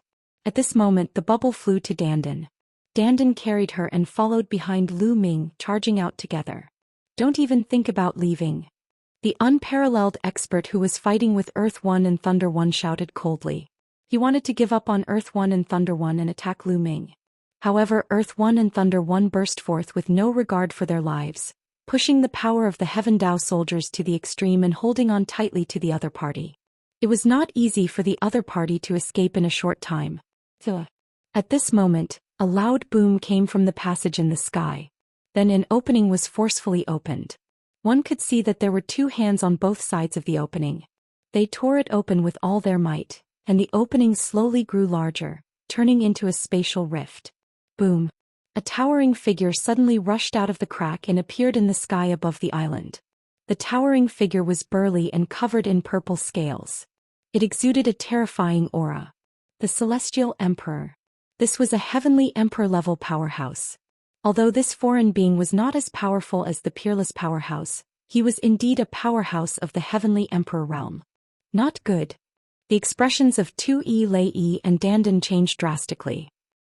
At this moment the bubble flew to dandan. Dandan carried her and followed behind Lu Ming, charging out together. Don't even think about leaving. The unparalleled expert who was fighting with Earth One and Thunder One shouted coldly. He wanted to give up on Earth One and Thunder One and attack Lu Ming. However, Earth One and Thunder One burst forth with no regard for their lives, pushing the power of the Heaven Dao soldiers to the extreme and holding on tightly to the other party. It was not easy for the other party to escape in a short time. At this moment, a loud boom came from the passage in the sky. Then an opening was forcefully opened. One could see that there were two hands on both sides of the opening. They tore it open with all their might, and the opening slowly grew larger, turning into a spatial rift. Boom! A towering figure suddenly rushed out of the crack and appeared in the sky above the island. The towering figure was burly and covered in purple scales. It exuded a terrifying aura. The Celestial Emperor. This was a heavenly emperor-level powerhouse. Although this foreign being was not as powerful as the peerless powerhouse, he was indeed a powerhouse of the heavenly emperor realm. Not good. The expressions of Tu Yi Lei Yi and Dandan changed drastically.